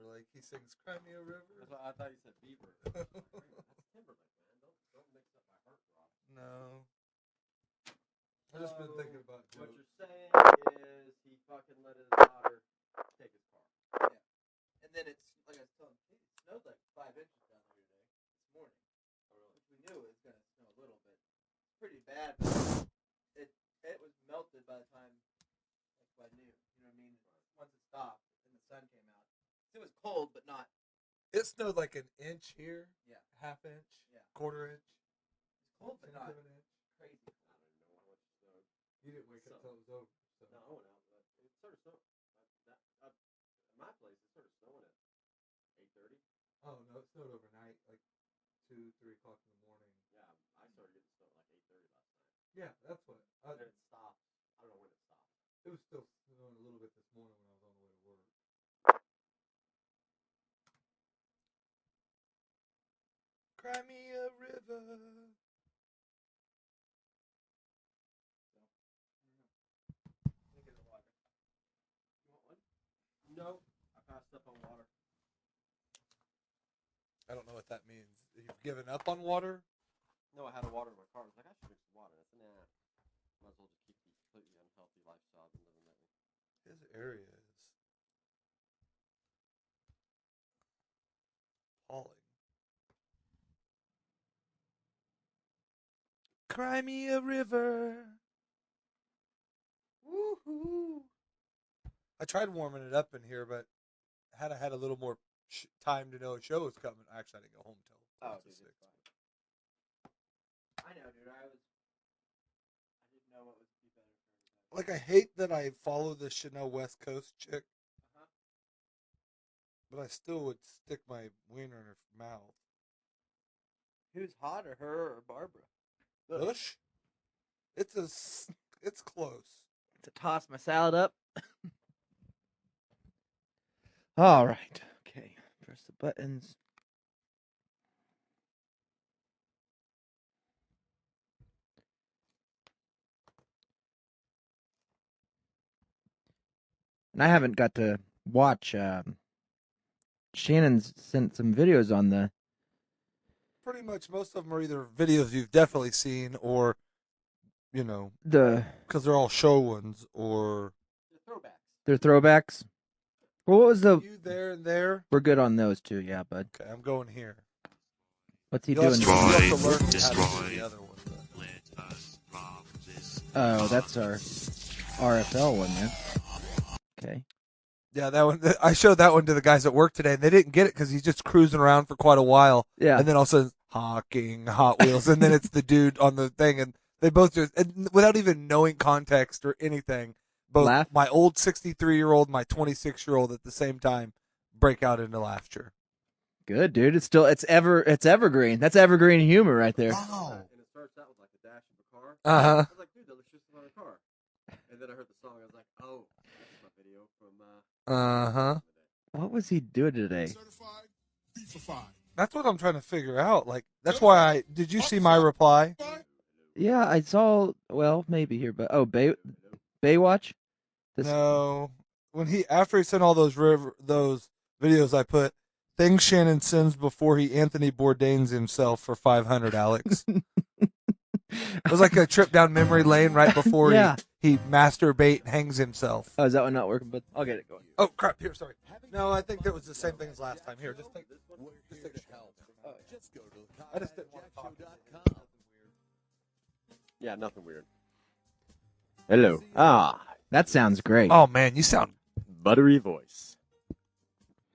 Like he sings "Cry Me a River." I thought you said Beaver. That's Timberlake, man. Don't mix up my heartthrob. No. I've just been thinking about what you're saying is he fucking let his daughter take his car. Yeah. And then it's like I was telling you, it snowed like 5 inches down there today, this morning. Oh, really? Which we knew it was going to snow a little bit. Pretty bad, but it was melted by the time by noon. You know what I mean? Once it stopped and the sun came out. It was cold, but not. It snowed like an inch here. Yeah. Half inch. Yeah. Quarter inch. It's cold, but not an inch. Crazy. I don't even know how much snowed. You didn't wake up until it was over. So. No, I went out. It started snowing. In my place, it started snowing at 8:30. Oh no, it snowed overnight, like 2, 3 o'clock in the morning. Yeah, I started getting snow at like 8:30 last night. Yeah, that's what. And it stopped. I don't know when it stopped. It was still snowing a little bit this morning when I was on the way to work. Cry me a river. No, I passed up on water. I don't know what that means. You've given up on water? No, I had water in my car. I was like, I should drink some water. I said, nah. Might as well just keep the completely unhealthy lifestyle I've been living lately. His area is appalling. Cry me a river. Woohoo. I tried warming it up in here, but had I had a little more time to know a show was coming. Actually, I didn't go home till Dude, 6. I know, dude. I didn't know what would be better for everybody. Like, I hate that I follow the Chanel West Coast chick, but I still would stick my wiener in her mouth. Who's hotter, her or Barbara? Bush? It's close. To toss my salad up. All right. Okay. Press the buttons. And I haven't got to watch. Shannon's sent some videos on the. Pretty much most of them are either videos you've definitely seen or, you know, because they're all show ones or. They're throwbacks. Well, what was the? You there and there? We're good on those too, yeah, bud. Okay, I'm going here. What's he doing? You have to learn how to do the other one. Oh, that's our RFL one, man. Okay. Yeah, that one. I showed that one to the guys at work today, and they didn't get it because he's just cruising around for quite a while. Yeah. And then all of a sudden, honking Hot Wheels, and then it's the dude on the thing, and they both just, and without even knowing context or anything, both Laugh? my old 63-year-old, my 26-year-old at the same time break out into laughter. Good, dude. It's evergreen. That's evergreen humor right there. Wow. And it starts out with like the dash of a car. Uh-huh. I was like, dude, that looks just like a car. And then I heard the song. I was like, oh, that's my video from. Uh-huh. What was he doing today? That's what I'm trying to figure out. Like, that's why did you see my reply? Yeah, I saw. Well, maybe here, but Baywatch. No. After he sent all those videos, I put things Shannon sends before he Anthony Bourdains himself for 500, Alex. It was like a trip down memory lane right before he masturbate and hangs himself. Oh, is that one not working? But I'll get it going. Oh crap! Here, sorry. No, I think that was the same thing as last time. Here, just take a shot. I just didn't want to talk. Yeah, nothing weird. Hello. That sounds great. Oh man, you sound buttery voice.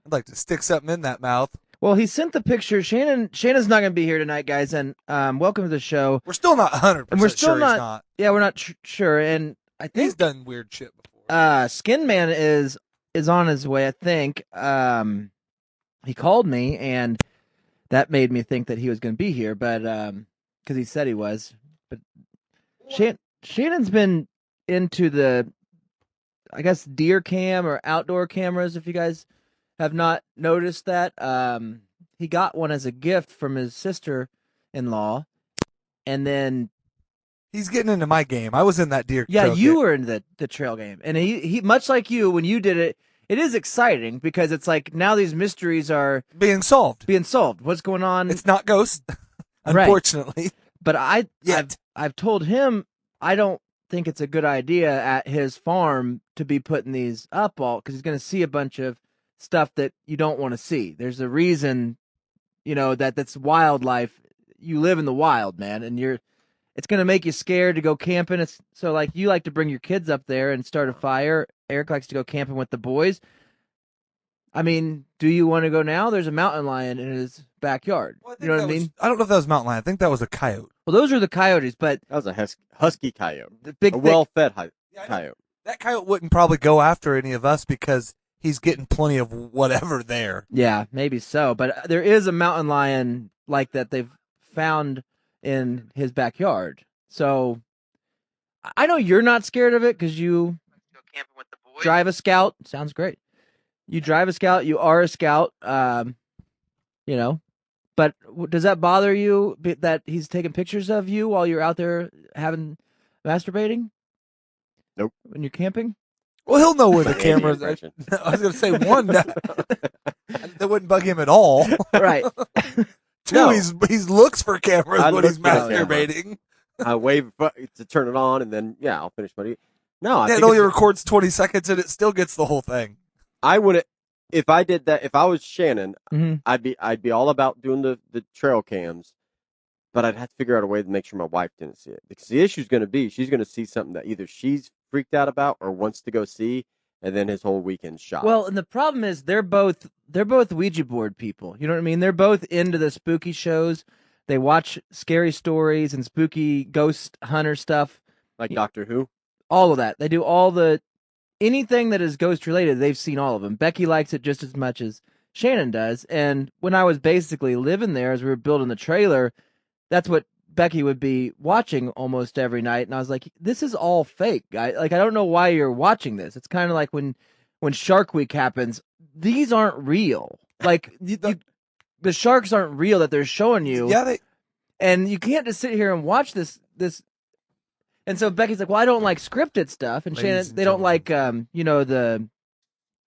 I'd like to stick something in that mouth. Well, he sent the picture. Shannon's not going to be here tonight, guys, and welcome to the show. We're still not 100%. And we're still sure not, he's not. Yeah, we're not sure, and I think he's done weird shit before. Skin Man is on his way. I think he called me, and that made me think that he was going to be here, but because he said he was. But Shannon's been into the, I guess, deer cam or outdoor cameras. If you guys have not noticed that, he got one as a gift from his sister-in-law, and then he's getting into my game. I was in that deer. Yeah, you were in the trail game, and he much like you when you did it. it is exciting because it's like now these mysteries are being solved. What's going on? It's not ghosts, unfortunately. But Yet. I've told him I don't think it's a good idea at his farm to be putting these up all because he's going to see a bunch of stuff that you don't want to see. There's a reason, that's wildlife. You live in the wild, man, and it's going to make you scared to go camping. It's so like you like to bring your kids up there and start a fire. Eric likes to go camping with the boys. I mean, do you want to go now? There's a mountain lion in his backyard. Well, you know what I mean? I don't know if that was mountain lion. I think that was a coyote. Well, those are the coyotes, but That was a husky coyote. the big A thing, well-fed coyote. That coyote wouldn't probably go after any of us because he's getting plenty of whatever there. yeah, maybe so. But there is a mountain lion like that they've found in his backyard. So I know you're not scared of it because you go camping with the boys. Drive a Scout. Sounds great. You drive a Scout. You are a Scout. But does that bother you that he's taking pictures of you while you're out there masturbating? Nope. When you're camping? Well, he'll know where the Andy cameras are. impression. I was going to say, one, that wouldn't bug him at all. Right. Two, No. he's looks for cameras I when look he's for cameras. masturbating. I wave to turn it on, and then I'll finish my. No, I And think it only it's- records 20 seconds, and it still gets the whole thing. I wouldn't. If I did that, if I was Shannon, Mhm. I'd be all about doing the trail cams, but I'd have to figure out a way to make sure my wife didn't see it. Because the issue's going to be she's going to see something that either she's freaked out about or wants to go see, and then his whole weekend's shot. Well, and the problem is they're both Ouija board people. You know what I mean? They're both into the spooky shows. They watch scary stories and spooky ghost hunter stuff. like Doctor Who. All of that. They do all anything that is ghost related. They've seen all of them. Becky likes it just as much as Shannon does. And when I was basically living there as we were building the trailer, that's what Becky would be watching almost every night. And I was like, this is all fake. I don't know why you're watching this. It's kind of like when Shark Week happens, these aren't real. Like the sharks aren't real that they're showing you. Yeah, And you can't just sit here and watch this. And so Becky's like, well, I don't like scripted stuff. And Ladies Shannon, and they don't like, gentlemen. the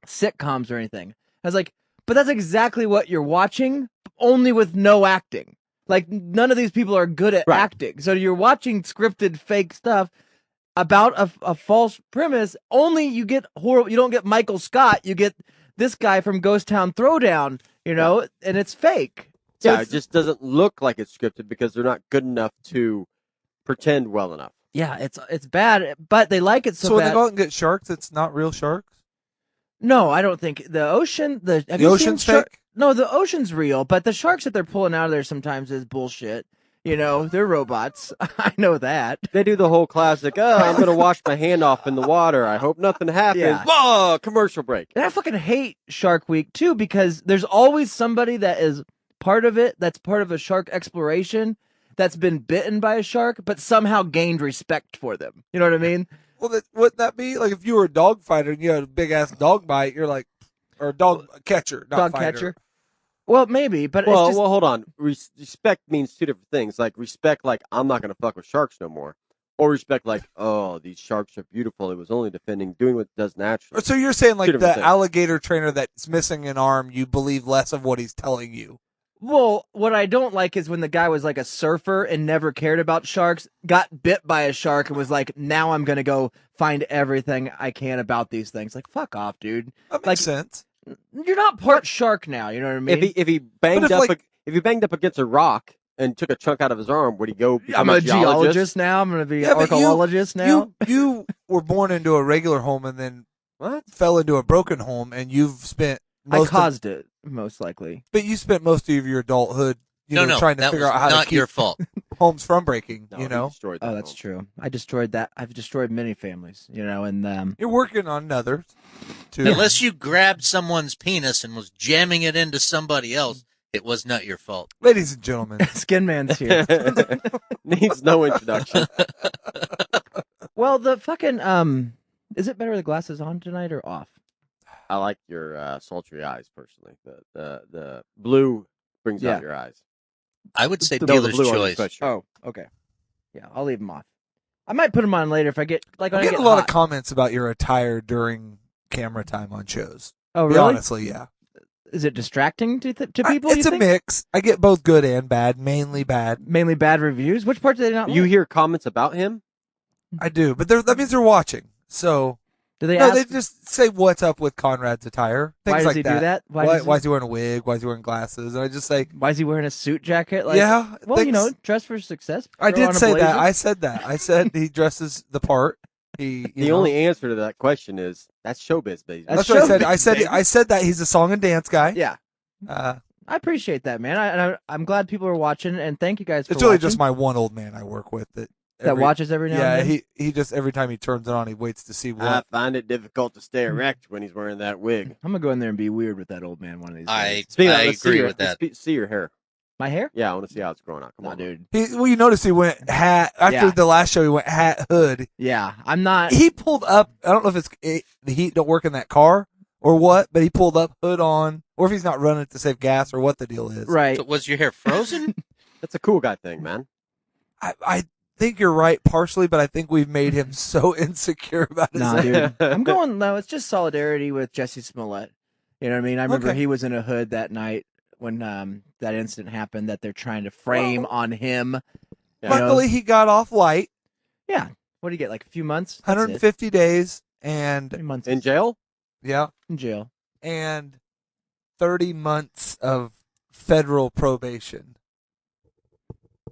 sitcoms or anything. I was like, but that's exactly what you're watching, only with no acting. Like, none of these people are good at Right. acting. So you're watching scripted fake stuff about a false premise. Only you get horrible. You don't get Michael Scott. You get this guy from Ghost Town Throwdown, and it's fake. So Yeah, it just doesn't look like it's scripted because they're not good enough to pretend well enough. yeah, it's bad, but they like it so So when bad. they go out and get sharks, it's not real sharks? No, I don't think the ocean. Have The you ocean's seen fake? No, the ocean's real, but the sharks that they're pulling out of there sometimes is bullshit. They're robots. I know that. They do the whole classic, I'm going to wash my hand off in the water. I hope nothing happens. Yeah. Whoa, commercial break. And I fucking hate Shark Week too because there's always somebody that is part of it. That's part of a shark exploration. That's been bitten by a shark, but somehow gained respect for them. You know what I mean? Well, wouldn't that be like if you were a dog fighter and you had a big ass dog bite? You're like, or a dog catcher, not Dog fighter. catcher. Well, maybe, but Well, it's just, hold on. Respect means two different things. Like respect, like I'm not going to fuck with sharks no more, or respect, like these sharks are beautiful. It was only doing what it does naturally. So you're saying like Two the different things. alligator trainer that's missing an arm, you believe less of what he's telling you. Well, what I don't like is when the guy was like a surfer and never cared about sharks, got bit by a shark and was like, now I'm going to go find everything I can about these things. Like, fuck off, dude. That makes Like, sense. You're not part shark now, you know what I mean? If he banged if, up like- if he banged up against a rock and took a chunk out of his arm, would he go become I'm a geologist now. I'm going to be Yeah, an but archaeologist now. You were born into a regular home and then What? fell into a broken home, and you've spent I most caused it, most likely. but you spent most of your adulthood, No, trying to that figure was out how to not keep your fault. homes from breaking. No, he destroyed that Oh, that's home. true. I destroyed that. I've destroyed many families, and You're working on others too. Unless you grabbed someone's penis and was jamming it into somebody else, it was not your fault. Ladies and gentlemen, Skin Man's here. Needs no introduction. Well, the fucking is it better with the glasses on tonight or off? I like your sultry eyes personally. The blue brings Yeah. out your eyes. I would say The dealer's blue on your choice. sweatshirt. Oh, okay. Yeah, I'll leave them off. I might put them on later if I get I'm when I getting get a lot hot. of comments about your attire during camera time on shows. Oh, Be really? honestly, yeah. Is it distracting to people? It's you a think? mix. I get both good and bad, mainly bad. Mainly bad reviews. Which part do they not You like? hear comments about him? I do, but that means they're watching. So Do they no, ask? they just say what's up with Conrad's attire. Things Why does like he that. do that? Why is he wearing a wig? Why is he wearing glasses? And I just say, Why is he wearing a suit jacket? Like, yeah. well, dress for success. I Throw on did a say that. blazer. I said that. I said he dresses the part. The only answer to that question is that's showbiz, baby. That's That's what showbiz, I said. baby. I said that he's a song and dance guy. Yeah, Uh, I appreciate that, man. I'm glad people are watching, and thank you guys for it's really watching. just my one old man I work with that watches every now yeah, and then. he just every time he turns it on, he waits to see I what. find it difficult to stay erect when he's wearing that wig. I'm gonna go in there and be weird with that old man one of these I days. Speaking of, let's agree see your, with that. let's see your hair. My hair? Yeah, I want to see how it's growing out. Come Nah, on, dude. You notice he went hat after Yeah. the last show. He went hat hood. Yeah, I'm not. He pulled up. I don't know if the heat don't work in that car or what, but he pulled up hood on, or if he's not running it to save gas or what the deal is. Right. So was your hair frozen? That's a cool guy thing, man. I think you're right partially, but I think we've made him so insecure about his Nah, hair. dude. I'm going. No, it's just solidarity with Jesse Smollett. You know what I mean? I remember Okay. he was in a hood that night when that incident happened that they're trying to frame on him. Yeah. Luckily, he got off light, Yeah. What do you get? Like a few months? That's it. 150 days, How many and months In jail? yeah, in jail? and 30 months of federal probation,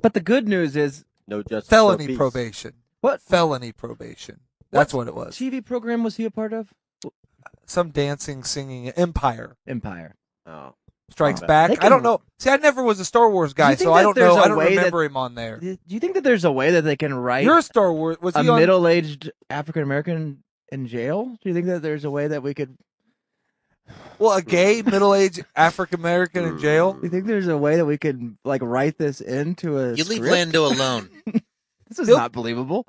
But the good news is, No justice. felony no peace. probation. what Felony probation. That's what it was. TV program was he a part of? Some dancing, singing Empire Empire. Oh. Strikes Oh. Back. They I don't can- know. See, I never was a Star Wars guy, you think so I that don't there's know. a I don't way that- remember him on there. Do you think that there's a way that they can write You're a Star Wars. Was a he on? middle-aged African American in jail? Do you think that there's a way that we could? Well, a gay middle-aged African American in jail. Do you think there's a way that we could like write this into a? You leave script? Lando alone. This is He'll- not believable.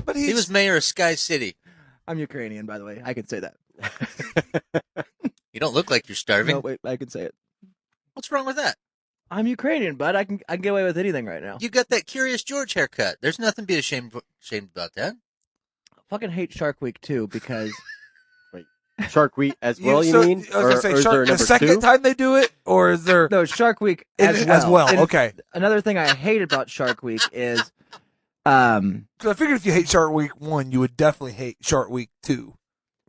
But He was mayor of Sky City. I'm Ukrainian, by the way. I can say that. You don't look like you're starving. No, wait, I can say it. What's wrong with that? I'm Ukrainian, bud. I can get away with anything right now. You got that Curious George haircut. There's nothing to be ashamed about that. I fucking hate Shark Week too because Shark Week as well, you so- mean? I was gonna say, or is there a Shark, the number second two? time they do it, or is there no Shark Week as well? And Okay. Another thing I hate about Shark Week is, Because I figured if you hate Shark Week 1, you would definitely hate Shark Week 2.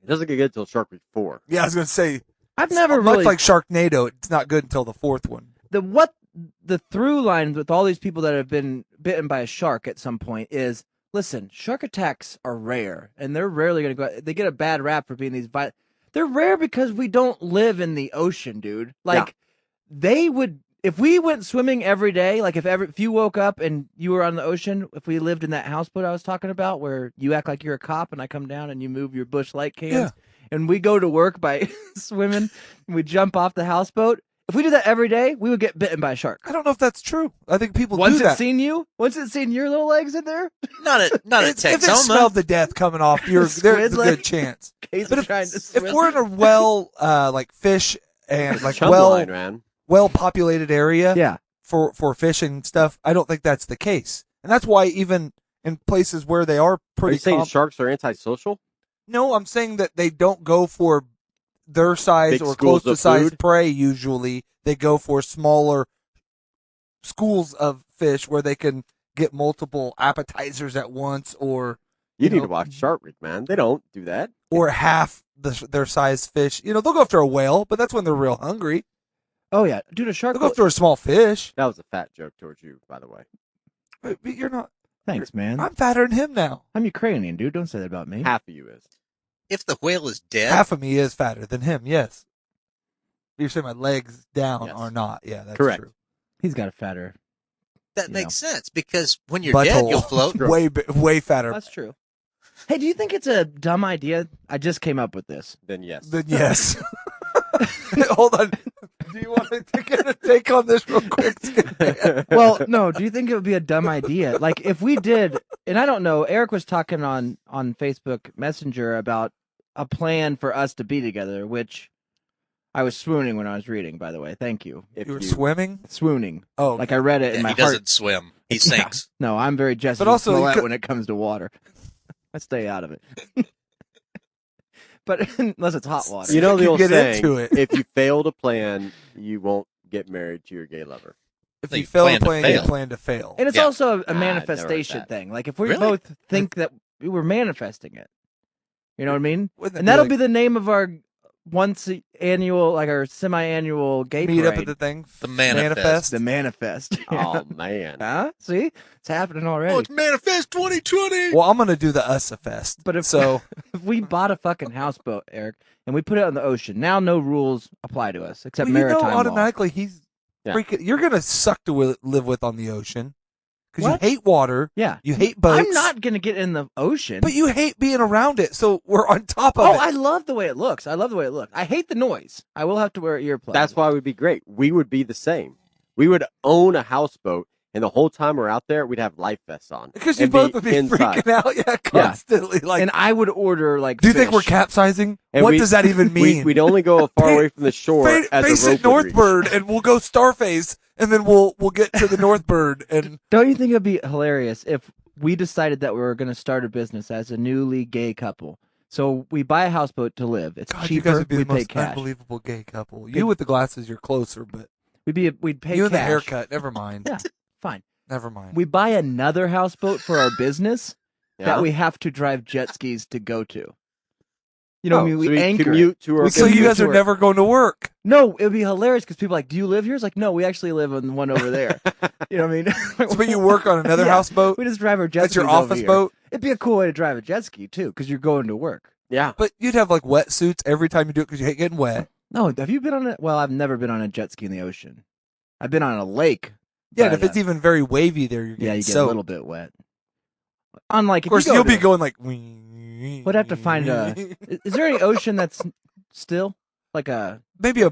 It doesn't get good until Shark Week 4. Yeah, I was gonna say. I've never much really like Sharknado. It's not good until the fourth one. the through line with all these people that have been bitten by a shark at some point is listen, shark attacks are rare and they're rarely going to go. They get a bad rap for being these they're rare because we don't live in the ocean, dude. Like they would if we went swimming every day, like if you woke up and you were on the ocean, if we lived in that houseboat I was talking about where you act like you're a cop and I come down and you move your Busch Light cans and we go to work by swimming and we jump off the houseboat. If we did that every day, we would get bitten by a shark. I don't know if that's true. I think people Once do that. it's seen you, once it's seen your little legs in there, Not at If it Texoma. smelled the death coming off, there's a Squid leg. good chance. case But of trying to If swim. we're in a well, like fish and like Chum well line, man. populated area yeah, for fish and stuff, I don't think that's the case. And that's why even in places where they are Are pretty you saying calm- sharks are antisocial? No, I'm saying that they don't go for their size Big or schools close to of size food? prey usually. They go for smaller schools of fish where they can get multiple appetizers at once or You You need know- to watch Shark Week, man. They don't do that. half their size fish. You know, they'll go after a whale, but that's when they're real hungry. oh yeah, dude, a shark. They'll go after a small fish. That was a fat joke towards you, by the way. But you're not. Thanks, man. I'm fatter than him now. I'm Ukrainian, dude. Don't say that about me. Half of you is. If the whale is dead, Half of me is fatter than him. Yes. You're saying my legs down Yes. are not. Yeah, that's Correct. true. He's got a fatter. that you makes sense because when you're dead, Butthole. you'll float. way fatter. That's true. Hey, do you think it's a dumb idea? I just came up with this. Then yes. Then yes. Hold on. Do you want to get a take on this real quick? Well, no. Do you think it would be a dumb idea? Like if we did, and I don't know. Eric was talking on Facebook Messenger about a plan for us to be together, which I was swooning when I was reading. By the way, thank you. If You were swimming? Swooning. Oh, Like I read it in Yeah, my he heart. doesn't swim. He Yeah. sinks. No, I'm very Jesse But also, you Smollett could- when it comes to water. I stay out of it. but unless it's hot water. You know the You old get saying, into it. if you fail to plan, you won't get married to your gay lover. If They you fail to plan to plan, you fail. plan to fail. And it's Yeah. also a I've never heard manifestation that. thing. Like if we Really? both think that we were manifesting it, you know what I mean? Wouldn't it And that'll like be the name of our annual, like our semi-annual gay meet up parade. at the thing? The manifest. The manifest. Oh man. Huh? See, it's happening already. Oh, it's Manifest 2020. Well, I'm gonna do the USA Fest. But if so, if we bought a fucking houseboat, Eric, and we put it on the ocean, now no rules apply to us except well, you know, maritime law. automatically he's Yeah. freaking. You're gonna suck to live with on the ocean because you What? hate water. Yeah, You hate boats. I'm not gonna get in the ocean. But you hate being around it, so we're on top of Oh, it. I love the way it looks. I love the way it looks. I hate the noise. I will have to wear earplugs. That's why we'd be great. We would be the same. We would own a houseboat, and the whole time we're out there, we'd have life vests on. Because you and both would be inside. freaking out, constantly. Like, and I would order like. do you think fish. we're capsizing? And What we- does that even mean? We'd only go far away from the shore as Face a it rope would reach. northward, and we'll go Starface, and then we'll get to the Northbird, and Don't you think it'd be hilarious if we decided that we were going to start a business as a newly gay couple? So we buy a houseboat to live. It's God, you cheaper. guys would be we the pay most cash. unbelievable gay couple. You with the glasses, you're closer, but We'd pay you cash. and the haircut, never mind. Yeah, fine. Never mind. We buy another houseboat for our business Yeah? that we have to drive jet skis to go to. You know, Oh, what I mean, we so we anchor. commute to our We so you commute guys to are work. never going to work. No, it'd be hilarious because people are like, do you live here? It's like, no, we actually live on the one over there. You know what I mean? But you work on another Yeah. houseboat. We just drive our jet That's your skis over office here. boat. It'd be a cool way to drive a jet ski too, because you're going to work. Yeah. But you'd have like wetsuits every time you do it because you hate getting wet. No, have you been on it? Well, I've never been on a jet ski in the ocean. I've been on a lake. Yeah, but, and if it's even very wavy there, you're getting yeah, you get soaked. a little bit wet. Unlike, Of course, if you you'll go be to- going like. We'd have to find Is there any ocean that's still like a? maybe a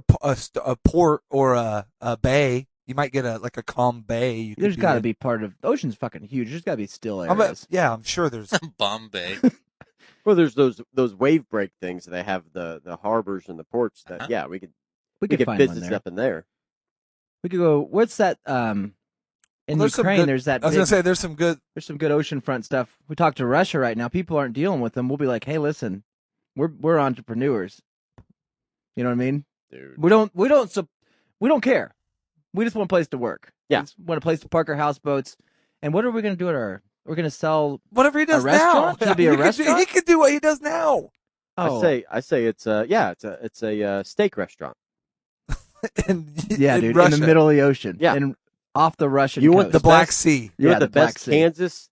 port or a bay. You might get a calm bay. You could There's got to in. be part of the ocean's fucking huge. There's got to be still I'm areas. I'm sure there's. Bombay. Well, there's those wave break things. They have the harbors and the ports. That Uh-huh. yeah, we could we could get find one business there. up in there. We could go. What's that? In Well, there's some Ukraine, good- there's that. I was big- gonna say there's some good. There's some good oceanfront stuff. We talk to Russia right now. People aren't dealing with them. We'll be like, hey, listen, we're entrepreneurs. You know what I mean? Dude. We don't care. We just want a place to work. Yeah. We just want a place to park our houseboats. And what are we going to do at our? We're going to sell. Whatever he does now. restaurant? Should it be a He could do- restaurant? He could do what he does now. Oh, I say it's a steak restaurant. in, yeah, in dude, Russia. in the middle of the ocean. Yeah. and off the Russian. You want coast. the Black best- Sea. You Yeah, want the Black best Sea. Kansas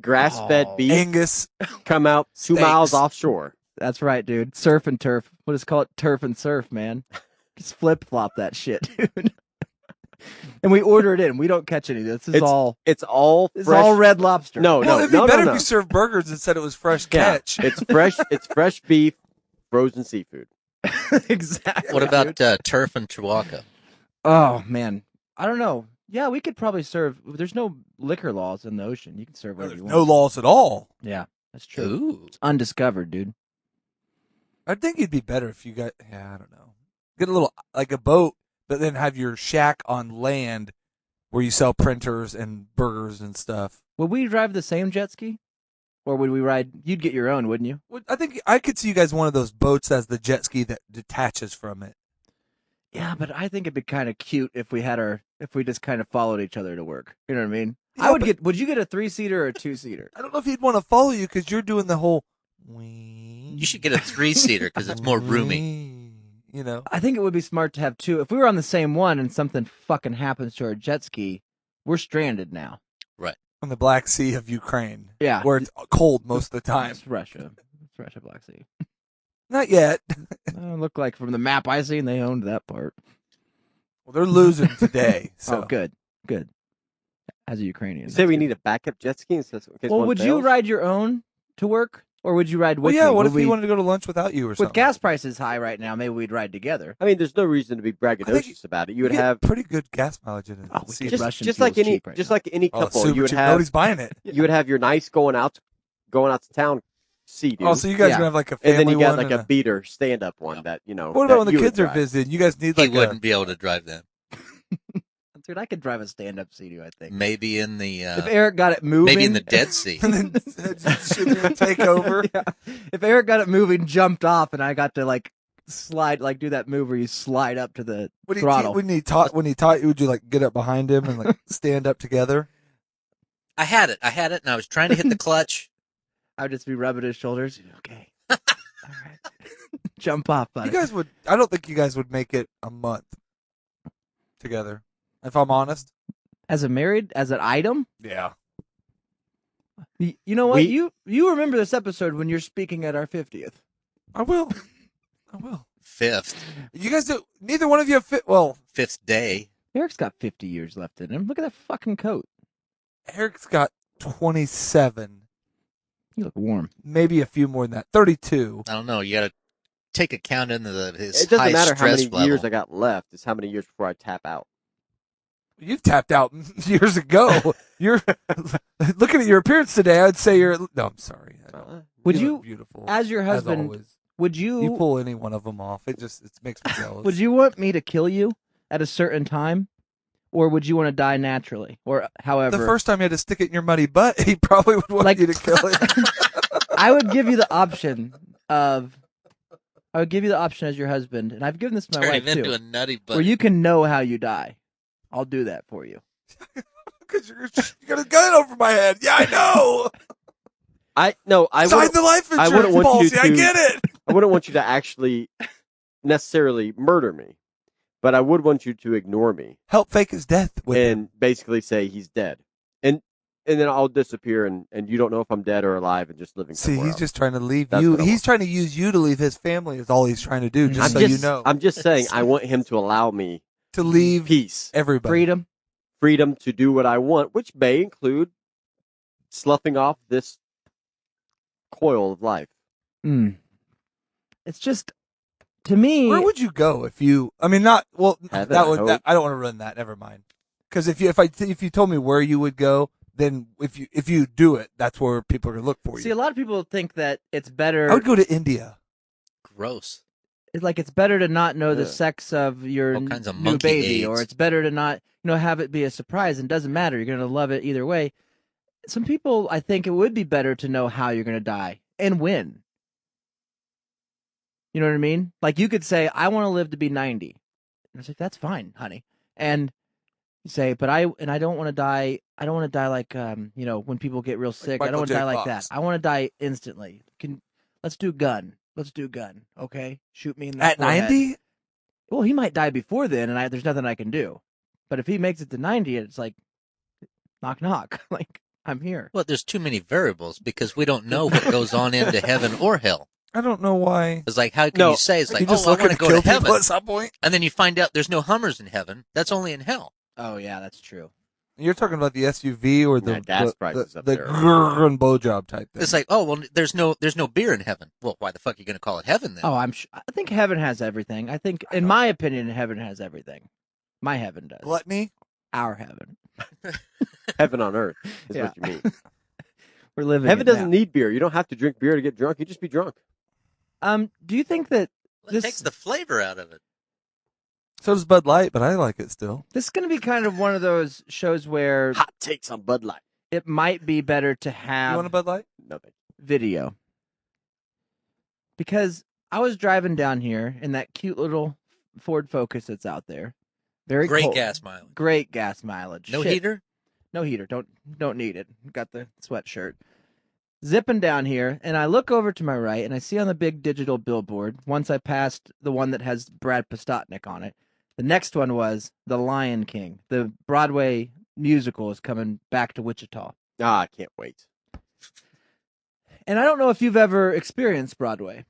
grass-fed Oh. beef Angus. come out 2 Steaks. miles offshore. That's right, dude. Surf and turf. We'll just call it turf and surf, man. Just flip flop that shit, dude. And we order it in. We don't catch any. This is It's all. It's all It's fresh. all red lobster. No, Well, it'd be no, better no, if no. you served burgers and said it was fresh Yeah, catch. it's fresh. It's fresh beef, frozen seafood. exactly. What about dude. turf and Chihuahua? Oh man, I don't know. Yeah, we could probably serve. There's no liquor laws in the ocean. You can serve whatever There's you no want. laws at all. Yeah, that's true. Ooh. It's undiscovered, dude. I think it'd be better if you got. Yeah, I don't know. Get a little like a boat, but then have your shack on land where you sell printers and burgers and stuff. Would we drive the same jet ski, or would we ride? You'd get your own, wouldn't you? I think I could see you guys one of those boats as the jet ski that detaches from it. Yeah, but I think it'd be kind of cute if we had if we just kind of followed each other to work. You know what I mean? Yeah, Would you get a 3-seater or a 2-seater? I don't know if he'd want to follow you because you're doing the whole. You should get a 3-seater because it's more roomy. You know. I think it would be smart to have two. If we were on the same one and something fucking happens to our jet ski, we're stranded now. On the Black Sea of Ukraine, Yeah. where it's cold most of the time. It's Russia. It's Russia, Black Sea. Not yet. Look like from the map I seen, they owned that part. Well, they're losing today. So. Oh, good. Good. As a Ukrainian. You say we that's need a backup jet ski in case good. Well, one would you fails? ride your own to work? Or would you ride Well, with yeah. me? What Would if we, he wanted to go to lunch without you or something? with gas prices high right now, maybe we'd ride together. I mean, there's no reason to be I think braggadocious about it. You would get have pretty good gas mileage in it. Oh, we See, get just Russian just like fuel's any cheap right just now. like any oh, couple. super You would cheap. have Nobody's buying it. you would have your nice going out to town sea dude. Oh, so you guys Yeah. are gonna have like a and family then you got one like and a beater stand up one that you know. What that about when the you would kids are drive. visiting? You guys need He like wouldn't be able to drive them. Dude, I could drive a stand-up Sea-Doo, I think. Maybe in the If Eric got it moving. maybe in the Dead Sea. And then should take over. Yeah. If Eric got it moving, jumped off, and I got to like slide, like do that move where you slide up to the throttle. When he taught you, would you like get up behind him and like stand up together? I had it, and I was trying to hit the clutch. I would just be rubbing his shoulders. Okay. All right. Jump off, buddy. You guys would. I don't think you guys would make it a month together. If I'm honest. As an item? Yeah. You know what? You remember this episode when you're speaking at our 50th. I will. 5th You guys do. Neither one of you have fit. Well, 5th day. Eric's got 50 years left in him. Look at that fucking coat. Eric's got 27. You look warm. Maybe a few more than that. 32. I don't know. You got to take account into his It doesn't high matter how stress many level. years I got left. It's how many years before I tap out. You've tapped out years ago. You're looking at your appearance today. I'd say you're. No, I'm sorry. Would look you, beautiful as your husband, as always. would you pull any one of them off? It makes me jealous. would you want me to kill you at a certain time, or would you want to die naturally, or however? The first time you had to stick it in your muddy butt, he probably would want you to kill it. I would give you the option as your husband, and I've given this to my Turn wife him into too, a nutty butt. where you can know how you die. I'll do that for you. Because you're got a gun over my head. Yeah, I know. I Sign wouldn't, the life I wouldn't insurance want you policy. I to- get it. I wouldn't want you to actually necessarily murder me, but I would want you to ignore me Help fake his death with him. and basically say he's dead, and then I'll disappear, and you don't know if I'm dead or alive, and just living. See, somewhere he's else. just trying to leave That's you. what I He's want. trying to use you to leave his family. Is all he's trying to do. Just I'm so you know, I'm just saying I want him to allow me to leave peace, everybody. freedom to do what I want, which may include sloughing off this coil of life. It's just, to me, Where would you go if you? I mean, not well. Heaven, that I would. hope. I don't want to run that. Never mind. Because if you told me where you would go, then if you do it, that's where people are gonna look for see, you. a lot of people think that it's better. I would go to India. Gross. It's better to not know the Yeah. sex of your All kinds of new monkey baby, AIDS. or it's better to not, have it be a surprise. And it doesn't matter. You're gonna love it either way. Some people, I think it would be better to know how you're gonna die and when. You know what I mean? Like you could say, "I want to live to be 90." And I was like, "That's fine, honey." And you say, "But I don't want to die. I don't want to die like when people get real sick. I Michael don't want to J. die like Fox. that. I want to die instantly. Let's do gun. Let's do gun. Okay, shoot me in the At forehead." 90, Well, he might die before then, and there's nothing I can do. But if he makes it to 90, it's like, knock knock. Like I'm here. Well, there's too many variables because we don't know what goes on into heaven or hell. I don't know why. It's like, how can No, you say it's You like, just I looking want to go kill to heaven, people at some point. and then you find out there's no Hummers in heaven. That's only in hell. Oh yeah, that's true. You're talking about the SUV or the Yeah, gas prices up the there. grrr and blowjob type thing. It's like, oh well, there's no beer in heaven. Well, why the fuck are you going to call it heaven then? Oh, I think heaven has everything. I think, in my opinion, heaven has everything. My heaven does. Gluttony. Our heaven. Heaven on earth is Yeah. what you mean. We're living. Heaven it doesn't now. need beer. You don't have to drink beer to get drunk. You just be drunk. Do you think that It this takes the flavor out of it. So does Bud Light, but I like it still. this is going to be kind of one of those shows where Hot takes on Bud Light. it might be better to You have want a Bud Light? Nothing. video? Because I was driving down here in that cute little Ford Focus that's out there. Very Great cold. gas mileage. Great gas mileage. No Shit. heater. No heater. Don't need it. Got the sweatshirt. Zipping down here, and I look over to my right, and I see on the big digital billboard, once I passed the one that has Brad Pistachio on it, the next one was The Lion King. The Broadway musical is coming back to Wichita. I can't wait. And I don't know if you've ever experienced Broadway.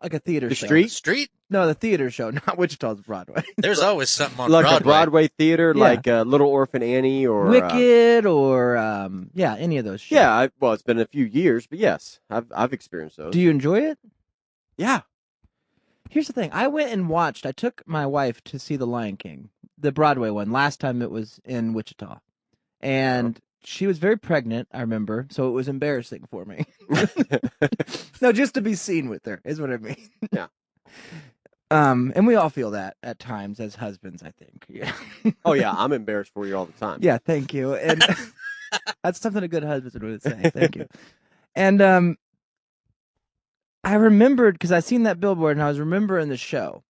Like a theater The show. street? Street. No, the theater show, not Wichita's Broadway. There's always something on Like Broadway. a Broadway theater, Yeah. like Little Orphan Annie or Wicked or, any of those shows. yeah, well, it's been a few years, but yes, I've experienced those. Do you enjoy it? Yeah. Here's the thing. I went and watched. I took my wife to see The Lion King, the Broadway one. Last time it was in Wichita, and she was very pregnant. I remember, so it was embarrassing for me. No, just to be seen with her is what I mean. Yeah. And we all feel that at times as husbands, I think. Yeah. Oh yeah, I'm embarrassed for you all the time. Yeah, thank you. And that's something a good husband would say. Thank you. And I remembered because I seen that billboard and I was remembering the show.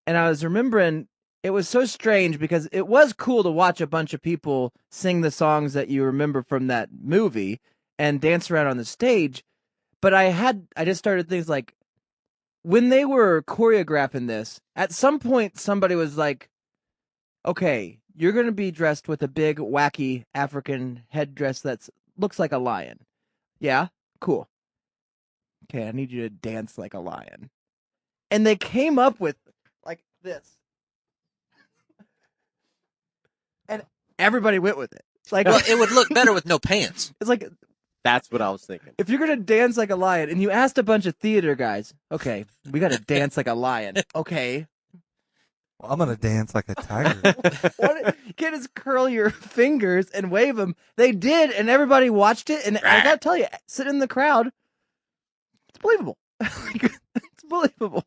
And I was remembering it was so strange because it was cool to watch a bunch of people sing the songs that you remember from that movie and dance around on the stage. But I just started things like when they were choreographing this, at some point somebody was like, okay, you're going to be dressed with a big, wacky African headdress that looks like a lion. Yeah? Cool. Okay, I need you to dance like a lion. And they came up with like this. And everybody went with it. Like, Well, it would look better with no pants. it's like That's what I was thinking. if you're going to dance like a lion and you asked a bunch of theater guys, okay, we got to dance like a lion. Okay. Well, I'm gonna dance like a tiger. Can't just curl your fingers and wave them. They did, and everybody watched it. And I gotta tell you, sitting in the crowd, it's believable. It's believable.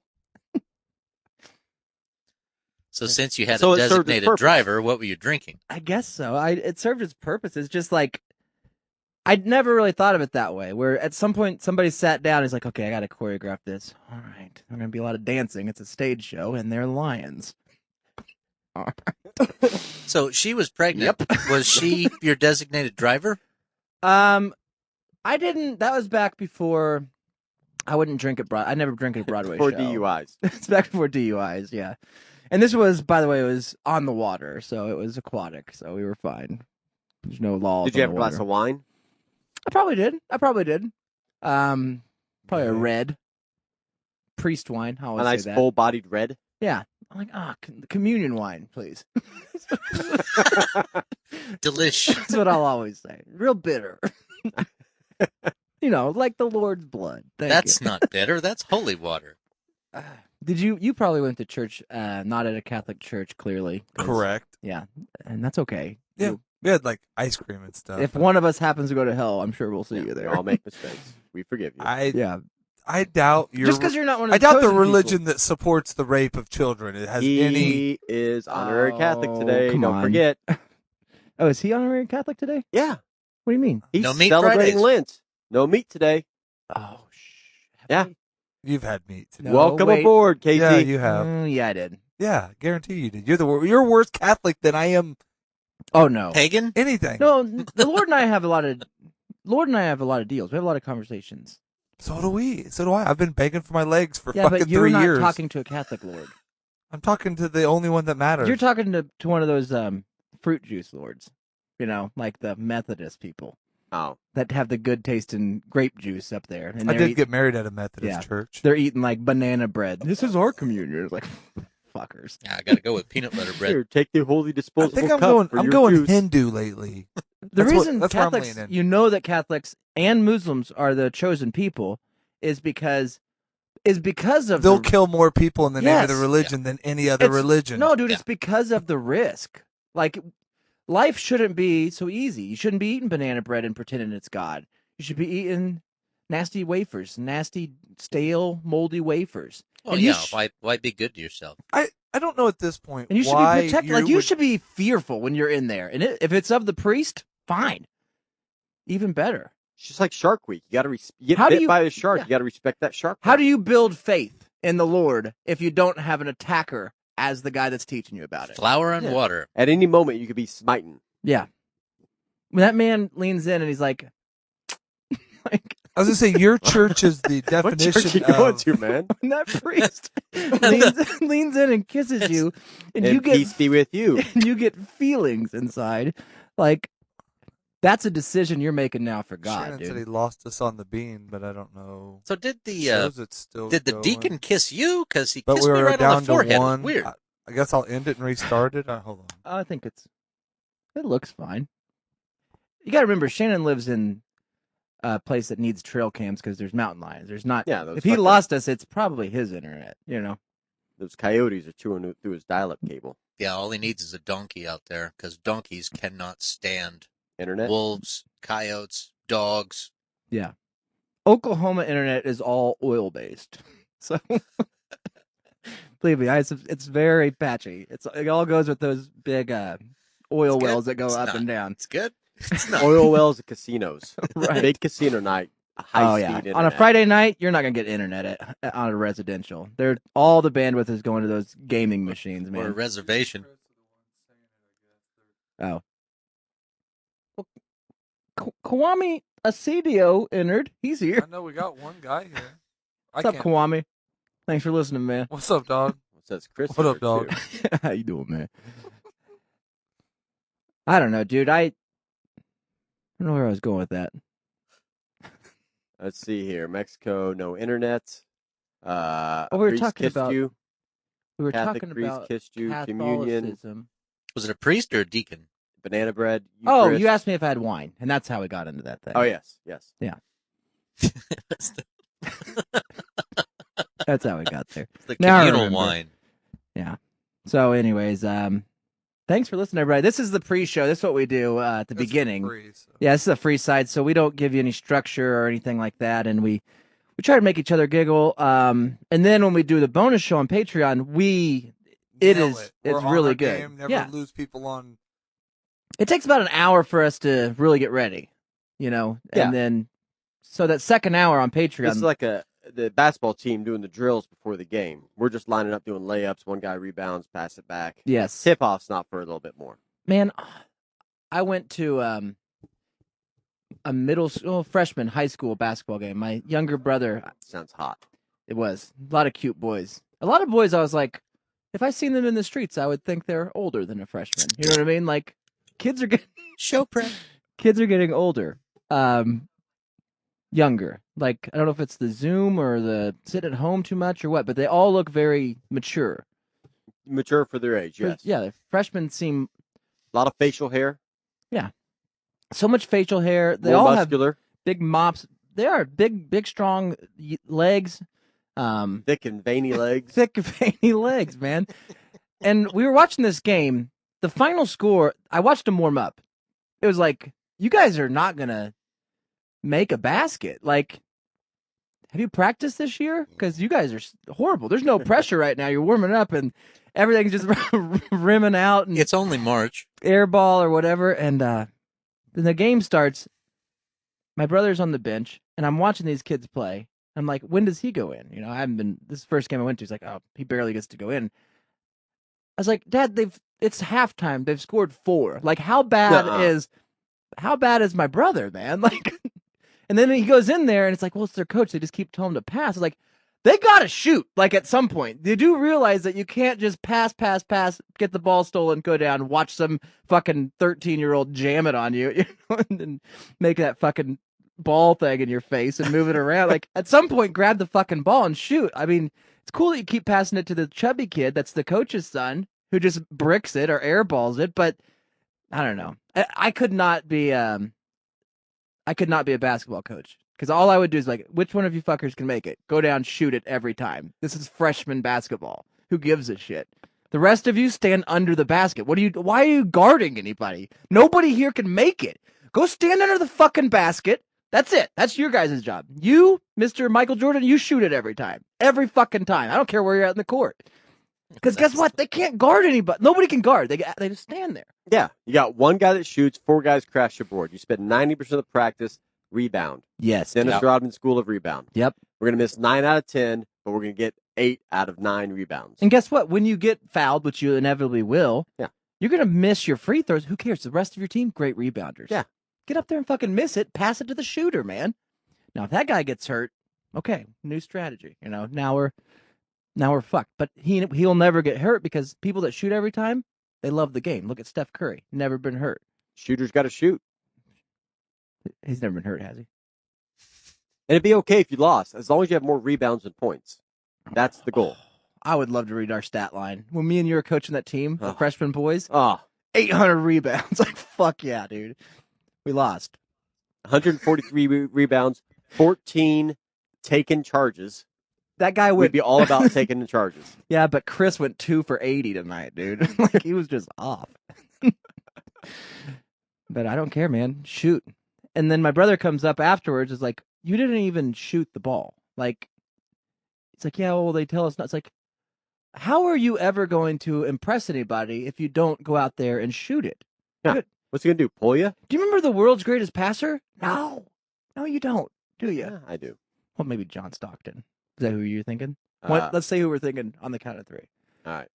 So since you had So a it served its designated purpose. driver, what were you drinking? I guess so. It served its purpose. It's just like I'd never really thought of it that way. Where at some point somebody sat down and is like, "Okay, I got to choreograph this. All right, there's gonna be a lot of dancing. It's a stage show, and they're lions." All right. So she was pregnant. Yep. Was she your designated driver? I didn't. That was back before. I wouldn't drink at I never drank at a Broadway For show. DUIs. It's back before DUIs, yeah. And this was, by the way, it was on the water, so it was aquatic, so we were fine. There's no law. Did you have a glass of wine? I probably did. Probably a red priest wine. I A always nice say that. full-bodied red? Yeah. I'm like, communion wine, please. Delish. That's what I'll always say. Real bitter. Like the Lord's blood. That's not bitter. That's holy water. Did you probably went to church, not at a Catholic church, clearly. 'Cause- Correct. Yeah, and that's okay. Yeah. We had like ice cream and stuff. If one of us happens to go to hell, I'm sure we'll see you We there. all make mistakes. We forgive you. Yeah, I doubt you're. just because you're not one of I the doubt the chosen religion people. that supports the rape of children. It has He any. is honorary Catholic Oh, today. come Don't on. forget. Oh, is he honorary Catholic today? Yeah. What do you mean? He's No meat celebrating Fridays. Lent. No meat today. Oh, Yeah. You've had meat today. No, Welcome wait. aboard, KT. Yeah, you have. Yeah, I did. Yeah, guarantee you did. You're worse Catholic than I am Oh no, Pagan? anything. no. The Lord and I have a lot of deals. We have a lot of conversations. So do we. So do I. I've been begging for my legs for Yeah, fucking but you're 3 not years. talking to a Catholic Lord. I'm talking to the only one that matters. You're talking to one of those fruit juice lords. Like the Methodist people Oh. that have the good taste in grape juice up there. And I they're did get married at a Methodist Yeah. church. They're eating like banana bread. This is our communion. It's like fuckers. Yeah, I got to go with peanut butter bread. Here, take the holy I disposable think I'm cup going. for I'm your going juice. Hindu lately. The That's what- reason that's where I'm Catholics, leaning. you know, that Catholics and Muslims are the chosen people, is because of They'll the, kill more people in the name of the Yes. religion than any other It's- religion. No, dude, Yeah. it's because of the risk. Like, life shouldn't be so easy. You shouldn't be eating banana bread and pretending it's God. You should be eating nasty wafers, nasty, stale, moldy wafers. Oh, And you yeah. sh- Why be good to yourself? I don't know at this point. And you should why be protected. Like, you would- should be fearful when you're in there. And if it's of the priest, fine. Even better. It's just like Shark Week. You got to you get How do bit you- by a shark. yeah. You got to respect that shark. How do you build faith in the Lord if you don't have an attacker as the guy that's teaching you about it? Flour and Yeah. water. At any moment, you could be smiting. Yeah. When that man leans in and he's like, I was gonna say your church is the What church definition you going of. to, man? when that priest leans in and kisses you, and And you get peace be with you. and you get feelings inside, like that's a decision you're making now for God, Shannon said he dude. lost us on the bean, but I don't know. So did the Shows it's still did the going. deacon kiss you? Because he But kissed we me were right on down the to forehead. It was one. weird. I guess I'll end it and restart it. Hold on. I think it looks fine. You got to remember, Shannon lives in a place that needs trail cams because there's mountain lions. There's not. Yeah, those If he fucking- lost us, it's probably his internet. Those coyotes are chewing through his dial-up cable. Yeah, all he needs is a donkey out there because donkeys cannot stand Internet. wolves, coyotes, dogs. Oklahoma internet is all oil based. So Believe me, it's very patchy. It all goes with those big oil It's good. wells that go It's up not. and down. It's good. It's not. Oil wells and casinos. Right. Big casino night. High speed internet. On a Friday night, you're not gonna get internet on a residential. All the bandwidth is going to those gaming machines, Or a man. reservation. Oh. Well, Kwame Acedio entered. He's here. I know we got one guy here. What's up, Kwame? Thanks for listening, man. What's up, dog? Says Chris. What up, dog? How you doing, man? I don't know, dude. I don't know where I was going with that. Let's see here. Mexico, no internet. We were priest talking kissed about- you. We were Catholic talking priest about kissed you. Communion. Catholicism. Was it a priest or a deacon? Banana bread. Oh, Eucharist. you asked me if I had wine, and that's how we got into that thing. Oh, yes. Yes. It's That's how we got there. the Now I communal remember. wine. So, anyways, thanks for listening, everybody. This is the pre-show. This is what we do at the beginning. Yeah, this is a free side, so we don't give you any structure or anything like that, and we try to make each other giggle. And then when we do the bonus show on Patreon, it's really good. Game, never Yeah. lose people on. It takes about an hour for us to really get ready, and Yeah. then so that second hour on Patreon. It's like the basketball team doing the drills before the game. We're just lining up doing layups. One guy rebounds, pass it back. Yes, Tip-off's not for a little bit more. man. I went to a middle school freshman high school basketball game. My younger brother. Sounds hot. It was a lot of cute boys. A lot of boys. I was like, if I seen them in the streets, I would think they're older than a freshman. You know what I mean? Like, kids are getting Show prep. kids are getting older, younger. Like, I don't know if it's the Zoom or the sitting at home too much or what, but they all look very mature. Mature for their age, yes. Yeah, the freshmen seem A lot of facial hair. so much facial hair. They more all muscular. have big mops. They are big, strong legs. Thick and veiny legs. Thick, veiny legs, man. And we were watching this game. The final score, I watched them warm up. It was like, you guys are not going to make a basket. Like, have you practiced this year? Because you guys are horrible. There's no pressure right now. You're warming up and everything's just rimming out and It's only March. air ball or whatever. And then the game starts. My brother's on the bench, and I'm watching these kids play. I'm like, when does he go in? I haven't been. This is the first game I went to. He's like, oh, he barely gets to go in. I was like, Dad, it's halftime. They've scored 4. Like, how bad is my brother, man? Like, and then he goes in there, and it's like, well, it's their coach. They just keep telling him to pass. It's like, they gotta shoot. Like, at some point, they do realize that you can't just pass, get the ball stolen, go down, watch some fucking 13-year-old jam it on you, and then make that fucking ball thing in your face and move it around. Like, at some point, grab the fucking ball and shoot. I mean, it's cool that you keep passing it to the chubby kid that's the coach's son who just bricks it or airballs it, but I don't know. I could not be a basketball coach because all I would do is like, which one of you fuckers can make it? Go down, shoot it every time. This is freshman basketball. Who gives a shit? The rest of you stand under the basket. Why are you guarding anybody? Nobody here can make it. Go stand under the fucking basket. That's it. That's your guys' job. You, Mr. Michael Jordan, you shoot it every time. Every fucking time. I don't care where you're at in the court. Because guess what? They can't guard anybody. Nobody can guard. They just stand there. Yeah. You got one guy that shoots, 4 guys crash your board. You spend 90% of the practice rebound. Yes. Dennis Rodman School of Rebound. Yep. We're going to miss 9 out of 10, but we're going to get 8 out of 9 rebounds. And guess what? When you get fouled, which you inevitably will, you're going to miss your free throws. Who cares? The rest of your team, great rebounders. Yeah. Get up there and fucking miss it. Pass it to the shooter, man. Now, if that guy gets hurt, okay, new strategy. Now we're fucked. But he'll never get hurt because people that shoot every time, they love the game. Look at Steph Curry. Never been hurt. Shooter's got to shoot. He's never been hurt, has he? And it'd be okay if you lost, as long as you have more rebounds than points. That's the goal. I would love to read our stat line. When me and you were coaching that team, the freshman boys, 800 rebounds. Like, fuck yeah, dude. We lost. 143 rebounds, 14 taken charges. That guy would be all about taking the charges. Yeah, but Chris went 2 for 80 tonight, dude. Like, he was just off. But I don't care, man. Shoot. And then my brother comes up afterwards, is like, you didn't even shoot the ball. Like, it's like, yeah, well, they tell us not. It's like, how are you ever going to impress anybody if you don't go out there and shoot it? Yeah. Good. What's he gonna do? Pull you? Do you remember the world's greatest passer? No, you don't, do you? Yeah, I do. Well, maybe John Stockton. Is that who you're thinking? Uh, Let's say who we're thinking on the count of 3. All right,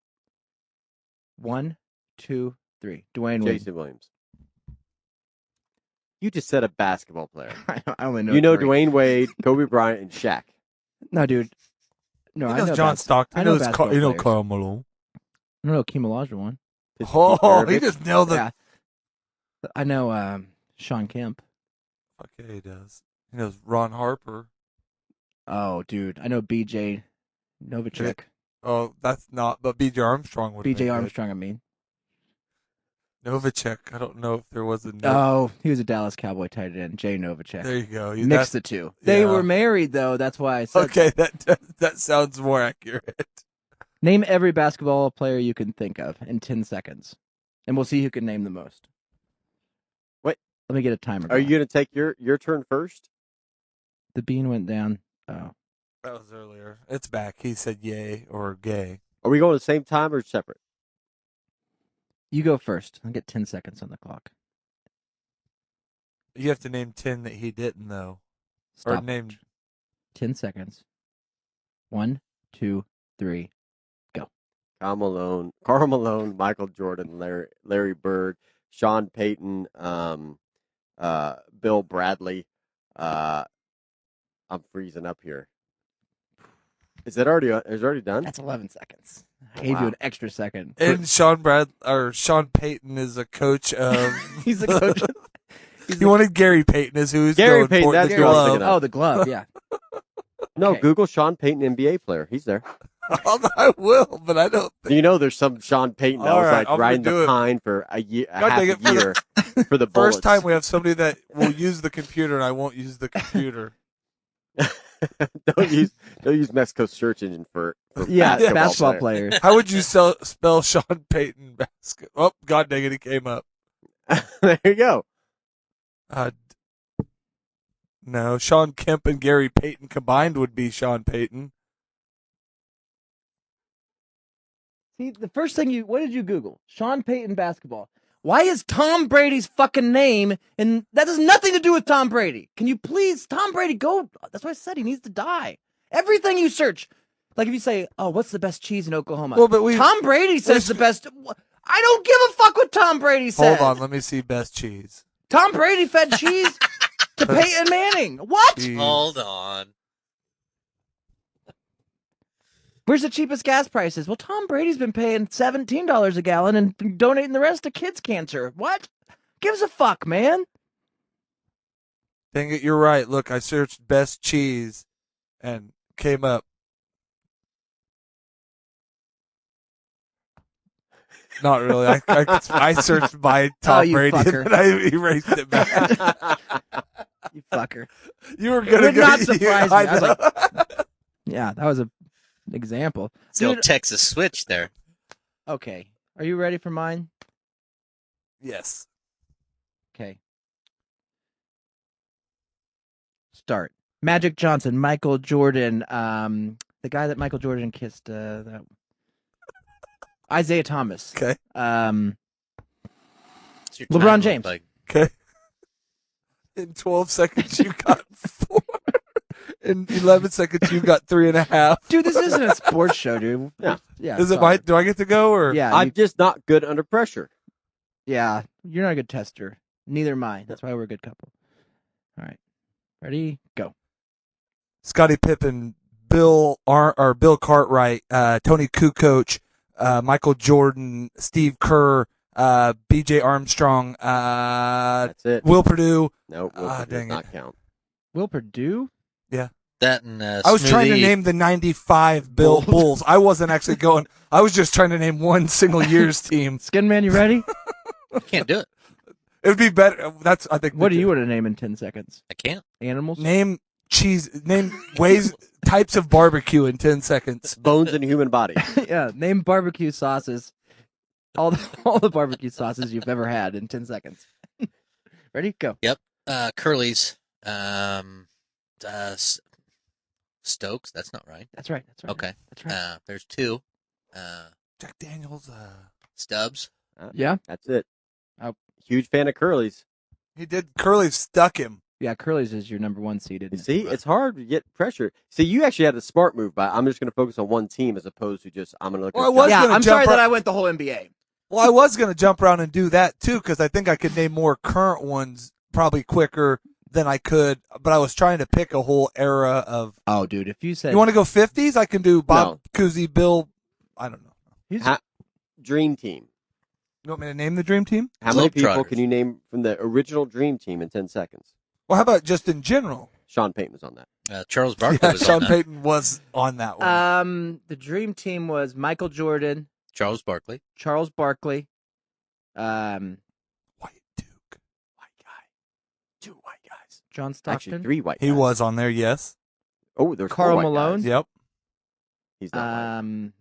1, 2, 3. Dwayne Wade. Jason Williams. You just said a basketball player. I only know. You know 3. Dwayne Wade, Kobe Bryant, and Shaq. No, dude. No, He I knows know John Stockton. I He know knows basketball you know players. Karl Malone. I don't know Hakeem Olajuwon. Oh, he just nailed it. Yeah. I know Sean Kemp. Fuck yeah, he does. He knows Ron Harper. Oh, dude. I know BJ Novacek. Oh, that's not. But B.J. Armstrong would. BJ Armstrong, I mean. Novacek. I don't know if there was a. Oh, he was a Dallas Cowboy tight end. Jay Novacek. There you go. Mix the two. They yeah. were married, though. That's why I said. Okay, that sounds more accurate. Name every basketball player you can think of in 10 seconds. And we'll see who can name the most. Wait. Let me get a timer. Are you going to take your turn first? The bean went down. Oh. That was earlier. It's back. He said yay or gay. Are we going at the same time or separate? You go first. I'll get 10 seconds on the clock. You have to name 10 that he didn't, though. Stop. Or name. 10 seconds. 1, 2, 3. Karl Malone, Michael Jordan, Larry Bird, Sean Payton, Bill Bradley. I'm freezing up here. Is it already done? That's 11 seconds. I gave you an extra second. And Sean Payton is a coach of. He's the coach. He wanted Gary Payton as who was Gary going Payton, for that's the who I was glove. thinking of. Oh, the glove, yeah. No, Okay. Google Sean Payton NBA player. He's there. I will, but I don't. You know, there's some Sean Payton that All was right, like I'm riding gonna do the it. pine for a year, God half dang a it, for year for the bullets. First time we have somebody that will use the computer, and I won't use the computer. don't use Mexico's search engine for Yeah, basketball basketball player. players. How would you spell Sean Payton basket? Oh, God dang it, he came up. There you go. No, Sean Kemp and Gary Payton combined would be Sean Payton. See, the first thing what did you Google? Sean Payton basketball. Why is Tom Brady's fucking name? And that has nothing to do with Tom Brady. Can you please, Tom Brady, go? That's what I said. He needs to die. Everything you search, like if you say, "Oh, what's the best cheese in Oklahoma?" Well, but Tom Brady says the best. I don't give a fuck what Tom Brady says. Hold on, let me see best cheese. Tom Brady fed cheese to Peyton Manning. What? Cheese. Hold on. Where's the cheapest gas prices? Well, Tom Brady's been paying $17 a gallon and donating the rest to kids' cancer. What? Gives a fuck, man. Dang it, you're right. Look, I searched best cheese and came up. Not really. I searched by Tom you Brady fucker. and I erased it back. You fucker. You were gonna would go. not surprise me. I was know. Yeah, that was an example. Still Dude, Texas switch there. okay. Are you ready for mine? Yes. Okay. Start. Magic Johnson, Michael Jordan, the guy that Michael Jordan kissed, that Isaiah Thomas. Okay. Um, What's your LeBron time look James. like? Okay. In 12 seconds, you got 4. In 11 seconds, you got 3.5. dude, this isn't a sports show, dude. Yeah. Is it sorry. do I get to go or? Yeah, I'm just not good under pressure. yeah. You're not a good tester. Neither am I. That's why we're a good couple. All right. Ready? Go. Scottie Pippen, Bill Cartwright, Tony Kukoc, Michael Jordan, Steve Kerr, B.J. Armstrong, That's it. Will Purdue. No, Ah, does dang not count. Will Purdue? That and I was trying to name the 95 Bulls. I wasn't actually going. I was just trying to name one single year's team. Skin Man, you ready? Can't do it. It would be better. That's I think. What do you want to name in 10 seconds? I can't. Animals? Name ways types of barbecue in 10 seconds. Bones in a human body. Yeah, name barbecue sauces. All the barbecue sauces you've ever had in 10 seconds. Ready? Go. Curly's. Stokes. That's not right. That's right. Okay. That's right. There's 2. Jack Daniels. Stubbs. Yeah. That's it. Oh. Huge fan of Curly's. He did. Curly stuck him. Yeah, Curly's is your number one seed, isn't You it? see, it's hard to get pressure. See, you actually had a smart move by I'm just going to focus on one team as opposed to just I'm going to look Well, at I was Yeah, gonna I'm jump sorry right- that I went the whole NBA. Well, I was going to jump around and do that too because I think I could name more current ones probably quicker than I could. But I was trying to pick a whole era of. Oh, dude, if you said You want to go 50s? I can do Bob Cousy, Bill. I don't know. he's Dream Team. You want me to name the Dream Team? How many people Globetrotters. can you name from the original Dream Team in 10 seconds? Well, how about just in general? Sean Payton was on that. Charles Barkley Yeah, was Sean on that. Payton was on that one. the dream team was Michael Jordan, Charles Barkley. Charles Barkley, White Duke. White guy. 2 white guys. John Actually, Stockton, 3 white guys. He was on there, yes. Oh, there's Karl 4 white Malone. guys. Yep. He's not white.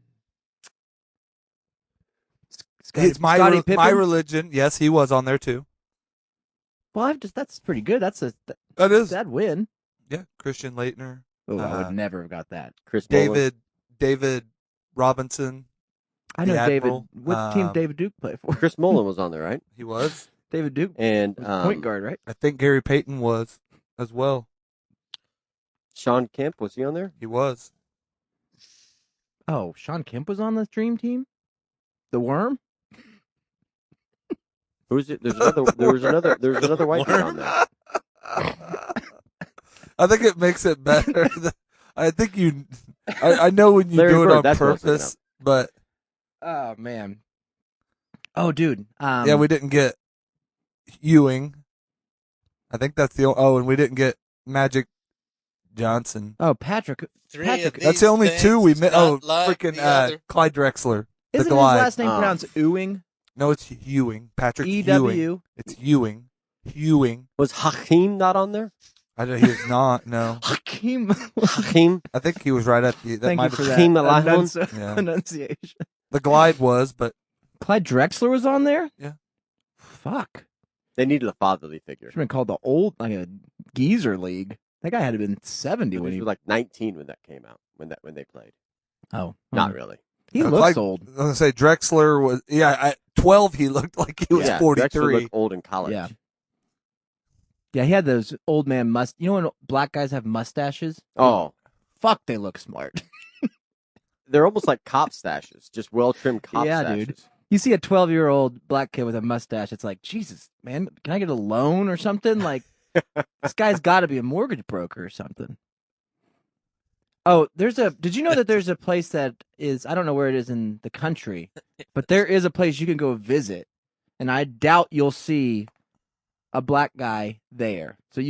He's Scottie Pippen. my religion. Yes, he was on there too. Well, that's pretty good. That is. That'd win. Yeah, Christian Leitner. Oh, I Uh, would never have got that. Chris Mullin. David Robinson. I know the David. Admiral, What team David Duke play for? Chris Mullin was on there, right? He was. David Duke, And was point guard, right? I think Gary Payton was as well. Sean Kemp, was he on there? He was. Oh, Sean Kemp was on the dream team. The Worm. Who was it? There was another white guy on there. I think it makes it better. I think I know when you Larry do it Bird, on that's what I was thinking purpose, but Oh man. Oh, dude. yeah, we didn't get Ewing. I think that's the and we didn't get Magic Johnson. Oh, Patrick. Patrick. That's the only two we missed. Oh, freaking other. Clyde Drexler. The Isn't his Glide. last name pronounced Ewing? No, it's Ewing. Patrick Ewing. EW. It's Ewing. Ewing. Was Hakeem not on there? I don't. He was not. No. Hakeem. Hakeem? I think he was right at the. That Thank you might for have. that Hakeem Olajuwon? Yeah. enunciation. The Glide was, but Clyde Drexler was on there? Yeah. Fuck. They needed a fatherly figure. Should have been called the old, like a geezer league. That guy had to have been 70 He when he was like 19 when that came out, when they played. Oh. Not really. He No, looks Clyde- old. I was gonna say Drexler was. Yeah, at 12 he looked like he was Yeah, Drexler 43. looked old in college. Yeah. Yeah, he had those old man You know when black guys have mustaches? Oh, Fuck, they look smart. they're almost like cop stashes, just well-trimmed cop Yeah, stashes. dude. You see a 12-year-old black kid with a mustache, it's like, Jesus, man, can I get a loan or something? Like, this guy's got to be a mortgage broker or something. Oh, did you know that there's a place that is, I don't know where it is in the country, but there is a place you can go visit, and I doubt you'll see a black guy there. So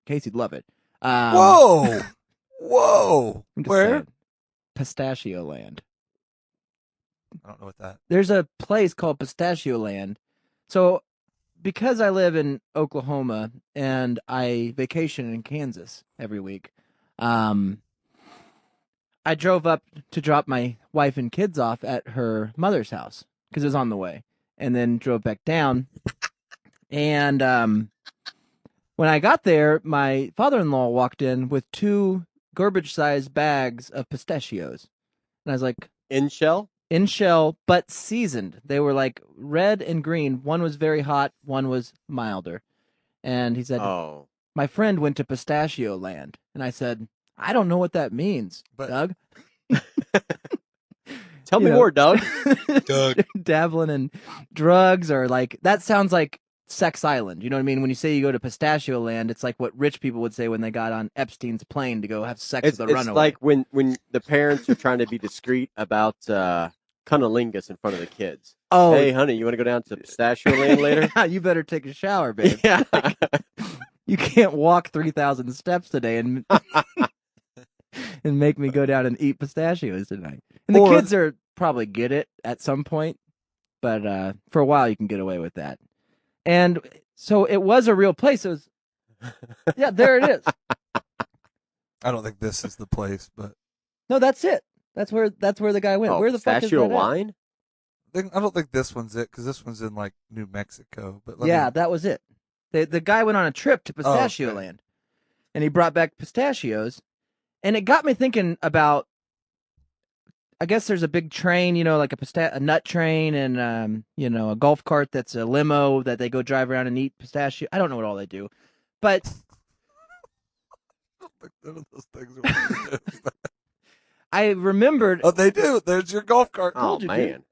Casey'd love it. Whoa, whoa. I'm just Where? saying. Pistachio Land. I don't know what that. There's a place called Pistachio Land. So, because I live in Oklahoma and I vacation in Kansas every week, I drove up to drop my wife and kids off at her mother's house because it was on the way, and then drove back down. And when I got there, my father-in-law walked in with 2 garbage-sized bags of pistachios, and I was like, In shell? in shell, but seasoned. They were like red and green. One was very hot, one was milder. And he said, Oh. my friend went to Pistachio Land. And I said, I don't know what that means, But- Doug. Tell You me know. more, Doug. Doug. Dabbling in drugs or like, that sounds like Sex Island. You know what I mean? When you say you go to Pistachio Land, it's like what rich people would say when they got on Epstein's plane to go have sex It's with a runaway. like when the parents are trying to be discreet about cunnilingus in front of the kids. oh, Hey, honey, you want to go down to Pistachio Land later? you better take a shower, babe. Yeah. You can't walk 3,000 steps today and and make me go down and eat pistachios tonight. And the Or- kids are probably get it at some point, but for a while you can get away with that. And so it was a real place. It was, yeah, there it is. I don't think this is the place, but No, that's it. That's where the guy went. Oh, Where the fuck is pistachio that at? wine? I don't think this one's it because this one's in like New Mexico. But let Yeah, me- that was it. The guy went on a trip to Pistachio okay. Land, and he brought back pistachios, and it got me thinking about I guess there's a big train, like a nut train, and a golf cart that's a limo that they go drive around and eat pistachio. I don't know what all they do, but None of those things are what they do. I remembered. Oh, they do. There's your golf cart. Oh Told you, dude. man,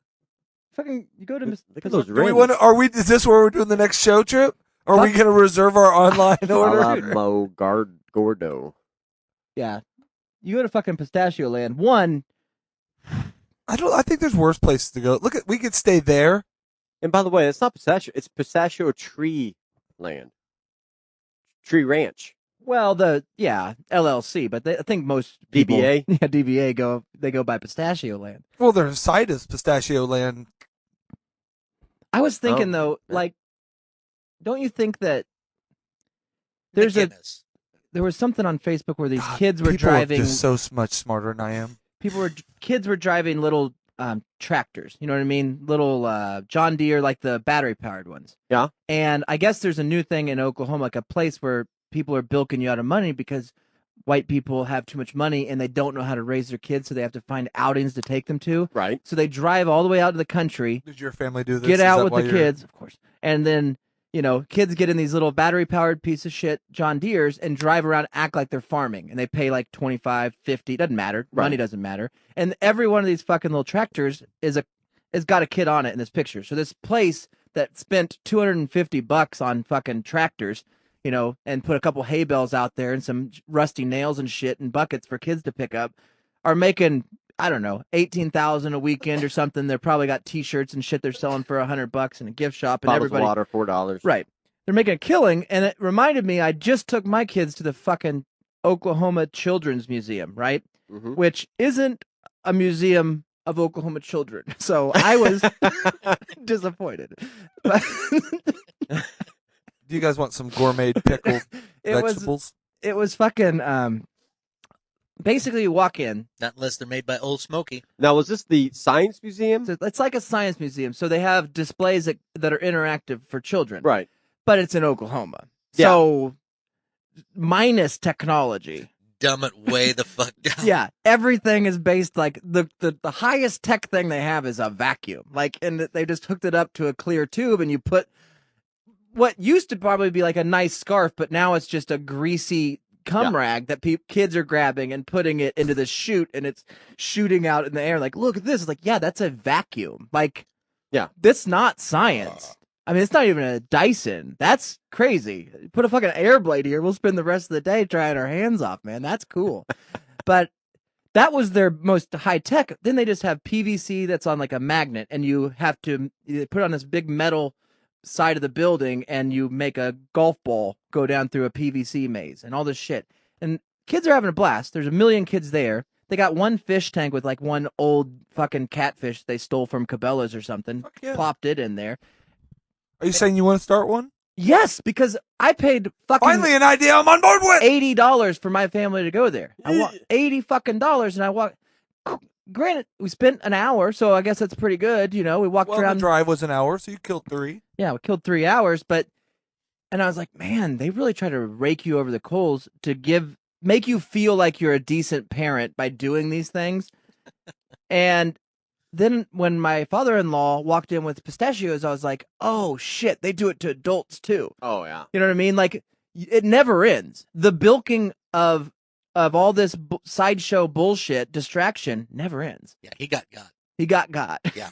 Fucking, you go to look at those Do we rims. want to? Is this where we're doing the next show trip? Are we going to reserve our online order? Alamo Gordo. Yeah, you go to fucking Pistachio Land. One, I think there's worse places to go. We could stay there. And by the way, it's not pistachio. It's Pistachio Tree Land. Tree Ranch. well, LLC, but I think most people, DBA? yeah, DBA go by Pistachio Land. Well, their site is Pistachio Land. I was thinking Oh, though, yeah. like, don't you think that there was something on Facebook where these God, kids were people driving. are just so much smarter than I am. Kids were driving little tractors. You know what I mean? Little John Deere, like the battery powered ones. Yeah. And I guess there's a new thing in Oklahoma, like a place where people are bilking you out of money because white people have too much money and they don't know how to raise their kids, so they have to find outings to take them to. Right. So they drive all the way out to the country, Did your family do this? get Is out that with why the you're- kids, of course, and then kids get in these little battery powered piece of shit John Deere's and drive around, act like they're farming, and they pay like 25, 50, doesn't matter, Right. money doesn't matter, and every one of these fucking little tractors has got a kid on it in this picture. So this place that spent $250 on fucking tractors, and put a couple hay bales out there and some rusty nails and shit and buckets for kids to pick up, are making, I don't know, $18,000 a weekend or something. They're probably got T-shirts and shit they're selling for $100 in a gift shop, and Bottles everybody, of water, $4. right? They're making a killing, and it reminded me. I just took my kids to the fucking Oklahoma Children's Museum, right? Mm-hmm. Which isn't a museum of Oklahoma children, so I was disappointed. But Do you guys want some gourmet pickled vegetables? it was fucking basically you walk in. Not unless they're made by Old Smoky. Now, was this the Science Museum? So it's like a science museum, so they have displays that are interactive for children, Right. but it's in Oklahoma, Yeah. so minus technology. Dumb it way the fuck down. Yeah, everything is based like the highest tech thing they have is a vacuum. Like, and they just hooked it up to a clear tube, and you put what used to probably be like a nice scarf, but now it's just a greasy cum rag that kids are grabbing and putting it into the chute, and it's shooting out in the air. Like, look at this. It's like, yeah, that's a vacuum. Like, Yeah. that's not science. I mean, it's not even a Dyson. That's crazy. Put a fucking air blade here. We'll spend the rest of the day drying our hands off, man. That's cool. But that was their most high tech. Then they just have PVC that's on like a magnet, and you have to put it on this big metal side of the building, and you make a golf ball go down through a PVC maze and all this shit. And kids are having a blast. There's a million kids there. They got one fish tank with like one old fucking catfish they stole from Cabela's or something. Fuck yeah. Plopped it in there. Are you saying you want to start one? Yes, because I paid fucking Finally, an idea I'm on board with. $80 for my family to go there. I want $80 fucking dollars, and I walked. Granted, we spent an hour, so I guess that's pretty good. We walked Well, around. the drive was an hour, so you killed 3. Yeah, we killed 3 hours, and I was like, man, they really try to rake you over the coals to make you feel like you're a decent parent by doing these things. And then when my father-in-law walked in with pistachios, I was like, oh shit, they do it to adults too. Oh, yeah. You know what I mean? Like, it never ends. The bilking of all this sideshow bullshit, distraction, never ends. Yeah, he got. He got. Yeah.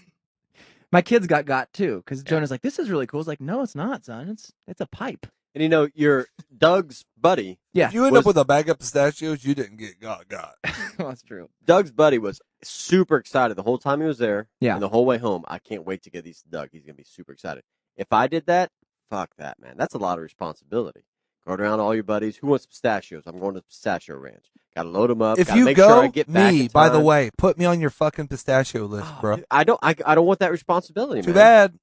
My kids got too, because Jonah's like, this is really cool. It's like, no, it's not, son. It's a pipe. And your Doug's buddy, Yeah, If you end up with a bag of pistachios, you didn't get got. that's true. Doug's buddy was super excited the whole time he was there. Yeah. And the whole way home, I can't wait to get these to Doug. He's going to be super excited. If I did that, fuck that, man. That's a lot of responsibility. Go around all your buddies. Who wants pistachios? I'm going to the Pistachio Ranch. Got to load them up. If Gotta you make go, sure I get back me, in by the time. way, put me on your fucking pistachio list, Oh, bro. dude, I don't want that responsibility, Too man. bad.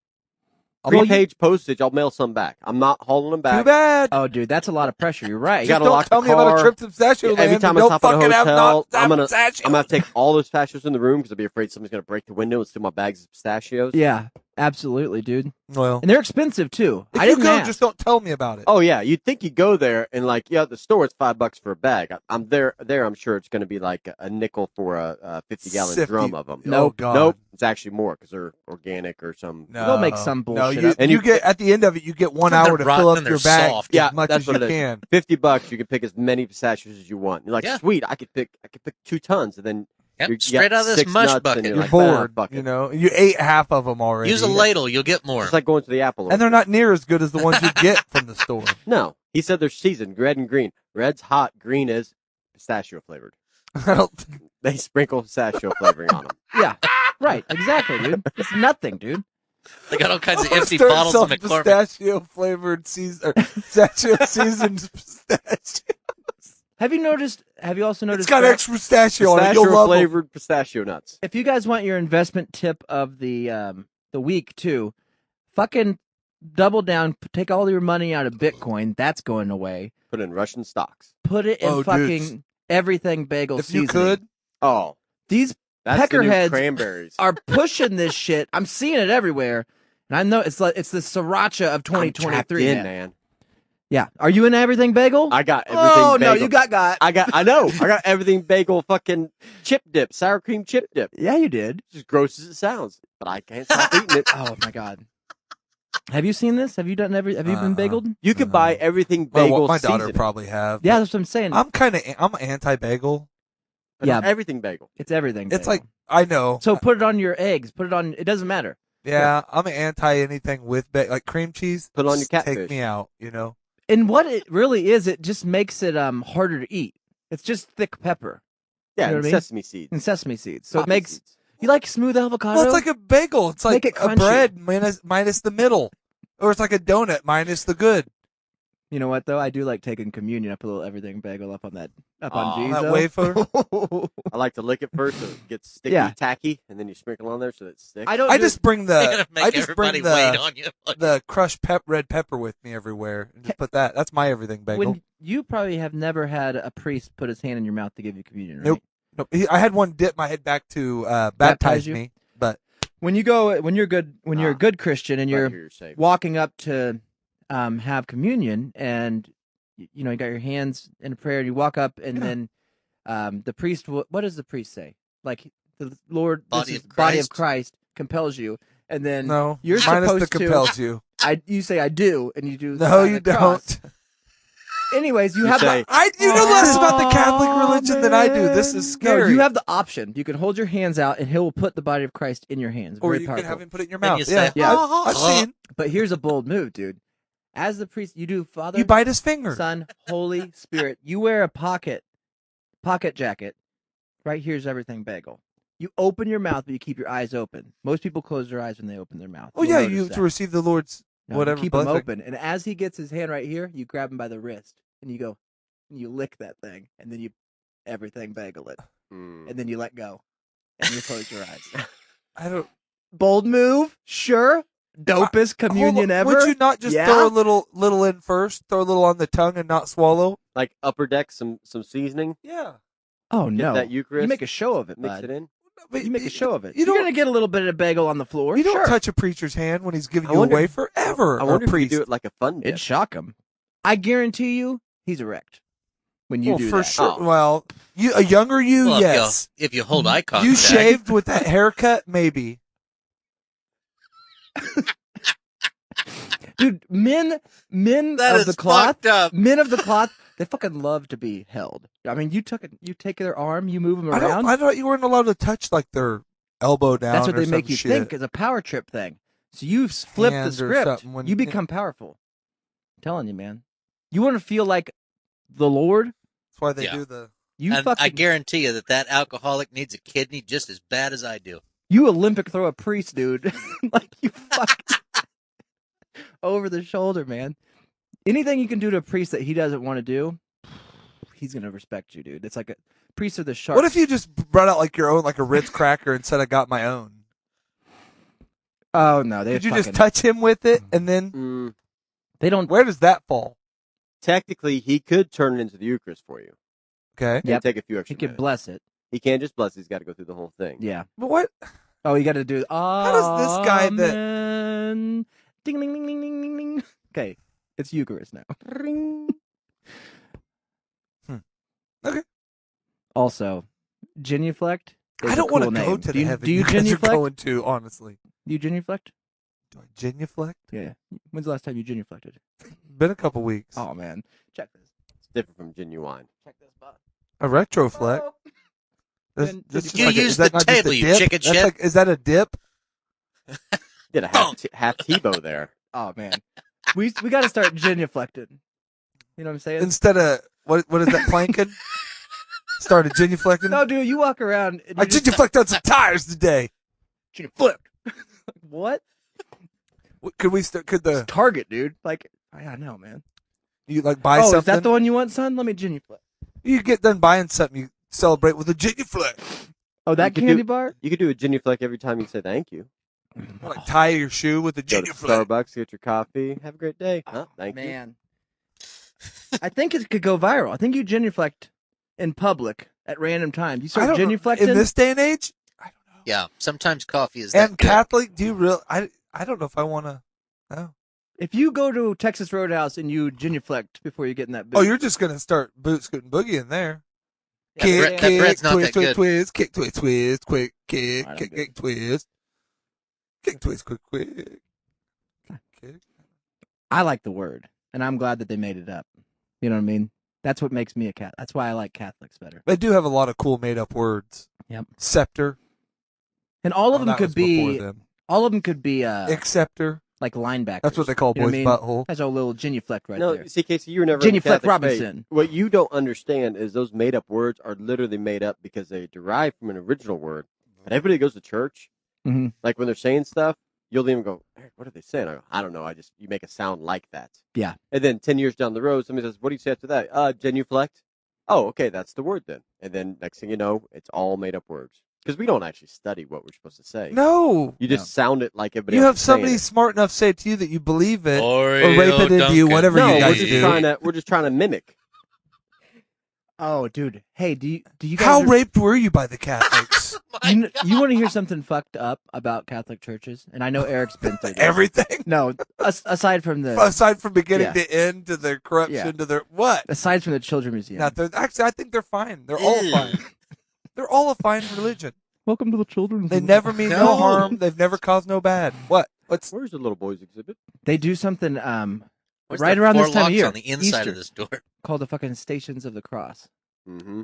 Prepaid postage. I'll mail some back. I'm not hauling them back. Too bad. Oh, dude, that's a lot of pressure. You're right. You Just gotta don't lock the tell me about a car. trip to Pistachio Land. Every time I don't stop at a fucking have hotel, I'm gonna pistachios. take all those pistachios in the room because I'll be afraid somebody's gonna break the window and steal my bags of pistachios. Yeah, absolutely, dude. Well, And they're expensive too. if I you didn't go, ask. just don't tell me about it. Oh yeah, you'd think you go there and like at the store it's $5 for a bag. I'm there. I'm sure it's going to be like a nickel for a 50-gallon 50. drum of them. Oh, God. Nope, it's actually more because they're organic or some. No. They'll make some No, bullshit you, up. And you you- get at the end of it, you get 1 They're hour to rotten fill up and your they're bag soft. Yeah, as much that's as what you it is. can. $50, you can pick as many pistachios as you want. You're like, Yeah. sweet, I could pick 2 tons, and then Yep, you straight got out of this 6 mush nuts, bucket. and you're, You're like, bored, fuck you it. know. You ate half of them already. Use a ladle, you'll get more. It's like going to the Apple. And they're Orchard. not near as good as the ones you get from the store. No, he said they're seasoned, red and green. Red's hot, green is pistachio flavored. I don't think- They sprinkle pistachio flavoring on them. Yeah, right. Exactly, dude. It's nothing, dude. They got all kinds of I'm gonna empty start bottles of selling McCormick. pistachio flavored pistachio seasoned pistachio. Have you noticed? Have you also noticed? It's got Brett, extra pistachio on it. You'll Pistachio love 'em. flavored pistachio nuts. If you guys want your investment tip of the week too, fucking double down. Take all your money out of Bitcoin. That's going away. Put in Russian stocks. Put it in Oh, dude. fucking everything bagel If seasoning. you could, Oh, These that's the new Peckerheads cranberries. are pushing this shit. I'm seeing it everywhere, and I know it's the sriracha of I'm 2023. trapped in, man. man. Yeah, are you in everything bagel? I got everything oh bagel. no, you got. I know. I got everything bagel fucking chip dip, sour cream chip dip. Yeah, you did. It's as gross as it sounds, but I can't stop eating it. Oh my god. Have you seen this? Have you done every? Have you been bageled? You can buy everything bagel my daughter seasoning. probably have. Yeah, that's what I'm saying. I'm anti-bagel. But Yeah. not everything bagel. It's everything. It's bagel. like I know. So put it on your eggs. Put it on. It doesn't matter. Yeah, I'm anti anything with like cream cheese. Put it on just your Take catfish. me out, you know. And what it really is, it just makes it harder to eat. It's just thick pepper Yeah, You know and what I mean? sesame seeds. and sesame seeds. So it Poppy makes seeds. you like smooth avocado. Well, it's like a bagel. It's like Make it a crunchy. bread minus the middle, or it's like a donut minus the good. You know what though? I do like taking communion. I put a little everything bagel up on That Viso. wafer. I like to lick it first so it gets sticky, Yeah. tacky, and then you sprinkle on there so that it sticks. I don't. I do- just bring They're the gonna make I just everybody bring wait the on you. the crushed red pepper with me everywhere, and just put that. That's my everything bagel. When you probably have never had a priest put his hand in your mouth to give you communion, right? Nope. Nope. I had one dip my head back to Baptize baptize you? me, but When you go, when you're a good Christian and Right you're here, you're safe. walking up to have communion, and you know you got your hands in a prayer, and you walk up, and Yeah. then the priest. What does the priest say? Like the Lord, Body this of is body of Christ. Christ compels you, and then no, you're minus supposed the to. compels you. You say I do, and you do. the No, sign of you the cross. don't. Anyways, you You have say, You know less about the Catholic religion than I do. This is no, scary. you have the option. You can hold your hands out, and He'll put the body of Christ in your hands. or Very you powerful. can have him put it in your Then mouth. you say, Yeah. I've seen. But here's a bold move, dude. As the priest, you do Father, You bite his finger. Son, Holy Spirit. You wear a pocket jacket. Right here's everything bagel. You open your mouth, but you keep your eyes open. Most people close their eyes when they open their mouth. Oh You'll yeah, notice you that. to receive the Lord's No, you whatever keep them blessing. open, and as he gets his hand right here, you grab him by the wrist, and you go, and you lick that thing, and then you everything bagel it, Mm. and then you let go, and you close your eyes. I don't. Bold move, sure. Dopest communion Hold on. ever. Would you not just Yeah? throw a little in first, throw a little on the tongue, and not swallow? Like upper deck, some seasoning. Yeah. Oh Get no! that Eucharist. You make a show of it, mix bud. it in. But You make a show of it. You You're don't. gonna get a little bit of bagel on the floor. You don't sure. touch a preacher's hand when he's giving I you wonder- a wafer ever. I wonder or if we priest. do it like a fun dip. It'd shock him. I guarantee you, he's erect when you Well, do for that. sure. Oh. Well, a younger you, Well, yes. if you hold eye contact. You shaved with that haircut, maybe. Dude, men That of is the cloth, fucked up. men of the cloth, they fucking love to be held. I mean, you take their arm, you move them I around. thought you weren't allowed to touch like their elbow down. That's what or they make some you shit. think. It's a power trip thing. So you flip the Hands or script. something when- You become powerful. I'm telling you, man. You want to feel like the Lord? That's why they Yeah. do the. You And fucking I guarantee you that alcoholic needs a kidney just as bad as I do. you Olympic throw a priest, dude. Like you fuck over the shoulder, man. Anything you can do to a priest that he doesn't want to do, he's gonna respect you, dude. It's like a priest of the shark. What if you just brought out like your own, like a Ritz cracker, and said I got my own? Oh no, they Could you fucking, just touch him with it and then they don't. where does that fall? Technically, he could turn it into the Eucharist for you. Okay. And Yep. take a few He extra could minutes. bless it. He can't just bless it. He's got to go through the whole thing. Yeah. But what? Oh, you got to do. How does this guy that- Amen. Ding ding ding ding ding ding ding. Okay, it's Eucharist now. Ring. Okay. Also, genuflect. I don't want to go to the heaven Do you you guys are genuflect? going to, honestly. Do you genuflect? Do I genuflect? Yeah. When's the last time you genuflected? Been a couple weeks. Oh man, check this. It's different from genuine. Check this butt. A retroflect. Oh. That's- Then- that's just You like a- use is that the not just a table, you dip? chicken That's shit. like, is that a dip? Did a half Tebow there. Oh man, we got to start genuflecting. You know what I'm saying? Instead of what is that planking? Started genuflecting. No, dude, you walk around. And I you just- genuflect on some tires today. genuflect. What? Could we start? Could the It's Target, dude. Like, I know, man. you like buy Oh, something? is that the one you want, son? Let me genuflect. You get done buying something, you celebrate with a genuflect. Oh, that You could candy do- bar? You could do a genuflect every time you say thank you. Like tie your shoe with a Go to genuflect. Starbucks, get your coffee. Have a great day. Huh? Thank you. Man. I think it could go viral. I think you genuflect in public at random times. You I start don't know. genuflecting. In this day and age. I don't know. Yeah, sometimes coffee is that And good. Catholic, do you real? I don't know if I want to. No. If you go to Texas Roadhouse and you genuflect before you get in that booth. Oh, you're just gonna start boot scooting boogie in there. Yeah, Kick, that bread's kick, not twist, that good. twist, kick, twist, twist, quick, kick, I don't kick, get kick, twist, kick, twist, quick, quick. Kick. I like the word, and I'm glad that they made it up. You know what I mean? That's what makes me a cat. That's why I like Catholics better. They do have a lot of cool made up words. Yep. Scepter. And all of Oh, them that could was before be them. like linebackers. That's what they call You know boys' what I mean? butthole. That's a little genuflect right no, there. see, Casey, you were never in the Genuflect Catholic faith. Robinson. What you don't understand is those made-up words are literally made up because they derive from an original word. And everybody that goes to church, Mhm. like when they're saying stuff, you'll even go, "Eric, what are they saying?" I go, "I don't know. You make a sound like that." Yeah. And then 10 years down the road, somebody says, "What do you say after that?" Genuflect. Oh, okay, that's the word then. And then next thing you know, it's all made-up words. Because we don't actually study what we're supposed to say. No. You just sound it like everybody You else have is saying somebody it. smart enough to say it to you that you believe it, or Oreo rape it into you, Dunkin'. whatever No, you we're guys just do. trying to mimic. Oh, dude. Hey, do you guys How are- raped were you by the Catholics? you want to hear something fucked up about Catholic churches? And I know Eric's been through this. Everything. No, aside from the Aside from beginning Yeah. to end, to their corruption, Yeah. to their what? aside from the Children's Museum. Not they're, actually, I think they're fine. They're all Ew. fine. They're all a fine religion. Welcome to the Children's They Museum. never mean no No. harm. They've never caused no bad. What? What's Where's the little boys exhibit? They do something Where's right the around four this time of locks year. on the inside Easter, of this door. called the fucking Stations of the Cross. Mm-hmm.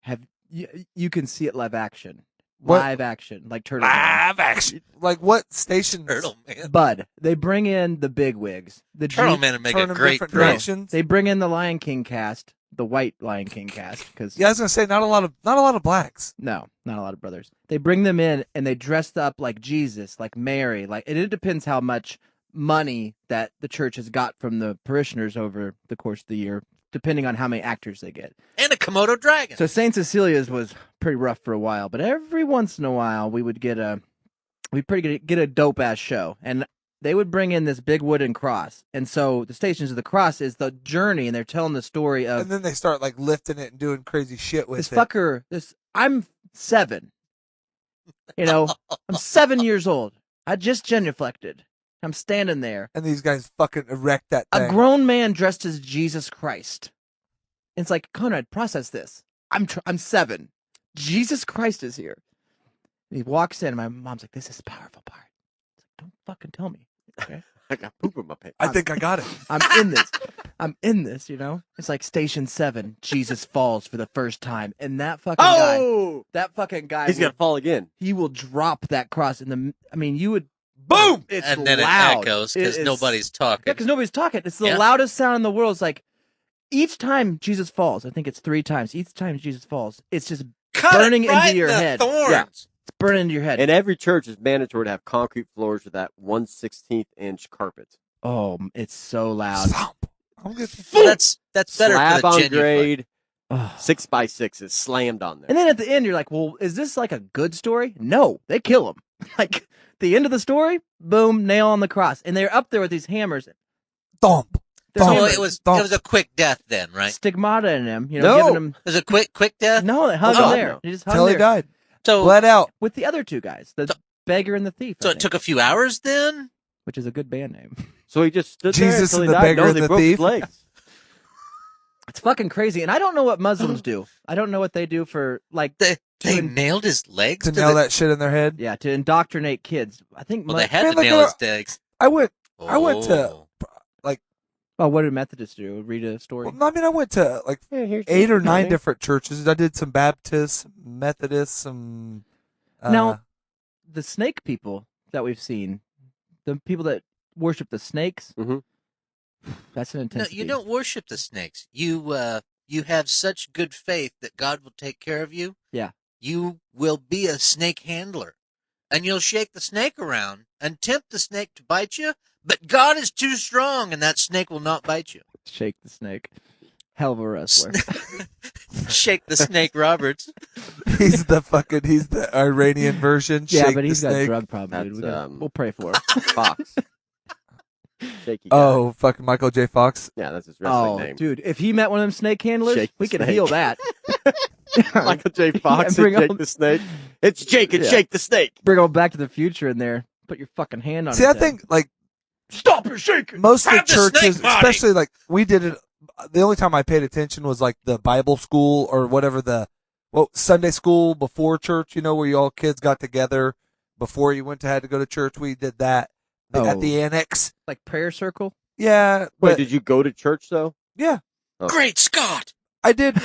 Have you can see it live action. What? Live action, like Turtle Man. live action? Like what stations? Turtle Man. Bud, they bring in the big wigs. The Turtle G- Man would make Turn a them great different prince. directions. They bring in the Lion King cast, the white Lion King cast, because Yeah, I was gonna say not a lot of blacks. no, not a lot of brothers. They bring them in and they dressed up like Jesus, like Mary, like and it depends how much money that the church has got from the parishioners over the course of the year, depending on how many actors they get. And a Komodo dragon. So Saint Cecilia's was pretty rough for a while, but every once in a while we would get a dope ass show, and they would bring in this big wooden cross, and so the Stations of the Cross is the journey, and they're telling the story of And then they start like lifting it and doing crazy shit with this it. fucker. I'm 7. You know, I'm 7 years old. I just genuflected. I'm standing there. And these guys fucking erect that A thing. grown man dressed as Jesus Christ. And it's like, Conrad, process this. I'm 7. Jesus Christ is here. And he walks in, and my mom's like, "This is the powerful part." It's like, don't fucking tell me. Okay? I got poop in my pants. I think I got it. I'm in this. I'm in this, you know? It's like Station 7, Jesus falls for the first time. And that fucking guy, Oh! that fucking guy, He's going to fall again. he will drop that cross in the, I mean, you would, Boom! it's and then loud. it echoes It because is- nobody's Yeah, talking. because nobody's talking. It's the Yeah. loudest sound in the world. It's like, each time Jesus falls, I think it's 3 times. Each time Jesus falls, it's just Cut burning it right into your in the head. Thorns. Yeah. it's burning into your head. And every church is mandatory to have concrete floors with that 1/16 inch carpet. Oh, it's so loud. Thump. I'm good. Well, that's better Slab for the on genuflect. grade, Ugh. 6x6 is slammed on there. And then at the end, you're like, well, is this like a good story? No, they kill him. Like the end of the story, boom, nail on the cross, and they're up there with these hammers. Thump. They're Thump. So hammers, it was a quick death then, right? stigmata in him, No. giving him. It was a quick death. No, they hung Oh, him God, there. no. He just hung Till he there died. So Bled out. with the other two guys, the beggar and the thief. so I it think, took a few hours then. which is a good band name. So he just stood Jesus there until and he the died? beggar No, and they the broke his thief. legs. It's fucking crazy, and I don't know what Muslims do. I don't know what they do for like They To- nailed his legs To to nail the, that shit in their head. yeah to indoctrinate kids. I think. Well, they had Man, to look nail at his legs. I went to- Oh. Oh, what did Methodists do? Read a story. Well, I mean, I went to like Yeah, here's 8 or the 9 thing. different churches. I did some Baptists, some Methodists, some. Now, the snake people that we've seen, the people that worship the snakes, Mhm. that's an No, intensity. you don't worship the snakes. You have such good faith that God will take care of you. Yeah. You will be a snake handler. And you'll shake the snake around and tempt the snake to bite you, but God is too strong and that snake will not bite you. Shake the snake. Hell of a wrestler. Shake the snake Roberts. he's the Iranian version. Yeah, Shake but the he's got snake. drug problems, dude. That's, We'll pray for him. Fox. Shaky guy. Oh, fucking Michael J. Fox. Yeah, that's his wrestling Oh, name. dude, if he met one of them snake handlers, Shake we the could snake. heal that. Michael J. Fox bring and Jake on- the Snake. It's Jake and Yeah. Shake the Snake. Bring him Back to the Future in there. Put your fucking hand on See, his I head. think like Stop your shaking. most of the Have the snake churches, body. especially like we did it. The only time I paid attention was like the Bible school or whatever Sunday school before church. Where you all kids got together before you had to go to church. We did that at the annex. Like prayer circle. Yeah, Wait, but did you go to church though? yeah, Great Scott! I did.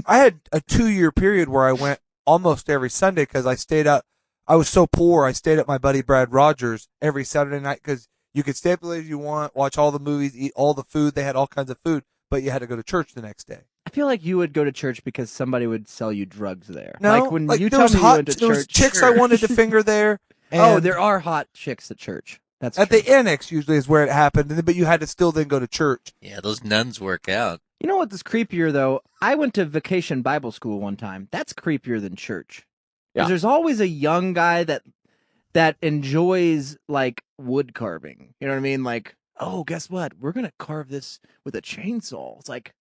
I had a 2-year period where I went almost every Sunday because I stayed out. I was so poor. I stayed at my buddy Brad Rogers every Saturday night because you could stay up as late as you want, watch all the movies, eat all the food. They had all kinds of food, but you had to go to church the next day. I feel like you would go to church because somebody would sell you drugs there. No, like when you there tell was me you went to there was church. chicks I wanted to finger there. And Oh, there are hot chicks at church. That's at true. the annex usually is where it happened, but you had to still then go to church. Yeah, those nuns work out. You know what is creepier though? I went to vacation Bible school one time. That's creepier than church. Because Yeah. there's always a young guy that enjoys like wood carving. You know what I mean? Like, oh, guess what? We're gonna carve this with a chainsaw. It's like,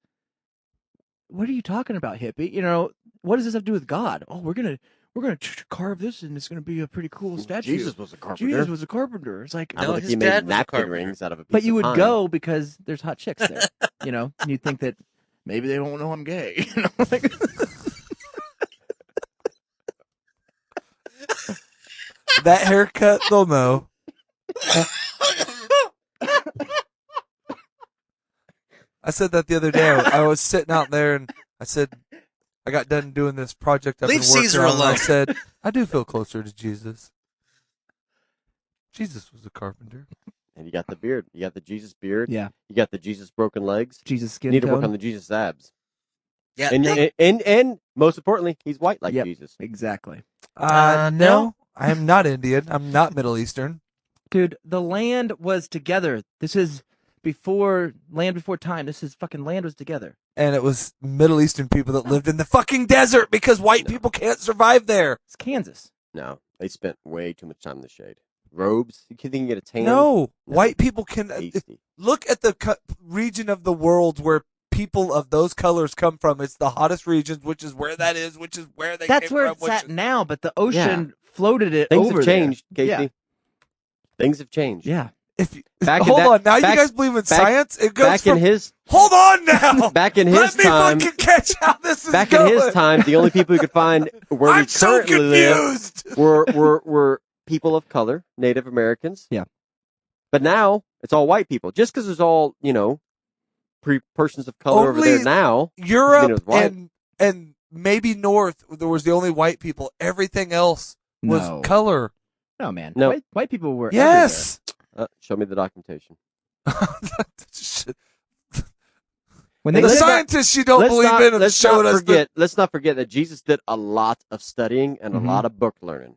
what are you talking about, hippie? What does this have to do with God? Oh, we're gonna carve this, and it's gonna be a pretty cool statue. Jesus was a carpenter. Jesus was a carpenter. It's like, I No, don't think his he dad made was a napkin carpenter. rings out of a piece but you of would pine. go because there's hot chicks there, and you think that maybe they don't know I'm gay. Like, That haircut, they'll know. I said that the other day. I was sitting out there and I said, I got done doing this project I've Leave been working Caesar on. And I alone. said, I do feel closer to Jesus. Jesus was a carpenter. And you got the beard. You got the Jesus beard. yeah, You got the Jesus broken legs. Jesus You skin need to work tone. on the Jesus abs. Yeah, And most importantly, he's white like Yep. Jesus. Exactly. No, I am not Indian. I'm not Middle Eastern. Dude, the land was together. This is land before time. This is fucking land was together. And it was Middle Eastern people that lived in the fucking desert because white people can't survive there. It's Kansas. No, they spent way too much time in the shade. Robes. You think you can get a tan? No, white people can. Tasty. Look at the region of the world where people of those colors come from. It's the hottest regions, which is where that is, which is where they That's came where from. it's which at is- now, but the ocean floated it Things over have changed, there. Casey. Things have changed. Yeah. If you, Back in hold that- on, now back- you guys believe in science? It goes Back from. in his Hold on now. back in his Let me time, fucking catch how this is back going. in his time, the only people who could find where I'm we so currently live confused. were people of color, Native Americans. Yeah. But now it's all white people. Just because there's all persons of color over Only there now. Europe it's white. and maybe North, there was the only white people. Everything else was No. color. No, man. No. White people were Yes. Show me the documentation. Shit. When The they lived out- scientists you don't believe in have showed us that. Let's not forget that Jesus did a lot of studying and Mhm. a lot of book learning.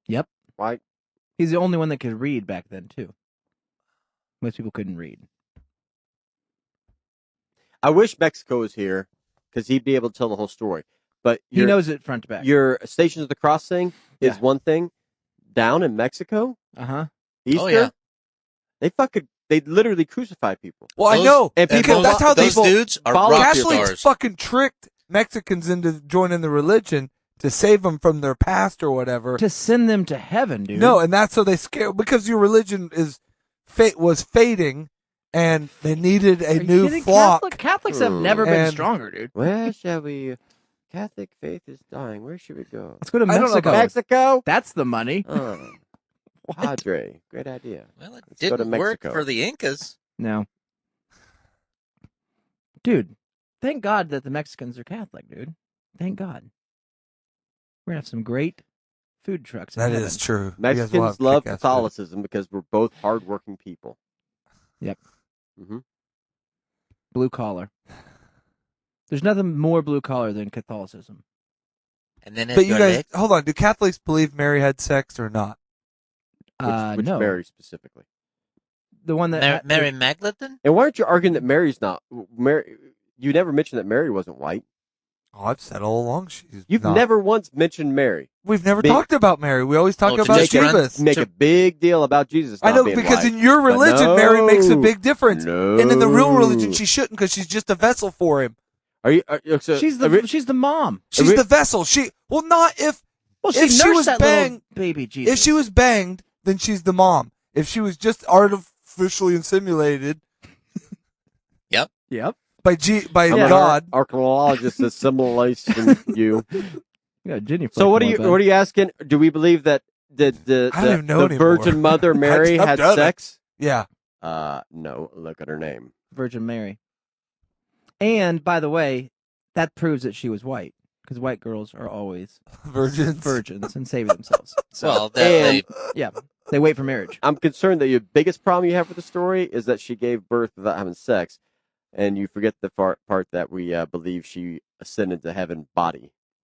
Yep. Right? He's the only one that could read back then too. Most people couldn't read. I wish Mexico was here because he'd be able to tell the whole story. But He knows it front to back. your Stations of the Cross thing is Yeah. one thing. down in Mexico, Easter, Oh, yeah. they literally crucify people. Well, I Those- know. and Because people- that's how those people, dudes are follow rock Catholics stars. fucking tricked Mexicans into joining the religion to save them from their past or whatever. To send them to heaven, dude. No, and that's so they scare because your religion was fading, and they needed a Are you new kidding? flock. Catholics have never been And- stronger, dude. Where shall we? Catholic faith is dying. Where should we go? Let's go to I don't know Mexico. about- Mexico. That's the money. Padre, great idea. Well, it Let's go to didn't work Mexico. for the Incas. No. Dude, thank God that the Mexicans are Catholic, dude. Thank God. We're going to have some great food trucks. in That heaven. is true. You guys will Mexicans have love kick-ass food. Catholicism because we're both hardworking people. Yep. hmm Blue collar. There's nothing more blue collar than Catholicism. And then But you guys, hold on. Do Catholics believe Mary had sex or not? Which No. Mary specifically. The one that Mary Magdalene? And why aren't you arguing that Mary's not Mary? You never mentioned that Mary wasn't white. Oh, I've said all along she's You've not. never once mentioned Mary. We've never Big- talked about Mary. We always talk Oh, to about make it- Jesus. Make a big deal about Jesus. I not know being because white. in your But religion, Mary makes a big difference, No. and in the real religion, she shouldn't because she's just a vessel for him. Are you? So, she's the mom. She's the vessel. Not if Well, if she nursed was that banged. little baby Jesus. If she was banged, then she's the mom. If she was just artificially inseminated Yep. by I'm an God, archaeologist assimilation you. Yeah, Jenny. So what are you asking? Do we believe that the I don't even know the anymore. Virgin Mother Mary I've had done it. sex? yeah. No. Look at her name. Virgin Mary. And by the way, that proves that she was white because white girls are always virgins and save themselves. So Well, yeah, they wait for marriage. I'm concerned that your biggest problem you have with the story is that she gave birth without having sex, and you forget the part that we believe she ascended to heaven,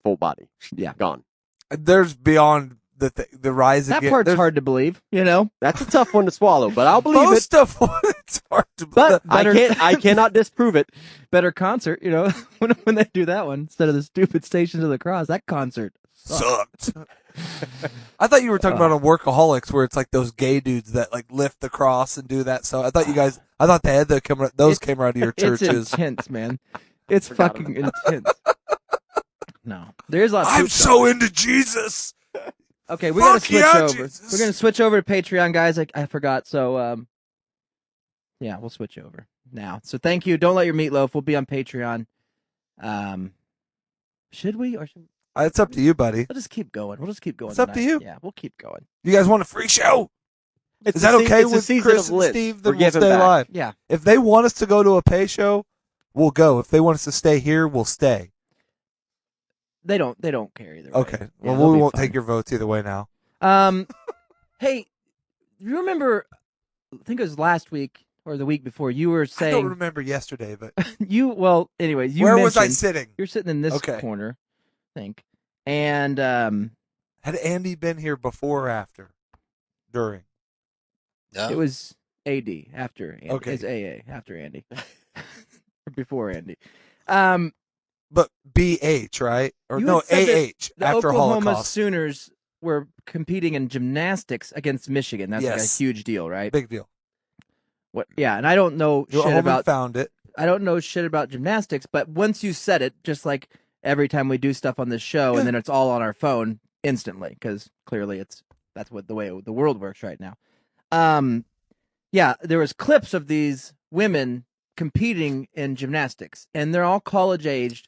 full body, Yeah. gone. There's beyond the rise That again. part's There's hard to believe, you know. That's a tough one to swallow, but I'll believe most it. of it's hard to believe. But I cannot disprove it. better concert, you know, when they do that one instead of the stupid Stations of the Cross. That concert sucked. I thought you were talking about on Workaholics, where it's like those gay dudes that like lift the cross and do that. So I thought they had those came out of your churches. It's intense, man. It's fucking intense. No, there's a lot. Of I'm poop so talk. into Jesus. Okay, we gotta Fuck switch yeah, over. Jesus. We're gonna switch over to Patreon, guys. I forgot. So yeah, we'll switch over now. So thank you. Don't let your meatloaf. We'll be on Patreon. Should we or should It's up to you, buddy. we'll just keep going? We'll just keep going. It's up to tonight. you. Yeah, we'll keep going. You guys want a free show? Is that okay with Chris and Steve? Then we'll stay live. Yeah. If they want us to go to a pay show, we'll go. If they want us to stay here, we'll stay. They don't care either way. Okay. Yeah, Well, they'll we be won't fine. take your votes either way now. Hey, you remember? I think it was last week or the week before. You were I don't saying remember yesterday, but Well, anyways, you where was I mentioned- sitting? You're sitting in this Okay. corner, I think. And Had Andy been here before or after? During. No. it was AD after Andy. Okay. It's AA after Andy. Or before Andy. But BH, right? Or You no, had said that AH The after Oklahoma Holocaust. Sooners were competing in gymnastics against Michigan. That's like a Yes. huge deal, right? Big deal. What? Yeah, and I don't know Your shit woman about found it. I don't know shit about gymnastics, but once you said it, just like every time we do stuff on this show, and then it's all on our phone instantly, because clearly that's what the way the world works right now. Yeah, there was clips of these women competing in gymnastics, and they're all college aged,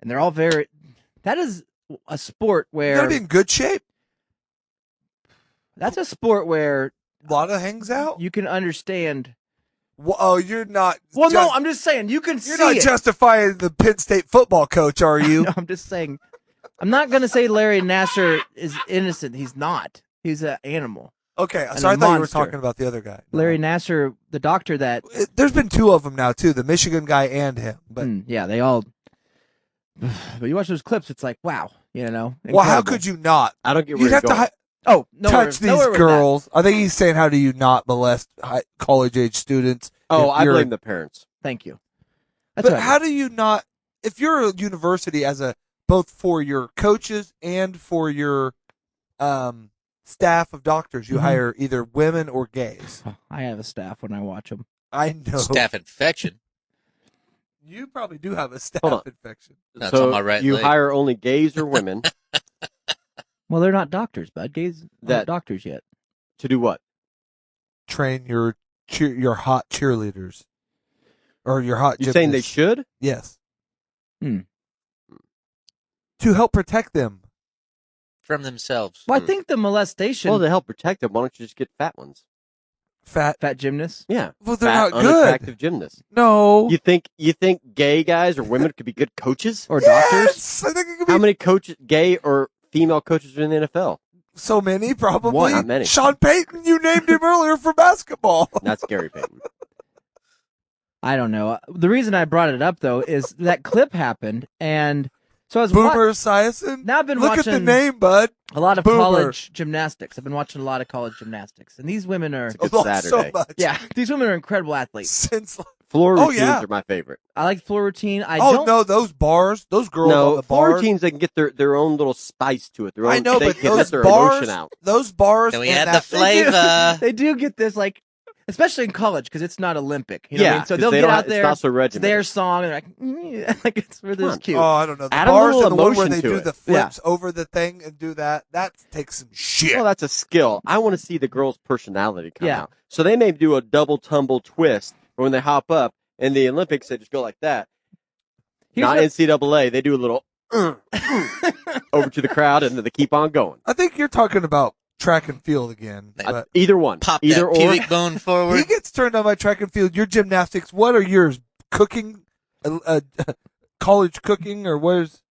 and they're all very. That is a sport You where gotta be in good shape. that's a sport where A lot of hangs out. you can understand. Oh, you're not. Well, no, I'm just saying you can You're see not it. justifying the Penn State football coach, are you? No, I'm just saying. I'm not going to say Larry Nasser is innocent. He's not. He's an animal. Okay, And so a I thought you were monster. talking about the other guy. No. Larry Nasser, the doctor that. There's been two of them now too, the Michigan guy and him. But Yeah, they all. But you watch those clips, it's like, wow, you know. well, how incredible. could you not? I don't get where You'd you're have to going. Oh, nowhere, touch these nowhere with girls. I think he's saying, how do you not molest college age students? Oh, if I you're- blame the parents. that. Thank you. That's But what I how mean. do you not? If you're a university, both for your coaches and for your staff of doctors. You Mhm. hire either women or gays. I have a staff when I watch them. I know. Staph infection. You probably do have a Hold on. staph infection. That's so on my right you leg. hire only gays or women Well, they're not doctors, bud. Gays That- aren't doctors yet. to do what? Train your hot cheerleaders or your hot. You saying they gymnasts. should? Yes. Hmm. To help protect them. From themselves. Well, I think the molestation. Well, to help protect them, why don't you just get fat ones? Fat. fat gymnasts. Yeah. Well, they're Fat, not good. unattractive gymnasts. No. You think gay guys or women could be good coaches? Or doctors. Yes! I think it could be How many coaches, gay or female coaches, are in the NFL? so many, probably. One, not many. Sean Payton, you named him earlier for basketball. That's Gary Payton. I don't know. The reason I brought it up though is that clip happened, and so I was Boomer Esiason. now I've been Look at the watching name, bud. a lot of Boomer. college gymnastics. I've been watching a lot of college gymnastics, and these women are Good Oh, Saturday. so much. yeah, these women are incredible athletes. Since Floor Oh, routines yeah. are my favorite. I like floor routine. I oh don't. no, those bars, those girls on No, the floor bars. routines, they can get their own little spice to it. Their own, I know, they but can let those their bars, emotion out. those bars. Then we and add that- the flavor. They do get this like, especially in college because it's not Olympic. You know what I Yeah, mean? So 'cause they'll they get don't out have- there. It's not so It's regimented. their song, and they're like, like it's really Come on. cute. Oh, I don't know. The Add a bars little and the one where emotion they to do it. the flips over the thing and do that. That takes some shit. Well, that's a skill. I want to see the girl's personality come Yeah. out. So they may do a double tumble twist, or when they hop up in the Olympics, they just go like that. Here's Not what- NCAA. They do a little over to the crowd, and then they keep on going. I think you're talking about track and field again. But Either one. Pop Either that or. pubic bone he forward. gets turned on by track and field. Your gymnastics. What are yours? Cooking, college cooking, or where's?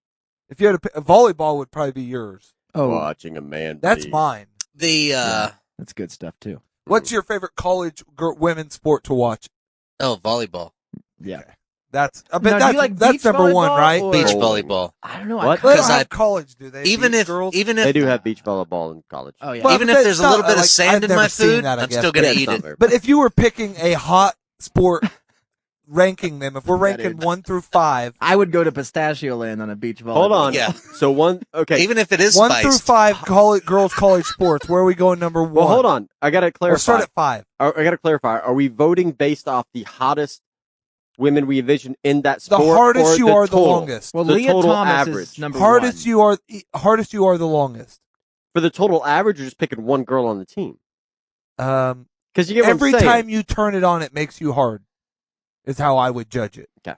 If you had a volleyball, would probably be yours. Oh, Watching a man. That's bleed. mine. The that's good stuff too. What's your favorite college women's sport to watch? volleyball. Yeah. That's I Now, bet do that's you like that's beach number one, volleyball right? or- Beach Bowling. volleyball. I don't know. What? They don't 'Cause have I- college, do they? Even Beach if girls? They do have beach volleyball in college. Oh yeah. Well, even but if that's there's a not, little bit like, of sand I've in never my seen food, that, I I'm guess. still gonna Yeah, it's eat not it. very- But if you were picking a hot sport, ranking them, if we're Yeah, ranking dude. 1 through 5, I would go to Pistachio Land on a beach volleyball. Hold on. Yeah. So one. Okay. Even if it is 1 through spiced. 5 girls college sports, where are we going number 1? well, hold on. I gotta Or clarify. start at 5. I gotta clarify. Are we voting based off the hottest women we envision in that The sport? hardest or you the are, the total? longest. Well, The Leah total Thomas average. is number Hardest one. hardest you are, the longest. For the total average, you're just picking one girl on the team. Um, Because you get what every I'm saying. time you turn it on, it makes you hard. Is how I would judge it. Okay.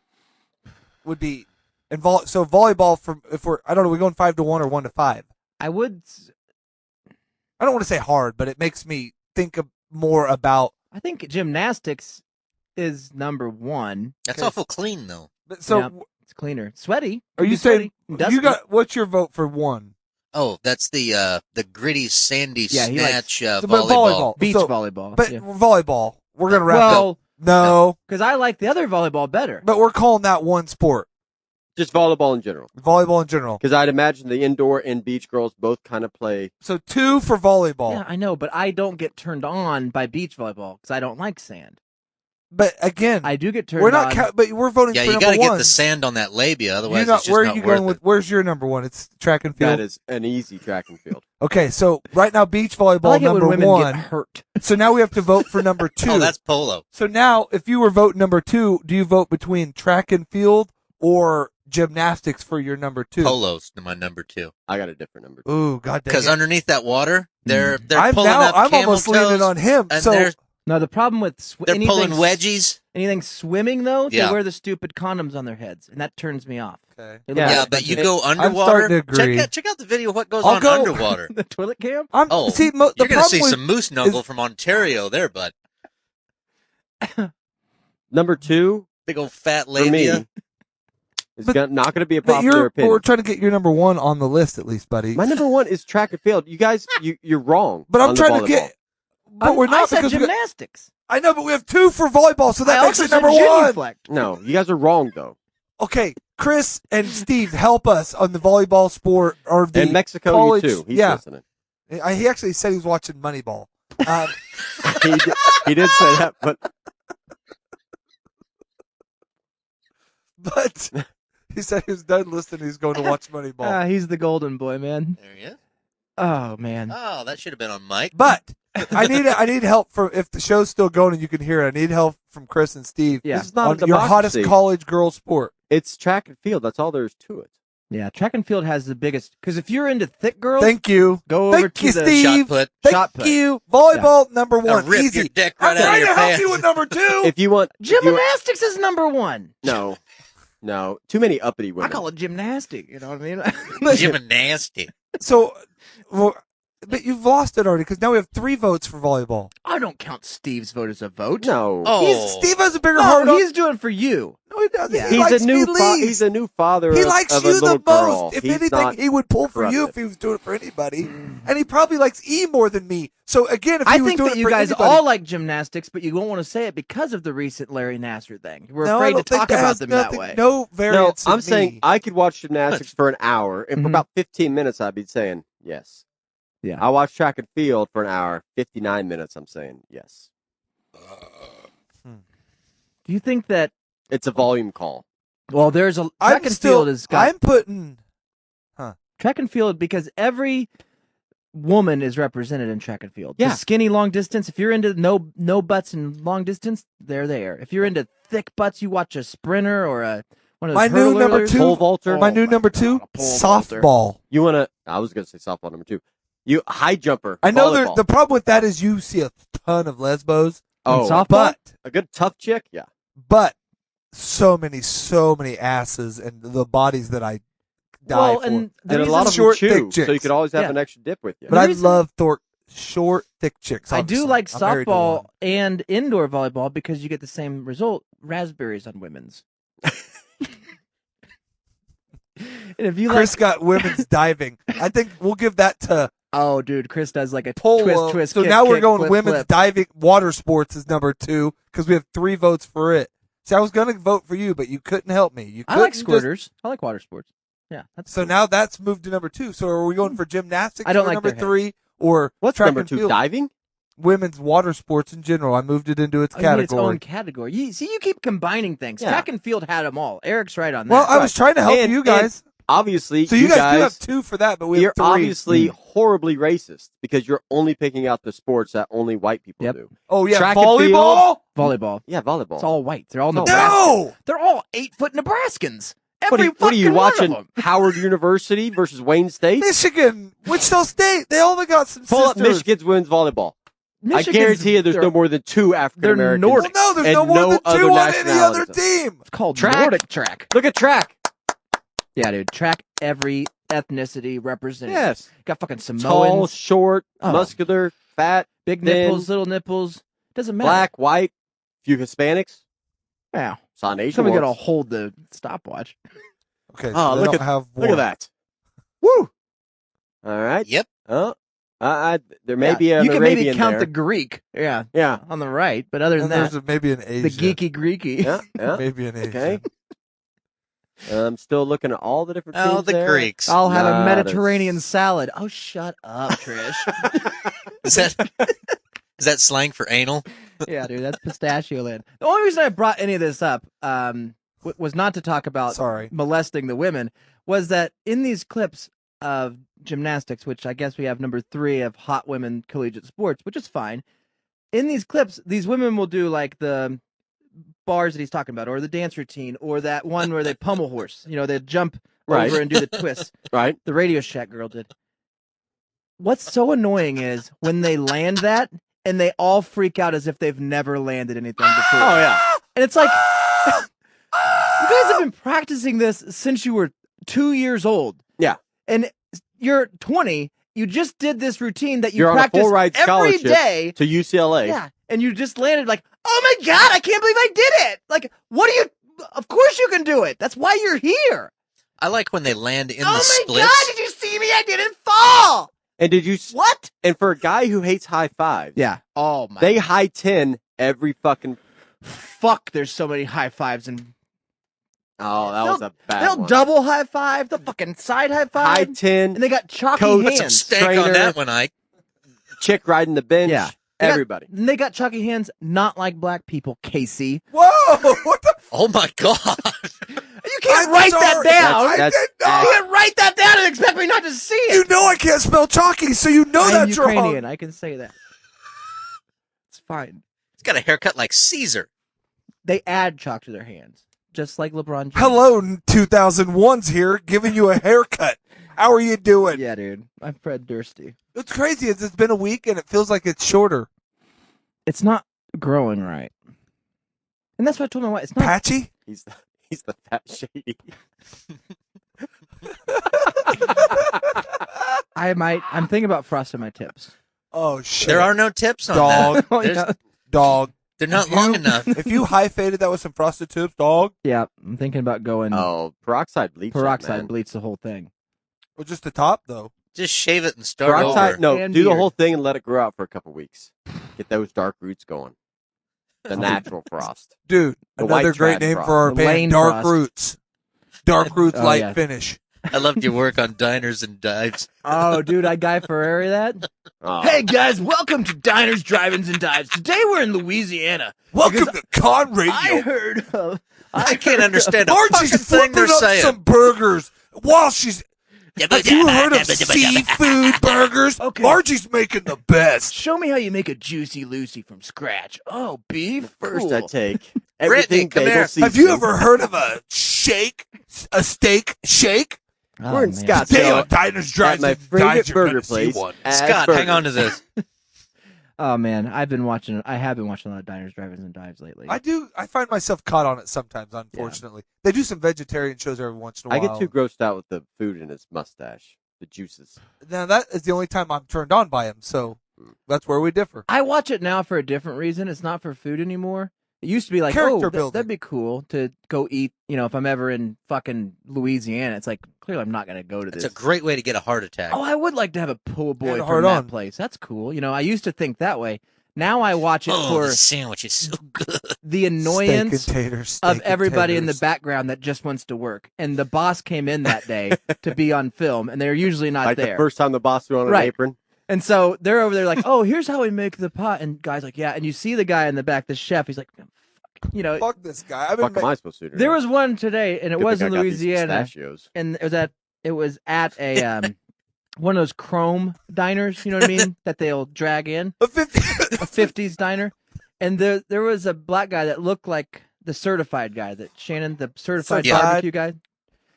Would be so volleyball from if we're I don't know, we're going 5 to 1 or 1 to 5. I would. I don't want to say hard, but it makes me think more about. I think gymnastics is number one. That's Okay. awful clean though. But so Yeah. It's cleaner, sweaty. are you Be saying sweaty. Dusty. you got? What's your vote for 1? Oh, that's the gritty sandy Yeah, he likes- snatch But volleyball. beach So- volleyball? But yeah. volleyball, we're gonna wrap up. Well, No, because I like the other volleyball better. but we're calling that one sport. Just volleyball in general. Volleyball in general. Because I'd imagine the indoor and beach girls both kind of play. So 2 for volleyball. Yeah, I know, but I don't get turned on by beach volleyball because I don't like sand. But again, I do get turned we're not. on. But we're voting Yeah, for you number got to get 1. the sand on that labia, otherwise You're it's just where not are you worth going with? it. Where's your number 1? It's track and field. That is an easy track and field. Okay, so right now beach I volleyball like it when number women 1. get hurt. So now we have to vote for number 2. Oh, that's polo. So now, if you were voting number 2, do you vote between track and field or gymnastics for your number 2? Polo's my number 2. I got a different number. Ooh, god dang Because it. underneath that water, they're I'm pulling now. up I'm camel almost leaning toes, on him. and So No, the problem with they're pulling wedgies. Anything swimming though, Yeah. they wear the stupid condoms on their heads, and that turns me off. okay. They look Yeah, like Yeah, a but bunch you of- go starting underwater. to agree. Check out the video of what goes I'll on go. underwater. the toilet cam. I'm Oh, see. The You're gonna problem see with, some moose knuckle from Ontario there, bud. Number 2, Big old fat for me, labia. is But- not going to be a but popular but we're opinion. trying to get your number 1 on the list at least, buddy. My number 1 is track and field. You guys, you're wrong. But I'm on the trying to volleyball. get. But we're I not said because we got, gymnastics. I know, but we have 2 for volleyball, so that I makes also it number said 1. genuflect. No, you guys are wrong though. Okay, Chris and Steve, help us on the volleyball sport or the And Mexico, college. you too. He's yeah, listening. he actually said he was watching Moneyball. He did say that, but But he said he was done listening. He's going to watch Moneyball. He's the golden boy, man. There he is. Oh man. Oh, that should have been on Mike. But I need help from if the show's still going and you can hear it. I need help from Chris and Steve. Yeah. This is not on your hottest college girl sport. It's track and field. That's all there is to it. Yeah, track and field has the biggest because if you're into thick girls, Thank you. go over Thank to you, the Steve. Shot put. Shot Thank put. you. Volleyball number one. Rip Easy. your dick I'm right out of trying your to help pants. you with number two. If you want, Gymnastics is number one. no, too many uppity women. I call it gymnastic. You know what I mean? Gymnastic. So, well, but you've lost it already because now we have 3 votes for volleyball. I don't count Steve's vote as a vote. No. Oh, Steve has a bigger heart. No, he's doing for you. No, he doesn't. Yeah. He He's likes a new me least. he's a new father. He of, likes of you a little the girl. most. If He's anything, not he would pull for you corrupted. if he was doing it for anybody. And he probably likes E more than me. So again, if he I was think doing that it you for guys anybody, all like gymnastics, but you won't want to say it because of the recent Larry Nassar thing. We're no, I afraid to don't think talk that about has them nothing, that way. No No, variance. in I'm saying me. I could watch gymnastics for an hour, and for Mhm. about 15 minutes, I'd be saying yes. Yeah. I watch track and field for an hour, 59 minutes. I'm saying yes. Do you think that? It's a volume call. Well, there's a I'm track and still. field has got I'm putting. track and field because every woman is represented in track and field. Yeah. The skinny long distance. If you're into no butts and long distance, they're there. If you're into thick butts, you watch a sprinter or one of those My new number hurdlers. 2. Pole vaulter. My Oh new my number God, 2. a pole vaulter. Softball. You want to? I was going to say softball number 2. You high jumper. I know volleyball. the problem with that is you see a ton of lesbos, Oh, softball? but a good tough chick. Yeah. so many asses and the bodies that I die Well, for. and the And a reason- lot of them short, chew, thick chicks. so you could always have Yeah. an extra dip with you. But The I reason- love short, thick chicks. I do obviously. like I'm married to softball one. and indoor volleyball because you get the same result: raspberries on women's. And if you Chris got women's diving. I think we'll give that to oh, dude, Chris does like a polo. twist. So kick, now we're kick, going flip, women's flip. diving. Water sports is number 2 because we have 3 votes for it. See, I was going to vote for you, but you couldn't help me. You I like couldn't just- squirters. I like water sports. Yeah, that's So cool. now that's moved to number 2. So are we going for gymnastics? I don't for like number their heads. 3 or What's track number and 2? field? Diving? Women's water sports in general. I moved it into its Oh, you need its category. own category. You keep combining things. Yeah. Track and field had them all. Eric's right on that. Well, I was trying to help And- you guys. Obviously, So you guys do have 2 for that, but we you're have 3. obviously horribly racist because you're only picking out the sports that only white people Yep. do. Oh yeah, track and volleyball. volleyball. Yeah, volleyball. It's all white. They're all No. Nebraskans. No. They're all 8-foot Nebraskans. what Every are you fucking one of watching? them. Howard University versus Wayne State? Michigan, Wichita State. They all got some Pull up sisters. Michigan's women's volleyball. Michigan's- I guarantee you there's they're- no more than 2 African Americans. They're Well, Nordic. no, there's and no more no than 2 other on any other nationalities. team. It's called Track. Nordic track. Look at track. Yeah, dude. Track every ethnicity represented. Yes. Got fucking Tall, Samoans, short, Oh. muscular, fat, big thin, nipples, little nipples. Doesn't matter. black, white, few Hispanics. Wow. Saw an Asian Somebody got to once. hold the stopwatch. Okay, so Oh, they look don't at have Look war. at that. Woo! All right. Yep. Oh, there may Yeah, be an you can Arabian maybe count there. the Greek. Yeah, Yeah. on the right. But other than And that, there's maybe an Asian. the geeky Greeky. Yeah. Yeah. Maybe an Asian. Okay. I'm still looking at all the different Oh, teams the there. Greeks. I'll have Not a a Mediterranean s- salad. Oh, shut up, Trish. Is that slang for anal? Yeah, dude, that's pistachio land. The only reason I brought any of this up was not to talk about Sorry. molesting the women, was that in these clips of gymnastics, which I guess we have number 3 of hot women collegiate sports, which is fine. In these clips, these women will do like the bars that he's talking about, or the dance routine, or that one where they pummel horse. You know, they jump Right. over and do the twist. Right. The Radio Shack girl did. What's so annoying is when they land that and they all freak out as if they've never landed anything before. Oh yeah. And it's like, you guys have been practicing this since you were 2 years old. Yeah. And you're 20. You just did this routine that you You're on a practice full ride every scholarship day. to UCLA. Yeah. And you just landed like, oh my God, I can't believe I did it. Like, what do you, of course you can do it. That's why you're here. I like when they land in Oh the my splits. God, did you see me? I didn't fall. And did you? What? And for a guy who hates high fives, Yeah. Oh my. they high 10 every fucking. Fuck, there's so many high fives and Oh, that was a bad they'll one. double high five, the fucking side high five. High 10, And they got chalky Coach, Put some hands. stank on Trainer. that one, Ike. chick riding the bench. Yeah. Everybody. They got chalky hands, not like black people, Casey. Whoa! What the? Oh my God! You can't I'm write that sorry. down. I That's did not. You can't write that down and expect me not to see it. You know I can't spell chalky, so you know I'm that's Ukrainian. wrong. I can say that. It's fine. He's got a haircut like Caesar. They add chalk to their hands, just like LeBron James. Hello, 2001's here, giving you a haircut. How are you doing? Yeah, dude. I'm Fred Dursty. What's crazy is it's been a week and it feels like it's shorter. It's not growing right. And that's what I told my wife. It's not. Patchy? He's the fat shady. I'm thinking about frosting my tips. Oh, shit. There are no tips on Dog. that. Oh, There's- yeah. Dog. They're not If you- long enough. If you hyphated that with some frosted tips, dog, Yeah, I'm thinking about going Oh, peroxide bleach. peroxide man. bleach the whole thing. or just the top, though. Just shave it and start Peroxide, over. no, And do the beard. whole thing and let it grow out for a couple weeks. Get those dark roots going. The natural frost. Dude, The another white great trad name frost. for our The band, Lane Dark Frost. Roots. Dark Roots Oh, Light yeah. Finish. I loved your work on diners and dives. Oh, dude, I Guy Ferrari that. Oh, Hey guys, welcome to Diners, Drive-ins, and Dives. Today we're in Louisiana. Welcome to Con Radio. I heard of. I can't understand a fucking Margie's thing they're flipping up saying. some burgers while she's... Have you heard of seafood burgers? Okay. Margie's making the best. Show me how you make a Juicy Lucy from scratch. Oh, beef. first Cool. I take everything come bagel here. season. Have you ever heard of a steak shake? Oh, We're in man. Scottsdale. Today on Diners, at Drives, my and favorite Dives, you're burger gonna see place. one. As Scott, burgers. hang on to this. Oh man, I have been watching a lot of Diners, Drive-ins, and Dives lately. I find myself caught on it sometimes, unfortunately. They do some vegetarian shows every once in a I while. get too grossed out with the food in his mustache, the juices. Now, that is the only time I'm turned on by him, so that's where we differ. I watch it now for a different reason. It's not for food anymore. It used to be like, Character oh, building. that'd be cool to go eat. You know, if I'm ever in fucking Louisiana, it's like clearly I'm not going to go to It's this. a great way to get a heart attack. Oh, I would like to have a po' boy And from hard that on. place. That's cool. You know, I used to think that way. Now I watch it Oh, for the sandwich is so good. the annoyance Steak and taters, of steak and everybody in the taters. background that just wants to work. And the boss came in that day to be on film, and they're usually not Like there. the first time the boss threw on an Right. apron. And so they're over there like, oh, here's how we make the pot. And guy's like, yeah. And you see the guy in the back, the chef. He's like, fuck. You know, Fuck this guy. I've been Fuck am I supposed to do? there was one today, and it Good was thing in I got these Louisiana, pistachios. and it was at a one of those Chrome diners. You know what I mean? That they'll drag in a 50. a 50s diner, and there was a black guy that looked like the certified guy, that Shannon, the certified Certified. barbecue guy,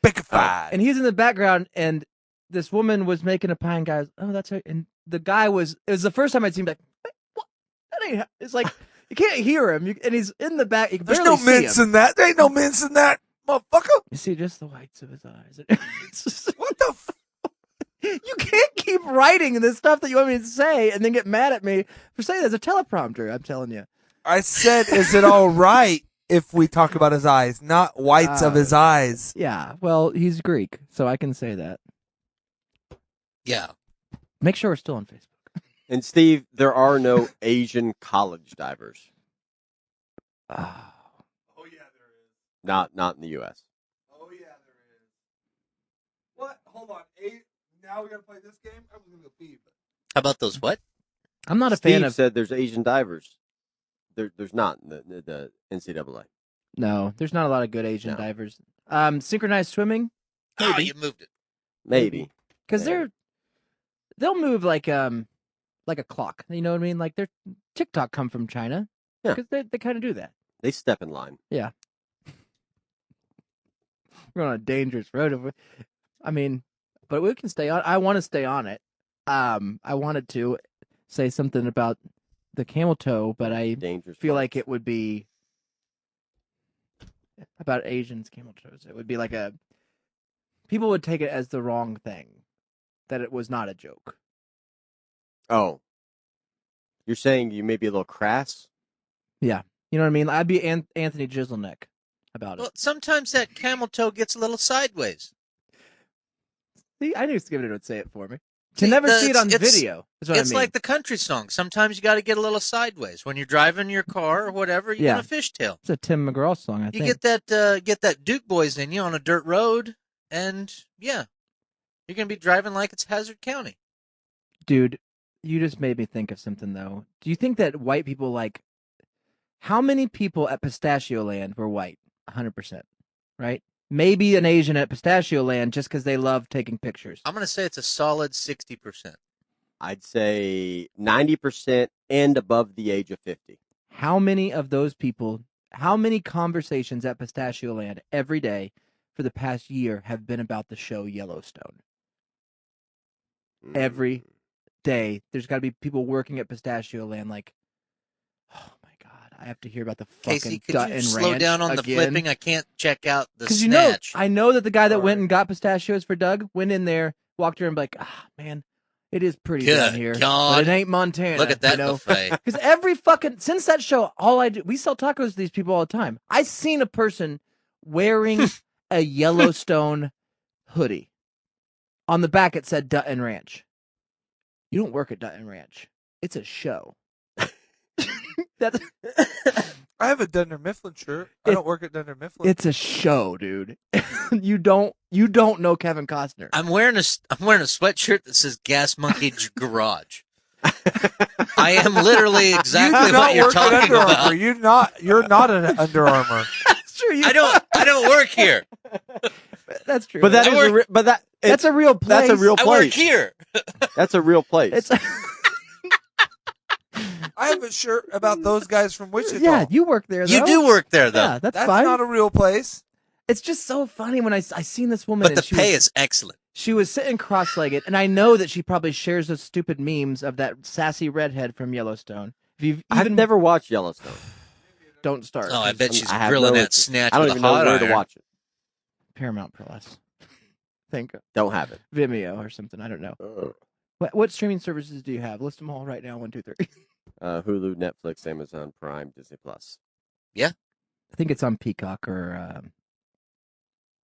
Bickified. and he's in the background, and this woman was making a pie, and guys, oh, that's her, and the guy it was the first time I'd seen him, like, what? That ain't. It's like you can't hear him, and he's in the back. You can There's barely no see mince him. in that. There ain't no mince in that, motherfucker. You see just the whites of his eyes. It's just- What the you can't keep writing the stuff that you want me to say and then get mad at me for saying there's a teleprompter. I'm telling you. I said, is it all right if we talk about his eyes, not whites of his eyes? Yeah, well, he's Greek, so I can say that. Yeah. Make sure we're still on Facebook. And Steve, there are no Asian college divers. Oh. Oh, yeah, there is. Not in the U.S. Oh, yeah, there is. What? Hold on. Now we got to play this game? I was going to go pee. How about those what? I'm not a Steve fan of. said there's Asian divers. There's not in the NCAA. No, there's not a lot of good Asian No. divers. Synchronized swimming, Oh, Maybe. you moved it. Maybe. because they'll move like a clock. You know what I mean? Like their TikTok come from China. Yeah. Because they kind of do that. They step in line. We're on a dangerous road. I mean, but we can stay on. I want to stay on it. I wanted to say something about the camel toe, but I Dangerous. feel spots. like it would be about Asians' camel toes. It would be like people would take it as the wrong thing, that it was not a joke. Oh. You're saying you may be a little crass? You know what I mean? I'd be Anthony Jeselnik about Well, it. sometimes that camel toe gets a little sideways. See, I knew Skivity would say it for me. See, Can never see it it's- on it's- video. Is what It's I mean. like the country song. Sometimes you got to get a little sideways when you're driving your car or whatever. You Yeah. get a fishtail. It's a Tim McGraw song, I You think. get that Duke boys in you on a dirt road, and yeah, you're gonna be driving like it's Hazard County. Dude, You just made me think of something, though. Do you think that white people like... How many people at Pistachio Land were white? 100%, right? Maybe an Asian at Pistachio Land just because they love taking pictures. I'm going to say it's a solid 60%. I'd say 90% and above the age of 50. How many of those people, how many conversations at Pistachio Land every day for the past year have been about the show Yellowstone? Every day. There's got to be people working at Pistachio Land like, oh my God, I have to hear about the fucking Casey, could Dutton you slow Ranch down on again. the flipping? I can't check out the Because snatch. I know that the guy that went Sorry. and got pistachios for Doug went in there, walked around and be like, man, it is pretty down Good here. God. But it ain't Montana. Look at that you know? buffet. Because every fucking, since that show, we sell tacos to these people all the time. I've seen a person wearing a Yellowstone hoodie. On the back, it said Dutton Ranch. You don't work at Dutton Ranch. It's a show. That's... I have a Dunder Mifflin shirt. I don't work at Dunder Mifflin. It's a show, dude. You don't know Kevin Costner. I'm wearing a sweatshirt that says Gas Monkey Garage. I am literally you exactly do not what you're work at talking Under about. Armour. You're not an Under Armour. That's true. I don't work here. That's true. But that I is that's a real place. That's a real I work place. here. That's a real place. It's I have a shirt about those guys from Wichita. yeah, you work there. Though. You do work there, though. Yeah, that's That's fine. not a real place. It's just so funny when I seen this woman. But and the she pay was, is excellent. She was sitting cross-legged, and I know that she probably shares those stupid memes of that sassy redhead from Yellowstone. If you've I've even never watched Yellowstone. don't start. Oh, I bet she's I have grilling no that interest. snatch I don't with even a know hot where iron. to watch it. Paramount Plus. Think Don't have it. Vimeo or something. I don't know. What streaming services do you have? List them all right now. 1, 2, 3. Hulu, Netflix, Amazon Prime, Disney Plus. I think it's on Peacock or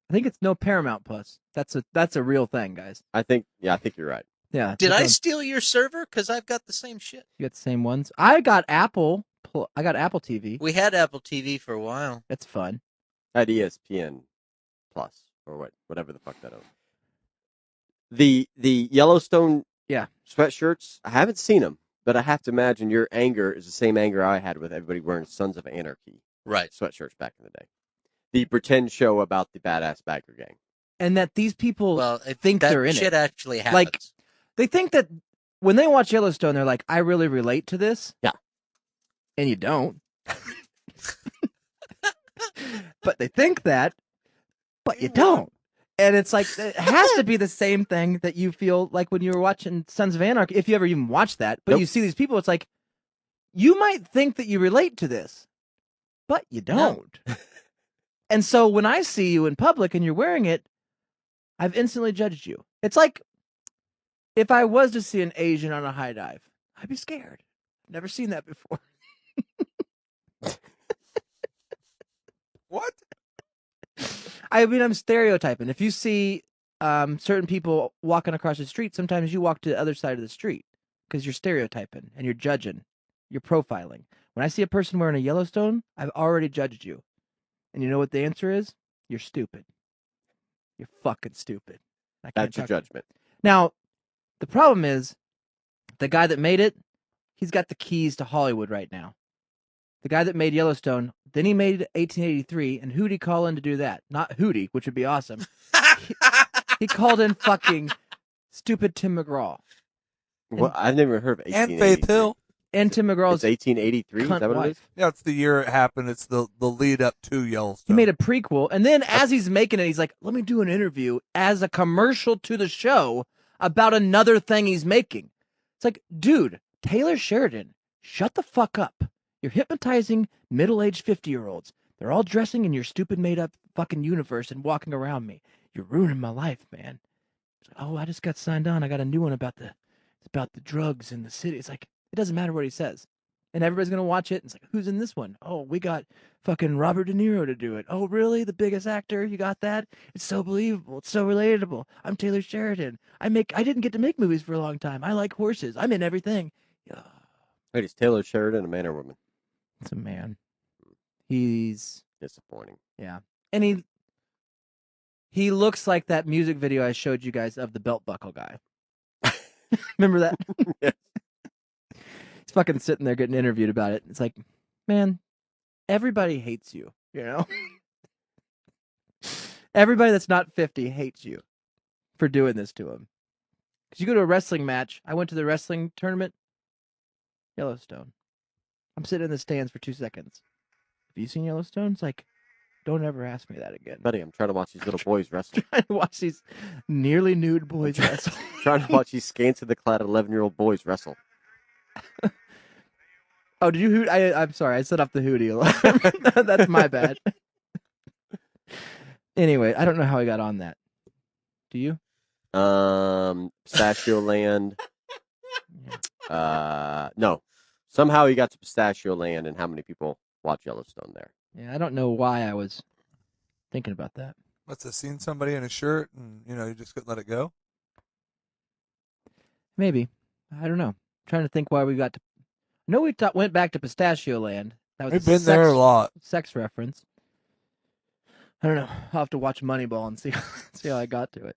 I think it's no Paramount Plus. That's a real thing, guys. I think you're right. Yeah. Did it's I on- steal your server? Because I've got the same shit. You got the same ones. I got Apple. I got Apple TV. We had Apple TV for a while. That's fun. At ESPN Plus or whatever the fuck that is. The Yellowstone sweatshirts, I haven't seen them, but I have to imagine your anger is the same anger I had with everybody wearing Sons of Anarchy Right. sweatshirts back in the day. The pretend show about the badass biker gang. And that these people think that they're in shit it. actually happens. Like, they think that when they watch Yellowstone, they're like, I really relate to this. Yeah. And you don't. But they think that, but you don't. And it's like, it has to be the same thing that you feel like when you were watching Sons of Anarchy, if you ever even watched that. But Nope. you see these people, it's like, you might think that you relate to this, but you don't. And so when I see you in public and you're wearing it, I've instantly judged you. It's like if I was to see an Asian on a high dive, I'd be scared. Never seen that before. What? I mean, I'm stereotyping. If you see certain people walking across the street, sometimes you walk to the other side of the street because you're stereotyping and you're judging. You're profiling. When I see a person wearing a Yellowstone, I've already judged you. And you know what the answer is? You're stupid. You're fucking stupid. I can't That's your talk to you. judgment. Now, the problem is, the guy that made it, he's got the keys to Hollywood right now. The guy that made Yellowstone, then he made 1883, and who'd he call in to do that? Not Hootie, which would be awesome. He called in fucking stupid Tim McGraw. Well, I've never heard of 1883. And Faith Hill. And Tim It's McGraw's 1883. Is cunt that what it is? wife. Yeah, it's the year it happened. It's the lead up to Yellowstone. He made a prequel, and then as he's making it, he's like, let me do an interview as a commercial to the show about another thing he's making. It's like, dude, Taylor Sheridan, shut the fuck up. You're hypnotizing middle-aged 50-year-olds. They're all dressing in your stupid made-up fucking universe and walking around me. You're ruining my life, man. It's like, oh, I just got signed on. I got a new one about the drugs in the city. It's like, it doesn't matter what he says. And everybody's going to watch it. And it's like, who's in this one? Oh, we got fucking Robert De Niro to do it. Oh, really? The biggest actor? You got that? It's so believable. It's so relatable. I'm Taylor Sheridan. I didn't get to make movies for a long time. I like horses. I'm in everything. Wait, is Taylor Sheridan a man or woman? It's a man. He's, Disappointing. yeah. And he looks like that music video I showed you guys of the belt buckle guy. Remember that? Yes. He's fucking sitting there getting interviewed about it. It's like, man, everybody hates you, you know? Everybody that's not 50 hates you for doing this to him. Because you go to a wrestling match. I went to the wrestling tournament, Yellowstone. I'm sitting in the stands for 2 seconds. Have you seen Yellowstone? It's like, don't ever ask me that again. Buddy, I'm trying to watch these little boys wrestle. Trying to watch these nearly nude boys wrestle. Trying to watch these scantily clad 11-year-old boys wrestle. Oh, did you hoot? I'm sorry. I set off the hootie alarm. That's my bad. Anyway, I don't know how I got on that. Do you? Pistachio Land. No. Somehow he got to Pistachio Land, and how many people watch Yellowstone there? Yeah, I don't know why I was thinking about that. Must have seen somebody in a shirt, and you just couldn't let it go. Maybe. I don't know. I'm trying to think why we got to. No, we went back to Pistachio Land. That was We've been there a lot. Sex reference. I don't know. I'll have to watch Moneyball and see how I got to it.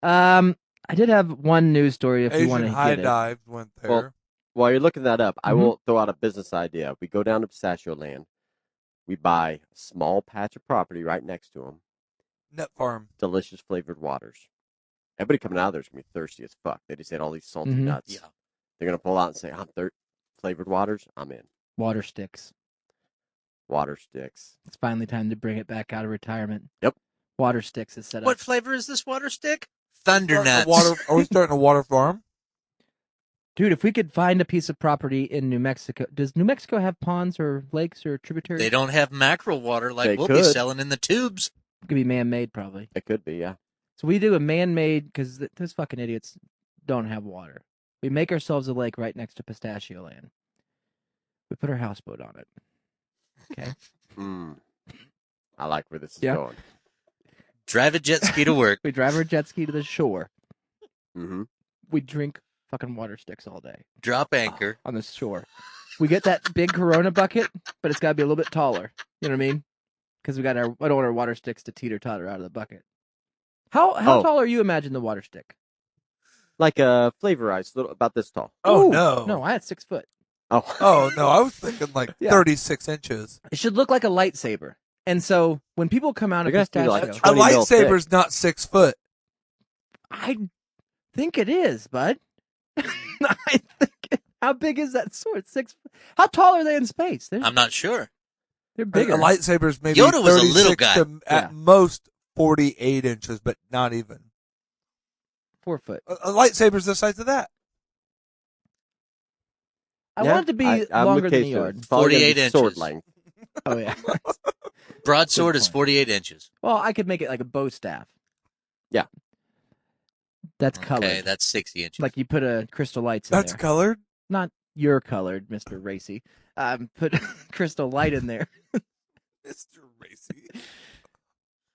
I did have one news story if you want to Asian high get it. dives went there. Well, while you're looking that up, I Mhm. will throw out a business idea. We go down to Pistachio Land. We buy a small patch of property right next to them. Nut farm. Delicious flavored waters. Everybody coming out of there is going to be thirsty as fuck. They just ate all these salty Mhm. nuts. Yeah. They're going to pull out and say, flavored waters? I'm in. Water sticks. Water sticks. It's finally time to bring it back out of retirement. Yep. Water sticks is set up. What flavor is this water stick? Thunder nuts. Are we starting a water farm? Dude, if we could find a piece of property in New Mexico, does New Mexico have ponds or lakes or tributaries? They don't have mackerel water like They we'll be could. selling in the tubes. It could be man-made, probably. It could be, yeah. So we do a man-made because those fucking idiots don't have water. We make ourselves a lake right next to Pistachio Land. We put our houseboat on it. Okay. I like where this is Yeah. going. Drive a jet ski to work. We drive our jet ski to the shore. Mm-hmm. We drink fucking water sticks all day Drop anchor. on the shore. We get that big Corona bucket, but it's got to be a little bit taller. You know what I mean? Because I don't want our water sticks to teeter-totter out of the bucket. How tall are you? Imagine the water stick. Like a flavorized, little about this tall. Oh, Ooh, no. No, I had 6 foot. Oh, Oh, no. I was thinking like Yeah. 36 inches. It should look like a lightsaber. And so when people come out of They're gonna have to do, Pistachio, like, A 20 mil lightsaber's not 6 foot. I think it is, bud. I think. How big is that sword? 6 foot. How tall are they in space? I'm not sure. They're A bigger. lightsaber's maybe Yoda was a 36 little guy. to Yeah. at most 48 inches, but not even. 4 foot. A lightsaber's the size of that. I yeah, want it to be I'm longer with than a Casey. yard. It's probably gonna 48 be sword inches. length. Oh yeah. Broadsword is point. 48 inches. Well, I could make it like a bow staff. Yeah. That's colored. Okay, that's 60 inches. Like you put a crystal lights in That's there. colored. Not your colored, Mr. Racy. Put crystal light in there. Mr. Racy.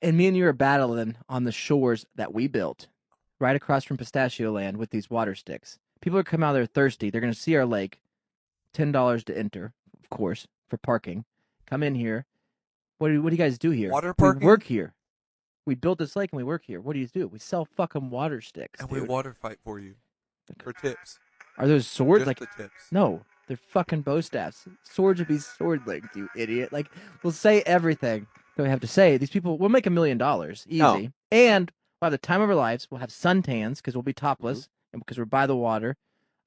And me and you are battling on the shores that we built, right across from Pistachio Land with these water sticks. People are coming out there thirsty. They're going to see our lake. $10 to enter, of course, for parking. Come in here. What do you guys do here? Water We parking? work here. We built this lake and we work here. What do you do? We sell fucking water sticks. And dude. we water fight for you. For tips. Are those swords? Just Like the tips. no, they're fucking bow staffs. Swords would be sword linked, you idiot. Like we'll say everything that we have to say. These people, we'll make $1 million easy, Oh. and we'll have the time of our lives. We'll have suntans because we'll be topless and because we're by the water.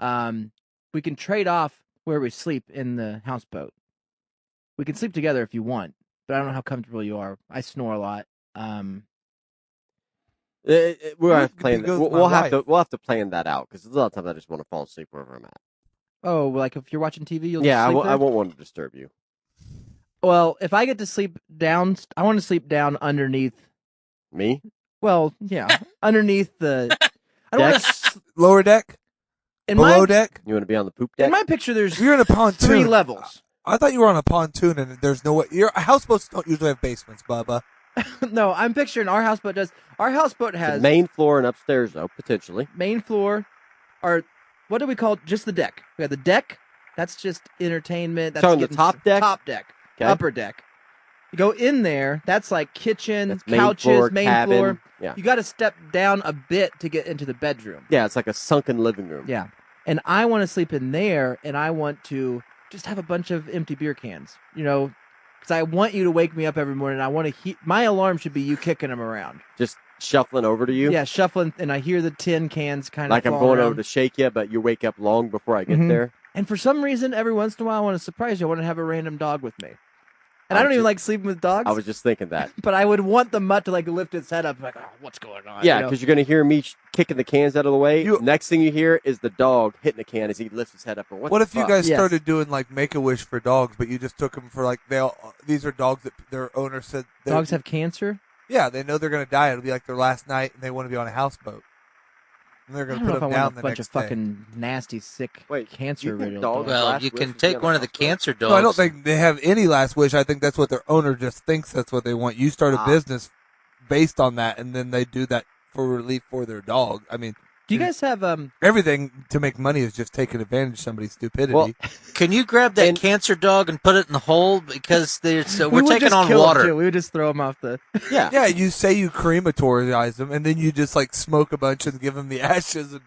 We can trade off where we sleep in the houseboat. We can sleep together if you want, but I don't know how comfortable you are. I snore a lot. We'll have to plan. goes with my We'll have to. wife. We'll have to plan that out because a lot of times I just want to fall asleep wherever I'm at. Oh, like if you're watching TV, you'll Yeah, just sleep I there? won't want to disturb you. Well, if I get to sleep down, I want to sleep down underneath. Me? Well, yeah, underneath the. I don't want Deck? to. Lower deck? In Below my deck? You want to be on the poop deck? in my picture, there's You're in a pontoon. 3 levels. I thought you were on a pontoon and there's no way. Your houseboats don't usually have basements, Bubba. No, I'm picturing our houseboat does. Our houseboat The has main floor and upstairs, though, potentially. main floor. Or what do we call it? Just the deck? We have the deck. That's just entertainment. That's So on the getting top deck? Top deck. Okay. Upper deck. You go in there. That's like kitchen, That's main couches, floor, main cabin. floor. Yeah. You got to step down a bit to get into the bedroom. Yeah, it's like a sunken living room. Yeah. and I want to sleep in there, and I want to just have a bunch of empty beer cans, because I want you to wake me up every morning. I want to my alarm should be you kicking them around. Just shuffling over to you? Yeah, shuffling, and I hear the tin cans kind of like I'm going over to shake you, but you wake up long before I get there. And for some reason, every once in a while, I want to surprise you. I want to have a random dog with me. And I don't even like sleeping with dogs. I was just thinking that. But I would want the mutt to like lift its head up, like, oh, what's going on? Yeah, because you're going to hear me kicking the cans out of the way. Next thing you hear is the dog hitting the can as he lifts his head up. Or what if you guys started doing like Make-A-Wish for dogs, but you just took them for like these are dogs that their owner said dogs have cancer? Yeah, they know they're going to die. It'll be like their last night, and they want to be on a houseboat. And they're going to put them down the next day. I bunch of fucking nasty, sick cancer dogs. Well, you can take one of the cancer dogs. No, I don't think they have any last wish. I think that's what their owner just thinks that's what they want. You start a business based on that, and then they do that for relief for their dog. I mean, do you guys have everything to make money is just taking advantage of somebody's stupidity. Well, can you grab that cancer dog and put it in the hole because we're taking on water? We would just throw them off the. Yeah. You say you crematorize them, and then you just like smoke a bunch and give them the ashes. And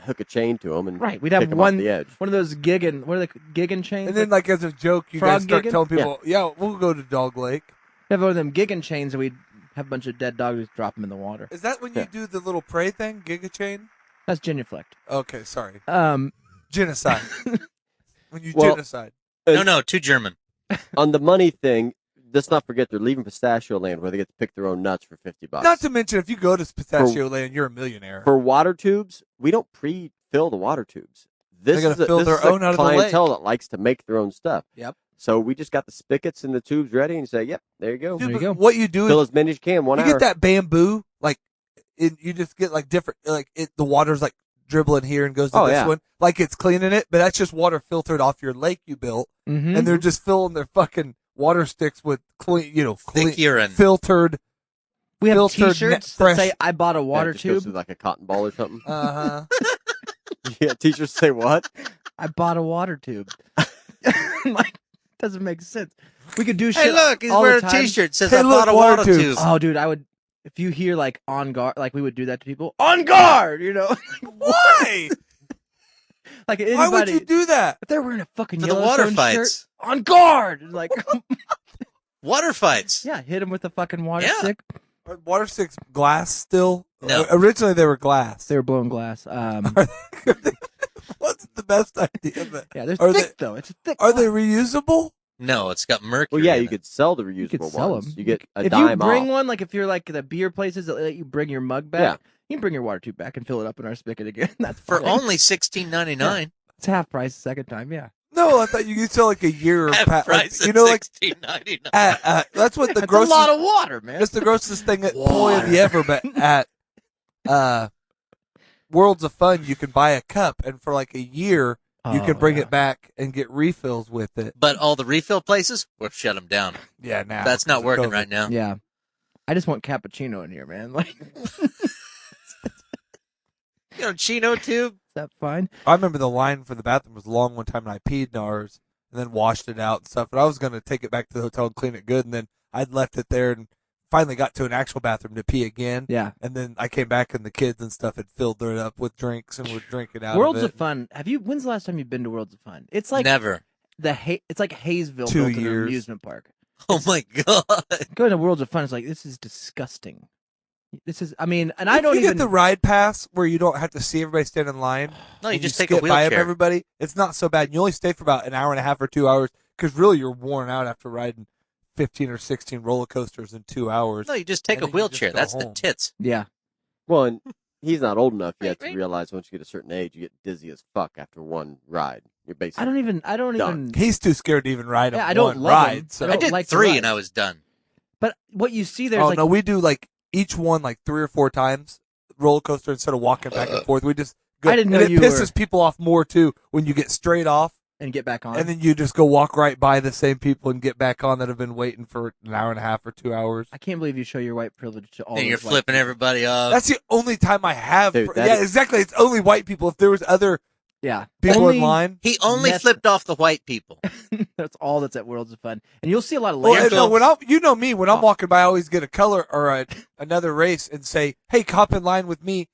hook a chain to them and we'd have one off the edge. One of those gigging. What are they gigging chains? And then like as a joke, you guys start telling people, "Yeah, we'll go to Dog Lake." Have one of them gigging chains, and we'd have a bunch of dead dogs, just drop them in the water. Is that when you do the little prey thing, Giga Chain? That's genuflect. Okay, sorry. Genocide. When you genocide. No, too German. On the money thing, let's not forget they're leaving Pistachio Land where they get to pick their own nuts for $50. Not to mention, if you go to Pistachio Land, you're a millionaire. For water tubes, we don't pre-fill the water tubes. This they got to fill their own out of the lake. Clientele that likes to make their own stuff. Yep. So we just got the spigots and the tubes ready and say, yep, there you go. There you go. What you do fill is as many as you can, 1 hour. You get that bamboo, like, you just get like different, like the water's like dribbling here and goes to this one. Like it's cleaning it, but that's just water filtered off your lake you built. Mm-hmm. And they're just filling their fucking water sticks with clean, thick urine. Filtered. We have T-shirts that say, I bought a water tube. Like a cotton ball or something. Uh-huh. Yeah, T-shirts say what? I bought a water tube. Like, doesn't make sense. We could do shit. Hey, look, he's all wearing the a time. T-shirt. Says I bought a water tube. Oh, dude, I would. If you hear like on guard, like we would do that to people. On guard, Why? Like anybody, why would you do that? If they're wearing a fucking for the water fights, shirt, on guard, like water fights. Yeah, hit them with a fucking water stick. Are water sticks glass still? No, originally they were glass. They were blown glass. What's the best idea? They're thick though. It's a thick. Are they reusable? No, it's got mercury. Well, yeah, in you could sell the reusable you could sell ones. them. You get a if dime you bring off. one, like if you're like the beer places that let you bring your mug back, you can bring your water tube back and fill it up in our spigot again. That's for fine. only $16.99. Yeah. It's half price the second time. Yeah. No, I thought you could sell like a year. Half price. Like, like $16.99. that's what the That's grossest. a lot of water, man. That's the grossest thing at Toy of the Ever, but at Worlds of Fun, you can buy a cup, and for like a year, you can bring it back and get refills with it. But all the refill places, we'll shut them down. Yeah, now that's not working right now. Yeah, I just want cappuccino in here, man. Like, Chino tube. Is that fine? I remember the line for the bathroom was long one time, and I peed in ours and then washed it out and stuff. But I was going to take it back to the hotel and clean it good, and then I'd left it there and finally got to an actual bathroom to pee again. Yeah. And then I came back and the kids and stuff had filled it up with drinks and were drinking out Worlds of it. of Fun. When's the last time you've been to Worlds of Fun? It's like never. It's like Hayesville 2 built in an years. amusement park. Oh my god! Going to Worlds of Fun is like, this is disgusting. This is, I mean, and If I don't you even get the ride pass where you don't have to see everybody stand in line. No, you and just skip take a by wheelchair. everybody. It's not so bad. You only stay for about an hour and a half or 2 hours because really you're worn out after riding 15 or 16 roller coasters in 2 hours. No, you just take And a then you wheelchair. just go That's home. the tits. Yeah. Well, and he's not old enough yet to realize once you get a certain age, you get dizzy as fuck after one ride. You're basically I don't even. He's too scared to even ride Yeah, on I don't one love ride. them. So. I I don't did like the 3 rides. and I was done. But what you see there's Oh like, no, we do like each one like 3 or 4 times roller coaster instead of walking back and forth. We just go. I didn't know and it you pisses were- people off more too when you get straight off and get back on. and then you just go walk right by the same people and get back on that have been waiting for an hour and a half or 2 hours. I can't believe you show your white privilege to all. And you're those white flipping people. everybody off. That's the only time I have. Dude, that yeah, is- exactly. It's only white people. If there was other Yeah. people Only- in line. He only Meth- flipped off the white people. That's all that's at Worlds of Fun, and you'll see a lot of Well, landfills. no, when you know me, when I'm walking by, I always get a color or another race and say, "Hey, cop in line with me."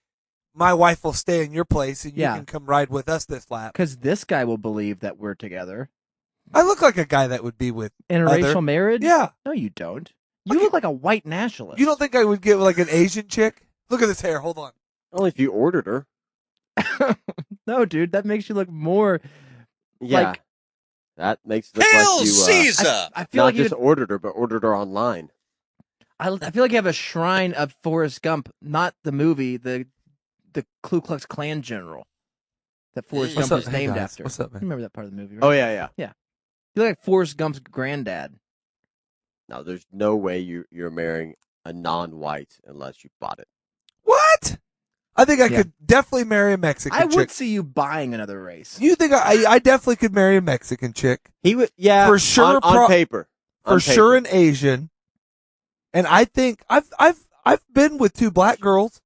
my wife will stay in your place and you Yeah. can come ride with us this lap. Because this guy will believe that we're together. I look like a guy that would be with Interracial other. marriage? Yeah. No, you don't. You Okay. look like a white nationalist. You don't think I would get like an Asian chick? Look at this hair. Hold on. Only if you ordered her. No, dude, that makes you look more. Yeah. Like- that makes it look Hail like you Caesar! I feel not like you. just ordered her, but ordered her online. I feel like you have a shrine of Forrest Gump, not the movie, the Ku Klux Klan general that Forrest What's Gump up? is Hey, named guys. after. What's up, You man? remember that part of the movie, right? Oh, yeah. You look like Forrest Gump's granddad. No, there's no way you're marrying a non-white unless you bought it. What? I think I Yeah. could definitely marry a Mexican I chick. would see you buying another race. You think I definitely could marry a Mexican chick. He would, yeah, For sure, on paper. For On sure paper. an Asian. And I think I've been with 2 black girls.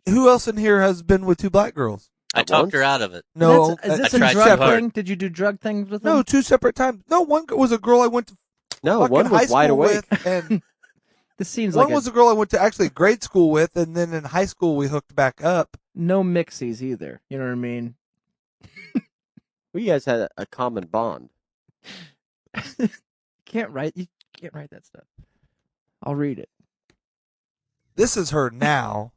Who else in here has been with 2 black girls? I talked her out of it. No, Is this I a tried drug too hard. thing? Did you do drug things with them? no, 2 separate times. No, one was a girl I went to No, fucking one high was wide school awake. with, and This seems one like was a girl I went to actually grade school with, and then in high school we hooked back up. no mixies either. You know what I mean? Well, you guys had a common bond. You can't write that stuff. I'll read it. This is her now.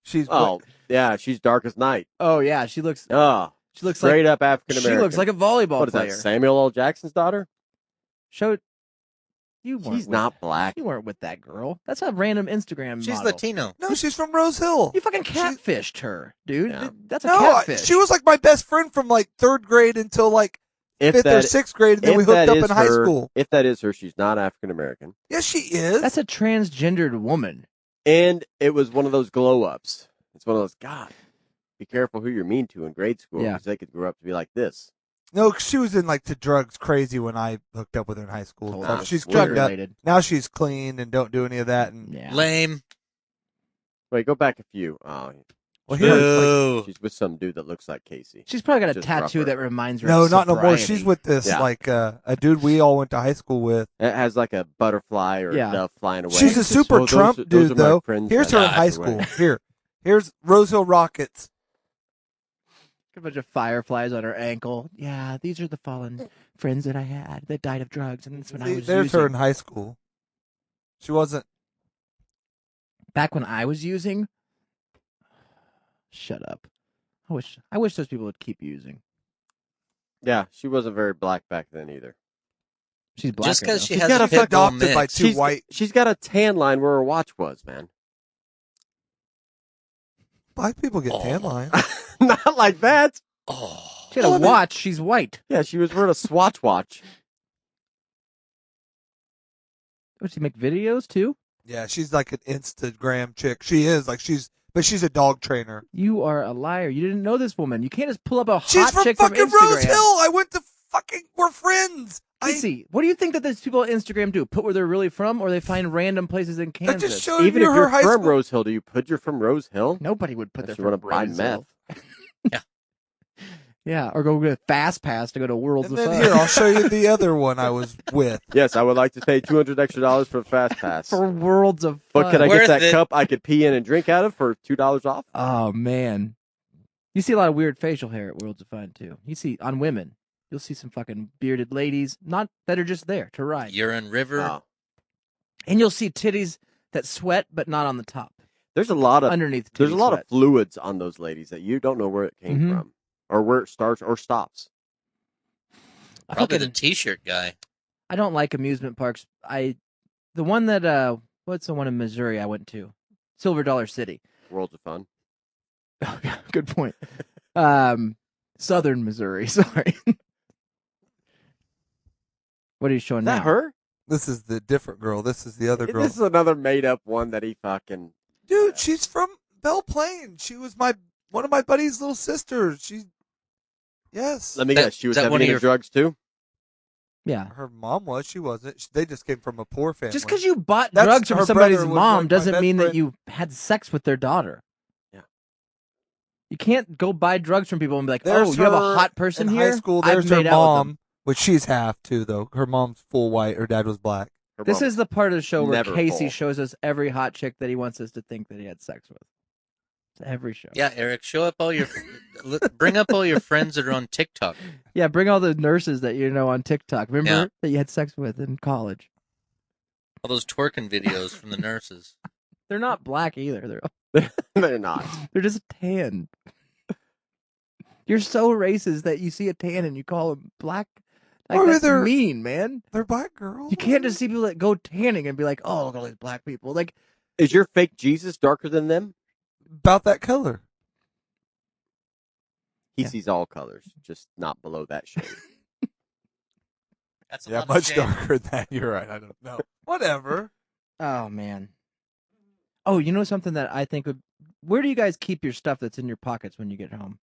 She's Oh, yeah, she's dark as night. Oh yeah, she looks Oh, straight up African she American. looks like a volleyball What is player. that, Samuel L. Jackson's daughter? Showed you weren't She's with- not black. You weren't with that girl. That's a random Instagram She's model. Latino. no, she's from Rose Hill. You fucking catfished her, dude. Yeah. That's a No, catfish. she was like my best friend from like 3rd grade until like If 5th or that, 6th grade, and then if we hooked that up is in high her- school. If that is her, she's not African American. Yes, she is. That's a transgendered woman. And it was one of those glow ups. It's one of those, God, be careful who you're mean to in grade school Yeah. because they could grow up to be like this. No, 'cause she was in like to drugs crazy when I hooked up with her in high school. Totally. So Nah, she's weird. drugged up. Related. Now she's clean and don't do any of that. And Yeah. Lame. Wait, go back a few. Oh, well, she's, here, Boo. she's with some dude that looks like Casey. She's probably got a Just tattoo rougher. that reminds her no, of not no more. sobriety. She's with this Yeah. like a dude we all went to high school with. It has like a butterfly or Yeah. a dove flying away. She's a super those Trump are dude my though. friends Here's that her in passed high away. school. Here's Rose Hill Rockets. A bunch of fireflies on her ankle. Yeah, these are the fallen friends that I had that died of drugs, and that's when I See, was there's using. her in high school. She wasn't. Back when I was using. Shut up. I wish those people would keep using. Yeah, she wasn't very black back then either. She's black. Just because she She's has got a a pit bull adopted by mix. 2 white She's got a tan line where her watch was, man. black people get tan lines. Not like that. Oh. She had a watch. She's white. Yeah, she was wearing a Swatch watch. Would she make videos too? Yeah, she's like an Instagram chick. She is like but she's a dog trainer. You are a liar. You didn't know this woman. You can't just pull up a She's hot from chick fucking from Instagram. Rose Hill. I went to fucking. We're friends. Casey, what do you think that these people on Instagram do? Put where they're really from, or they find random places in I Kansas? just showed Even you if her you're high from school. Rose Hill, do you put you're from Rose Hill? Nobody would put Unless their you want to buy Rose meth. Hill. Yeah. Yeah, or go get a fast pass to go to Worlds And of then Fun. here, I'll show you the other one I was with. Yes, I would like to pay $200 extra for a fast pass. For Worlds of Fun. But could I Worth get that it. cup I could pee in and drink out of for $2 off? Oh man, you see a lot of weird facial hair at Worlds of Fun too. You see on women, you'll see some fucking bearded ladies, not that are just there to ride, Urine River. Oh. and you'll see titties that sweat but not on the top, There's a lot of underneath. there's a titty lot sweat. of fluids on those ladies that you don't know where it came Mhm. from or where it starts or stops. I Probably fucking- the T-shirt guy. I don't like amusement parks. The one that what's the one in Missouri I went to? Silver Dollar City. Worlds of Fun. Oh, yeah, good point. Southern Missouri. Sorry. What are you showing Is now? that her? This is the different girl. This is the other girl. This is another made up one that he fucking. Dude, she's from Belle Plaine. She was one of my buddy's little sisters. Yes. Let me That- guess. She was that heavy one of into your- drugs too. Yeah. Her mom was. She wasn't. They just came from a poor family. Just because you bought That's- drugs from her somebody's brother was mom like my doesn't best mean that friend. you had sex with their daughter. Yeah. You can't go buy drugs from people and be like, There's "Oh, you have a her hot person in here." high school. I've There's her made out with them. mom, which she's half too, though. Her mom's full white. Her dad was black. Her This mom- is the part of the show where Never Casey full. shows us every hot chick that he wants us to think that he had sex with. every show. Yeah, Eric, bring up all your friends that are on TikTok. Yeah, bring all the nurses that you know on TikTok. Remember Yeah. that you had sex with in college? All those twerking videos from the nurses. They're not black either. They're They're not. they're just tan. You're so racist that you see a tan and you call them black. Like, Or that's they're- mean, man. They're black girls. You can't just see people that go tanning and be like, "Oh, look at all these black people." Like, Is your fake Jesus darker than them? about that color. He Yeah. sees all colors, just not below that shade. That's a Yeah, lot much of shade. darker than that. You're right. I don't know. Whatever. oh man. Oh, you know something that I think would. Where do you guys keep your stuff that's in your pockets when you get home?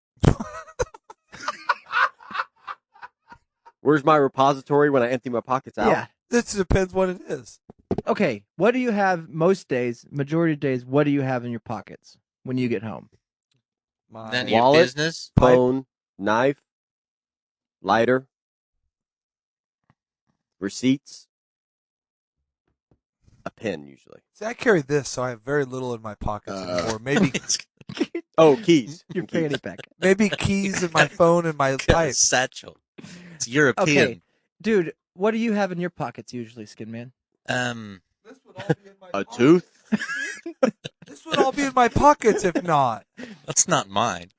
Where's my repository when I empty my pockets out? Yeah. This depends what it is. Okay. What do you have most days? Majority of days, what do you have in your pockets when you get home? My None of your Wallet. business. Phone, knife, lighter, receipts, a pen usually. See, I carry this, so I have very little in my pockets anymore. Maybe Oh, keys. Your Keys. fanny pack. maybe keys in my phone and my Got a pipe. satchel. It's European. Okay. Dude, what do you have in your pockets usually, Skin Man? This would all be in my A pockets. tooth. This would all be in my pockets if not. That's not mine.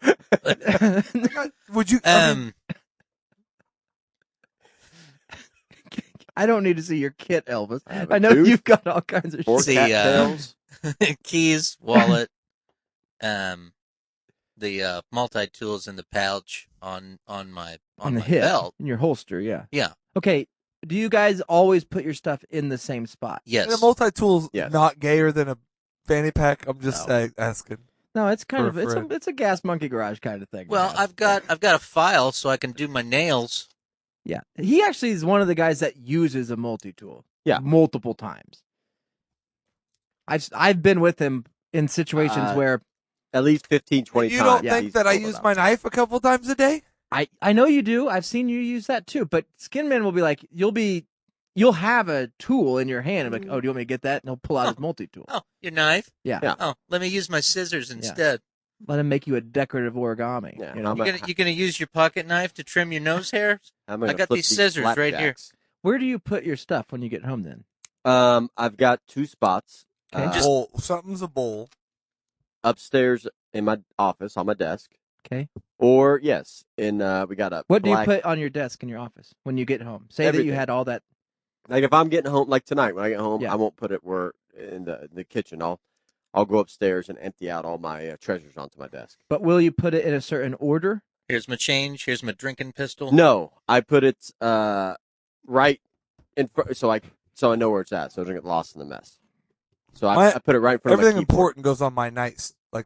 Would you? I mean, I don't need to see your kit, Elvis. I have a I know tooth, you've got all kinds of Four shit. See, cattails. Keys, wallet, the multi-tools in the pouch on my On the my hip, belt. in your holster, yeah. Yeah. Okay, do you guys always put your stuff in the same spot? Yes. a multi-tool's Yes. not gayer than a fanny pack. I'm just asking. No, it's kind For- of for it's a gas monkey garage kind of thing. Well, man. I've got a file so I can do my nails. Yeah, he actually is one of the guys that uses a multi-tool. Yeah. multiple times. I've been with him in situations where At least 15, 20 You times. don't Yeah, think he's that I pulled it use out. my knife a couple times a day? I know you do. I've seen you use that too. But Skin Man will be like, you'll have a tool in your hand. And like, oh, do you want me to get that? And he'll pull out his multi-tool. Oh, your knife? Yeah. Yeah. Oh, let me use my scissors instead. Let him make you a decorative origami. Yeah, You know? I'm You gonna use your pocket knife to trim your nose hairs? I'm gonna I got flip these scissors right here. flapjacks. Where do you put your stuff when you get home then? I've got two spots. Okay. Bowl. Something's a bowl. Upstairs in my office on my desk, Okay. or yes, in we got a. What do you black- put on your desk in your office when you get home? Say that Everything. you had all that. Like if I'm getting home, like tonight when I get home, Yeah. I won't put it where in the kitchen. I'll go upstairs and empty out all my treasures onto my desk. But will you put it in a certain order? Here's my change. Here's my drinking pistol. No, I put it right in front, so I know where it's at, so I don't get lost in the mess. So I put it right in front of my Everything keyboard. important goes on my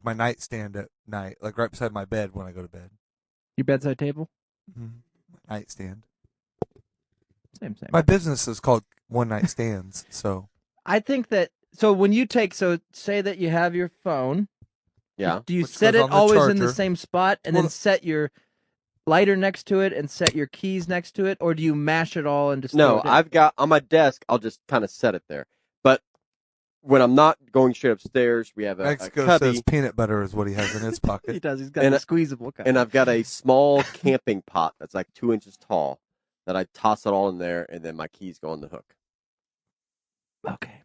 my nightstand at night, like right beside my bed when I go to bed. Your bedside table? Nightstand. Same. My business is called One Night Stands, so I think that, so when you say that you have your phone, Yeah, do you Which set goes it on the always in the charger. same spot and Well, then set your lighter next to it and set your keys next to it? Or do you mash it all and just throw no, it in? I've got on my desk. I'll just kind of set it there. But when I'm not going straight upstairs, we have a Mexico cubby, says peanut butter is what he has in his He pocket. does. He's got And the squeezable kind. and I've got a small camping pot that's like 2 inches tall that I toss it all in there, and then my keys go on the hook. Okay.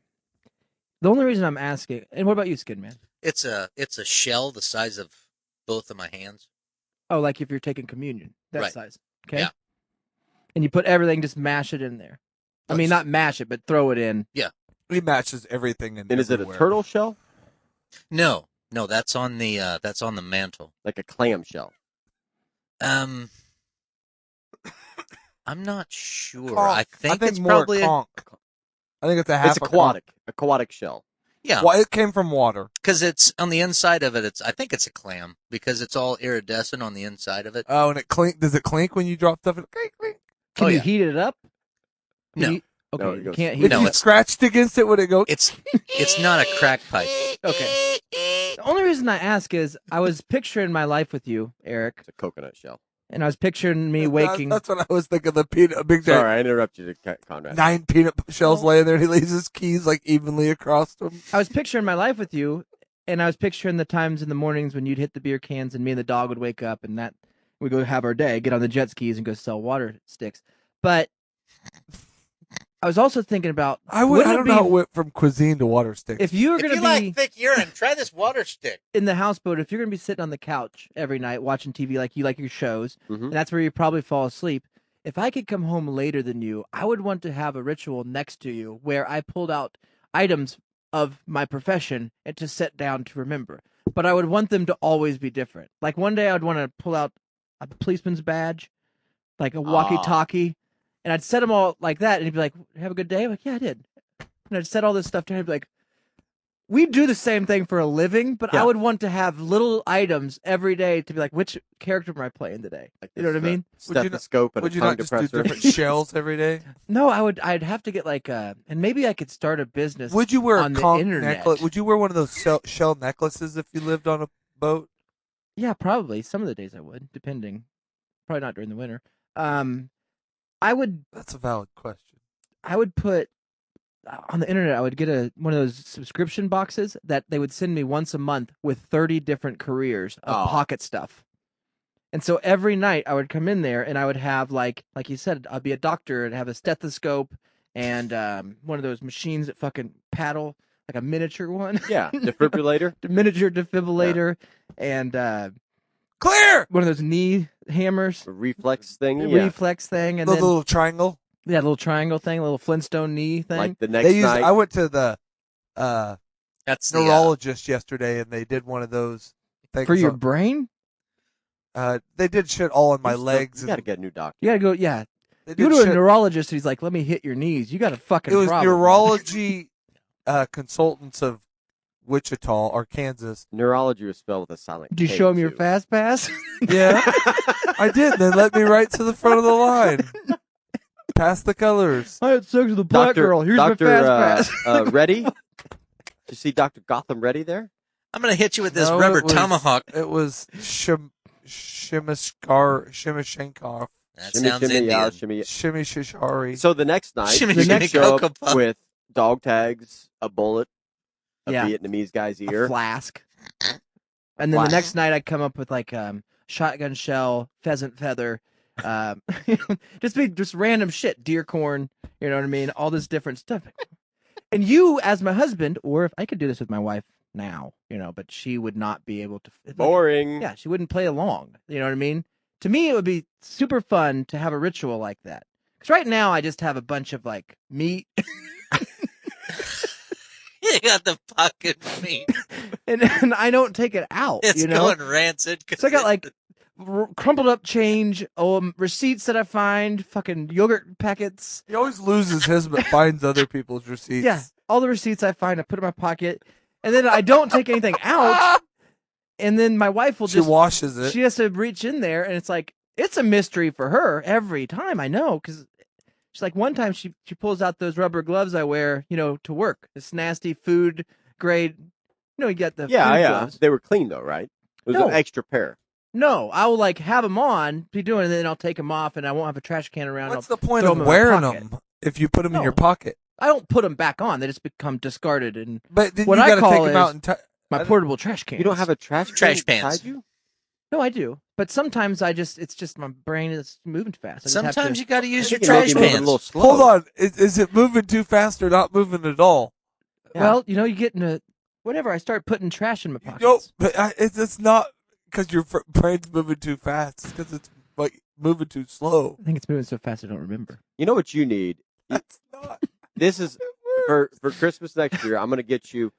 The only reason I'm asking, and what about you, Skid Man? It's a shell the size of both of my hands. Oh, like if you're taking communion, that Right. size. Okay. Yeah. And you put everything, just mash it in there. I mean, not mash it, but throw it in. He matches everything in. And is it a everywhere. turtle shell, No, that's on the mantle. like a clam shell? I'm not sure. Conch. I think it's more probably conch. I think it's a half. It's aquatic shell. yeah, Well, it came from water. because it's on the inside of it. I think it's a clam because it's all iridescent on the inside of it. Oh, and it clink. Does it clink when you drop stuff? It clink, clink. Can Oh, you yeah. heat it up? Can No. you- okay, No, it you goes- can't If heat No, it you up. it's- scratched against it, would it go? It's not a crack pipe. Okay. The only reason I ask is I was picturing my life with you, Eric, It's a coconut shell. and I was picturing me waking. That's what I was thinking. The peanut, a big Sorry, I interrupted you, Conrad. 9 peanut shells laying there, and he lays his keys like evenly across them. I was picturing my life with you, And I was picturing the times in the mornings when you'd hit the beer cans and me and the dog would wake up and that we go have our day, get on the jet skis and go sell water sticks. But I was also thinking about I don't know how it went from cuisine to water sticks. if you were If going you to be like thick urine, try this water stick. in the houseboat, if you're going to be sitting on the couch every night watching TV like you like your shows, Mhm. and that's where you probably fall asleep. If I could come home later than you, I would want to have a ritual next to you where I pulled out items of my profession and to sit down to remember. But I would want them to always be different. Like one day I'd want to pull out a policeman's badge, like a walkie-talkie, and I'd set them all like that, and he'd be like, "Have a good day." I'm like, "Yeah, I did." And I'd set all this stuff down. He'd be like, "We do the same thing for a living, but I Yeah. would want to have little items every day to be like, which character am I playing today?" Like You know what I mean? Stethoscope and Would a you tongue not just do depressor. different shells every day? No, I'd have to get like and maybe I could start a business. Would you wear on a the conch internet? necklace? Would you wear one of those shell necklaces if you lived on a boat? Yeah, probably. Some of the days I would, depending. Probably not during the winter. I would That's a valid question. put on the internet. I would get one of those subscription boxes that they would send me once a month with 30 different careers of Oh. pocket stuff. And so every night I would come in there and I would have like you said, I'd be a doctor and have a stethoscope and one of those machines that fucking paddle, like a miniature one. Yeah, defibrillator. The miniature defibrillator and Clear. one of those knee hammers, A reflex thing. the Yeah. reflex thing, and The then little triangle. that little triangle thing, little Flintstone knee thing. Like the next They used. night. I went to the That's the neurologist yesterday, and they did one of those things for your on- brain. they did shit all on my You still- legs. You got to get a new doctor. You gotta go. Yeah, They you did go to a shit- neurologist. He's like, "Let me hit your knees." You got a fucking. It was problem, man. neurology consultants of Wichita or Kansas. Neurology was spelled with a silent. Did you K, show him your too. fast pass? Yeah, I did. They let me right to the front of the line. Past the colors. I had sex with a black Doctor, girl. Here's Doctor, my fast pass. Reddy? Did you see Dr. Gotham Reddy there? I'm going to hit you with this No, rubber it was- tomahawk. It was Shimashenkov. That Shimmy, sounds shimmy, Indian. shimmy. Shimmy Shishari. So the next night, Shimmy, you shimmy, show Cocoa up Puff. with dog tags, a bullet, a Yeah. Vietnamese guy's A ear. flask. And then Flask. the next night I come up with like shotgun shell, pheasant feather, just random shit, deer corn, you know what I mean? All this different stuff. And you, as my husband, or if I could do this with my wife now, but she would not be able to. Boring. Yeah, she wouldn't play along. You know what I mean? To me, it would be super fun to have a ritual like that. Because right now, I just have a bunch of like meat, You got the fucking meat. and I don't take it out. It's going rancid. 'cause So I got like crumpled up change, receipts that I find, fucking yogurt packets. He always loses his, but finds other people's receipts. Yeah, all the receipts I find, I put in my pocket, and then I don't take anything out. And then my wife will She just washes it. she has to reach in there, and it's like it's a mystery for her every time. I know because she's like one time she pulls out those rubber gloves I wear, to work. This nasty food grade. You get the Yeah, food yeah. gloves. They were clean though, right? It was No. an extra pair. No, I will like have them on, be doing, it, and then I'll take them off, and I won't have a trash can around. What's I'll the point throw of 'em in my wearing pocket. them if you put them in No. your pocket? I don't put them back on; they just become discarded in But then What you I got to call take them is- out and my portable trash can. You don't have a trash Trash can pans. beside you? No, I do, but sometimes it's just my brain is moving too fast. I just have Sometimes to- you got to use your You may trash be moving a pans. little slow. Hold on. Is it moving too fast or not moving at all? Yeah. Well, you get into whenever I start putting trash in my pockets. No, but it's not because your brain's moving too fast. It's because it's like moving too slow. I think it's moving so fast I don't remember. You know what you need? That's not. This is for Christmas next year. I'm gonna get you.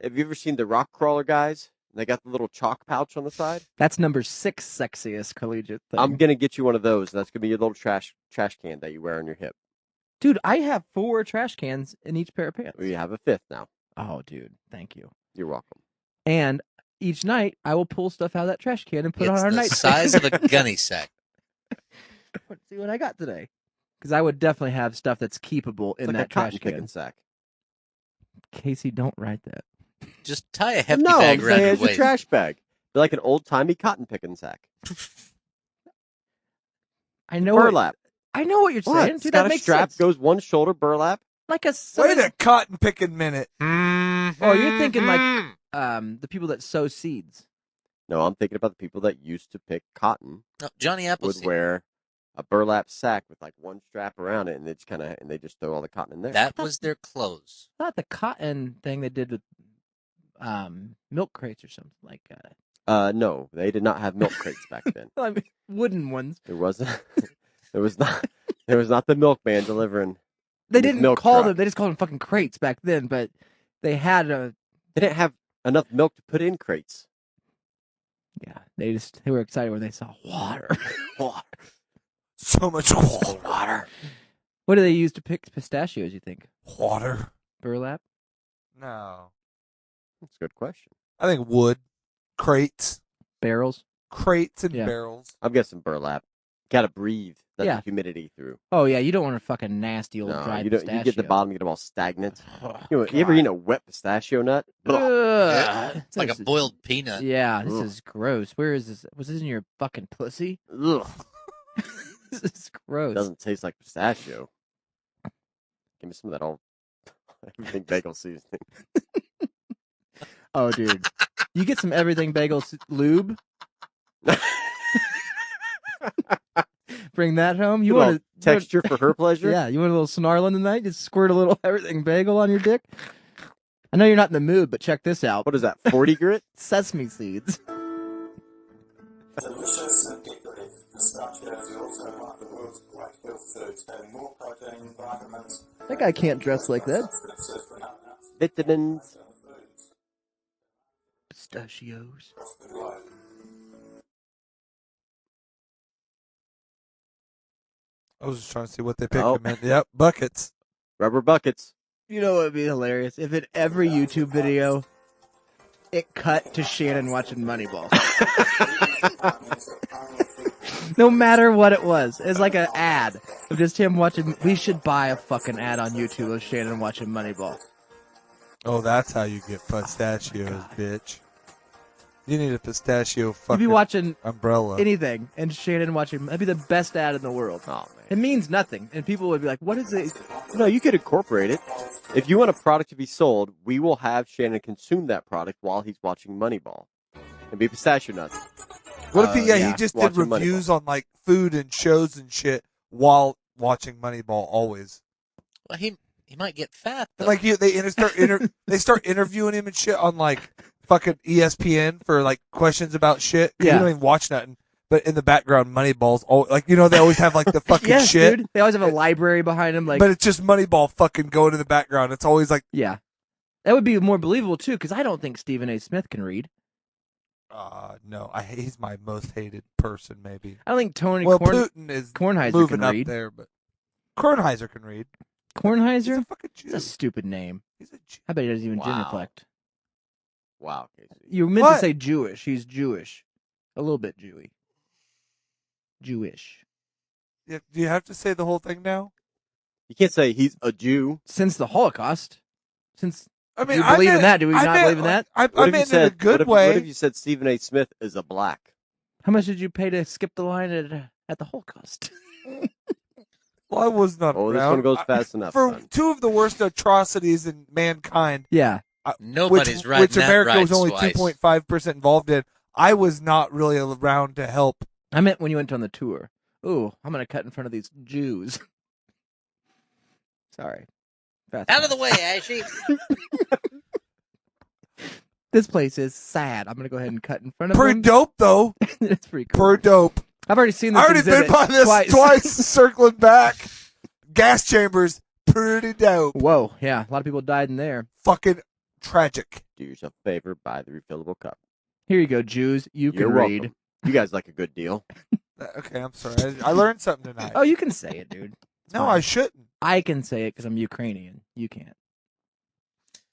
Have you ever seen the rock crawler guys? They got the little chalk pouch on the side. That's number 6 sexiest collegiate thing. I'm gonna get you one of those. And that's gonna be your little trash can that you wear on your hip. Dude, I have 4 trash cans in each pair of pants. We have a 5th now. Oh, dude, thank you. You're welcome. And each night I will pull stuff out of that trash can and put it It's on our the night. size of a gunny sack. Let's see what I got today. Because I would definitely have stuff that's keepable It's in like that a cotton trash picking can. sack. Casey, don't write that. Just tie a hefty No, bag I'm around saying your it's a waist. trash bag. They're like an old timey cotton picking sack. I know what, Burlap. I know what you're What? saying. It's Dude, got that a makes strap, sense. goes one shoulder, burlap. Like a Wait a cotton picking minute. Oh, you're thinking like the people that sow seeds. No, I'm thinking about the people that used to pick cotton. No, Johnny Would Appleseed. wear a burlap sack with like one strap around it, and they just throw all the cotton in there. That was their clothes. Not the cotton thing they did with milk crates or something like that. No, they did not have milk crates back then. I mean, wooden ones. There wasn't. There was not the milkman delivering. They the didn't milk call truck. them. They just called them fucking crates back then. But they had a. They didn't have enough milk to put in crates. Yeah, they were excited when they saw water. Water. So much water. What do they use to pick pistachios? You think Water? burlap? No. That's a good question. I think wood, crates, Barrels? and Yeah. barrels. I'm guessing burlap. Got to breathe that Yeah. humidity through. Oh yeah, you don't want a fucking nasty old No, dry you don't. pistachio. You get the bottom, you get them all stagnant. Oh, You ever eaten a wet pistachio nut? Ugh. Ugh. It's like a boiled peanut. Yeah, this Ugh. is gross. Where is this? Was this in your fucking pussy? Ugh. This is gross. Doesn't taste like pistachio. Give me some of that old everything bagel seasoning. Oh, dude, you get some everything bagel lube. Bring that home. You Good want old texture for her pleasure? Yeah, you want a little snarling tonight? Just squirt a little everything bagel on your dick. I know you're not in the mood, but check this out. What is that? 40 grit? Sesame seeds. Delicious and decorative pistachios are also one of the world's great health foods, having more protein, vitamins, That guy can't dress like that. substances than other nuts Vitamins. and foods Pistachios. across the globe. I was just trying to see what they picked Oh. them in. Yep, buckets. Rubber buckets. You know what would be hilarious? If in every YouTube video, it cut to Shannon watching Moneyball. No matter what it was. It's like an ad of just him watching. We should buy a fucking ad on YouTube of Shannon watching Moneyball. Oh, that's how you get pistachios, bitch. You need a pistachio You'd fucking be watching umbrella. anything and Shannon watching. That'd be the best ad in the world. Oh, It man. means nothing. And people would be like, what is it? No, you could incorporate it. If you want a product to be sold, we will have Shannon consume that product while he's watching Moneyball. It'd be pistachio nuts. What if he yeah, just did watching reviews on like food and shows and shit while watching Moneyball always? Well, he might get fat though. And like they start interviewing him and shit on like fucking ESPN for like questions about shit. 'Cause Yeah. You don't even watch nothing. But in the background, Moneyball's like they always have like the fucking Yes, shit. dude. They always have a library behind them. Like, But it's just Moneyball fucking going in the background. It's always like, yeah. That would be more believable, too, because I don't think Stephen A. Smith can read. no, he's my most hated person, maybe. I don't think Tony Well, Putin is Kornheiser moving can up read. there, but Kornheiser can read. He's Kornheiser? a fucking Jew. It's a stupid name. He's a Jew. I bet he doesn't even Wow. genuflect. Wow, Casey. You meant What? to say Jewish. He's Jewish. A little bit Jewy. Jewish. Do you have to say the whole thing now? You can't say he's a Jew. Since the Holocaust. Since I Do you believe in that? Do we not believe in that? I What if you meant in a said, good what if way. you said Stephen A. Smith is a black? how much did you pay to skip the line at the Holocaust? Well, I was not Oh, this around. one goes fast enough. For son. two of the worst atrocities in mankind, Yeah. Nobody's which, riding which that America ride was only twice. 2.5% involved in, I was not really around to help. I meant when you went on the tour. Ooh, I'm going to cut in front of these Jews. Sorry. Fast Out of the pass. way, Ashy. This place is sad. I'm going to go ahead and cut in front of Pretty them. dope, though. It's pretty cool. Pretty dope. I've already seen this I already been exhibit by this twice circling back. Gas chambers, pretty dope. Whoa, yeah. A lot of people died in there. Fucking tragic. Do yourself a favor, buy the refillable cup. Here you go, Jews. You can You're read. welcome. You guys like a good deal. Okay, I'm sorry. I learned something tonight. Oh, you can say it, dude. It's no, fine. I shouldn't. I can say it because I'm Ukrainian. You can't.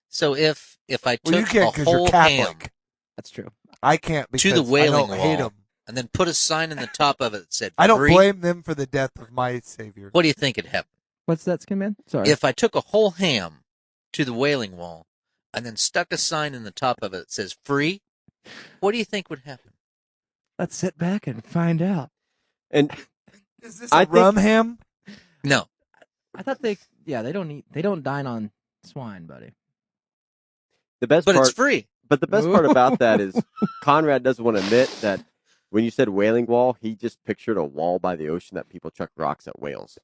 So if I took Well, you can't a because you're whole Catholic. ham That's true. I can't because to the I Wailing don't hate Wall them. and then put a sign in the top of it that said I don't free, blame them for the death of my savior. what do you think would happen? What's that, Skin Man? Sorry. If I took a whole ham to the Wailing Wall and then stuck a sign in the top of it that says free, what do you think would happen? Let's sit back and find out. And Is this I a think- rum ham? No. I thought they don't dine on swine, buddy. the best But part, it's free. But the best part about that is Conrad doesn't want to admit that when you said whaling wall, he just pictured a wall by the ocean that people chuck rocks at whales.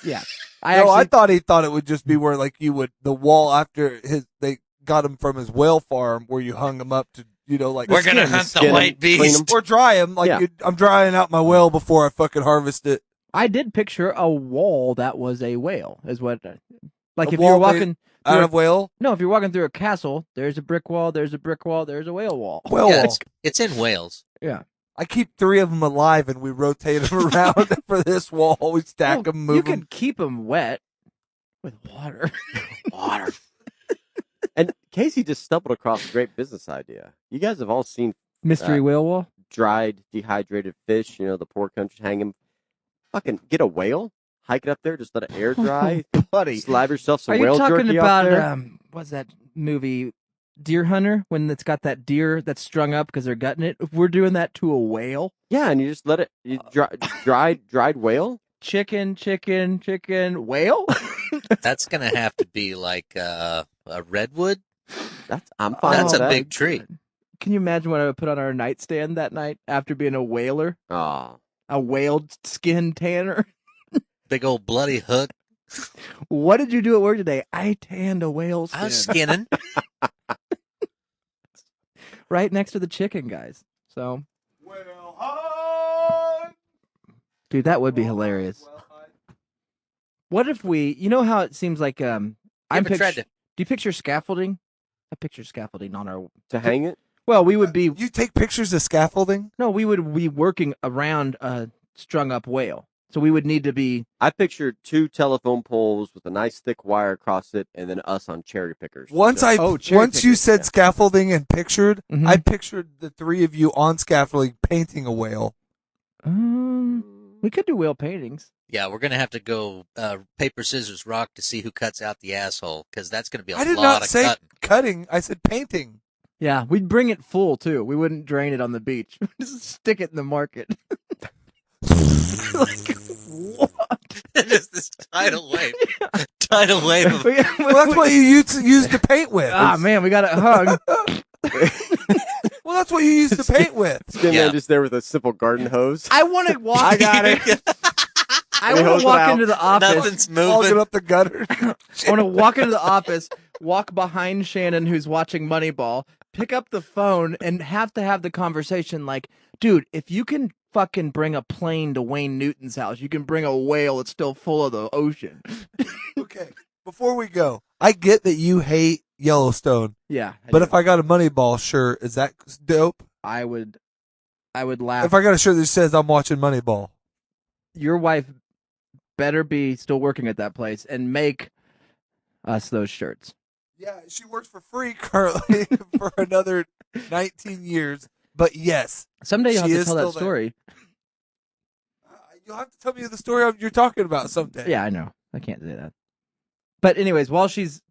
Yeah. I thought he thought it would just be where like you would the wall after they got him from his whale farm where you hung him up to like We're gonna hunt the skin 'em, white clean 'em. beast. or dry him like Yeah. I'm drying out my whale before I fucking harvest it. I did picture a wall that was a whale, is what. Like A if you're wall walking Out through of whale, no, if you're walking through a castle, there's a brick wall, there's a brick wall, there's a whale wall. whale Yeah, wall. it's in Wales. Yeah. I keep 3 of them alive and we rotate them around for this wall. We stack them, You move can them. keep them wet with water. Water. And Casey just stumbled across a great business idea. You guys have all seen Mystery whale wall. dried, dehydrated fish, the poor country hang them. Fucking get a whale, hike it up there, just let it air dry, Buddy. slab yourself some Are you whale talking jerky about out there. what's that movie Deer Hunter when it's got that deer that's strung up because they're gutting it? If we're doing that to a whale, Yeah, and you just let it dried whale. chicken, whale. That's gonna have to be like a redwood. I'm fine. That's with a that. big tree. Can you imagine what I would put on our nightstand that night after being a whaler? Aw. A whale skin tanner. Big old bloody hook. What did you do at work today? I tanned a whale skin. I was skinning. Right next to the chicken, guys. So, Well, hi. dude, that would be hilarious. What if we? You know how it seems like You ever tried to? Do you picture scaffolding? I picture scaffolding on our. To hang it. Well, we would be. You take pictures of scaffolding? No, we would be working around a strung up whale. So we would need to be. I pictured 2 telephone poles with a nice thick wire across it, and then us on cherry pickers. Once Just- cherry once you pickers, said yeah. scaffolding and pictured, Mhm. I pictured the 3 of you on scaffolding painting a whale. We could do whale paintings. Yeah, we're gonna have to go paper, scissors, rock to see who cuts out the asshole because that's gonna be a I did lot not of say cutting. cutting. I said painting. Yeah, we'd bring it full too. We wouldn't drain it on the beach. Just stick it in the market. Like, what? Just this tidal wave. Tidal wave of Well, that's what you used to paint with. Ah man, we got it hung. Well, that's what you used to paint with. Skin Yeah. man just there with a simple garden hose. I want to walk. I got it. I Let me want hose to it walk out. into the office. Nothing's Clogging moving. up the gutter. I want to walk into the office, walk behind Shannon, who's watching Moneyball, pick up the phone, and have to have the conversation like, dude, if you can fucking bring a plane to Wayne Newton's house, you can bring a whale that's still full of the ocean. Okay, before we go, I get that you hate Yellowstone, Yeah. but if I got a Moneyball shirt, is that dope? I would laugh. If I got a shirt that says I'm watching Moneyball, Your wife better be still working at that place and make us those shirts. yeah, she works for free currently for another 19 years. But yes, Someday you'll She have to is tell still that there. story. you'll have to tell me the story you're talking about someday. Yeah, I know. I can't say that. But anyways, while she's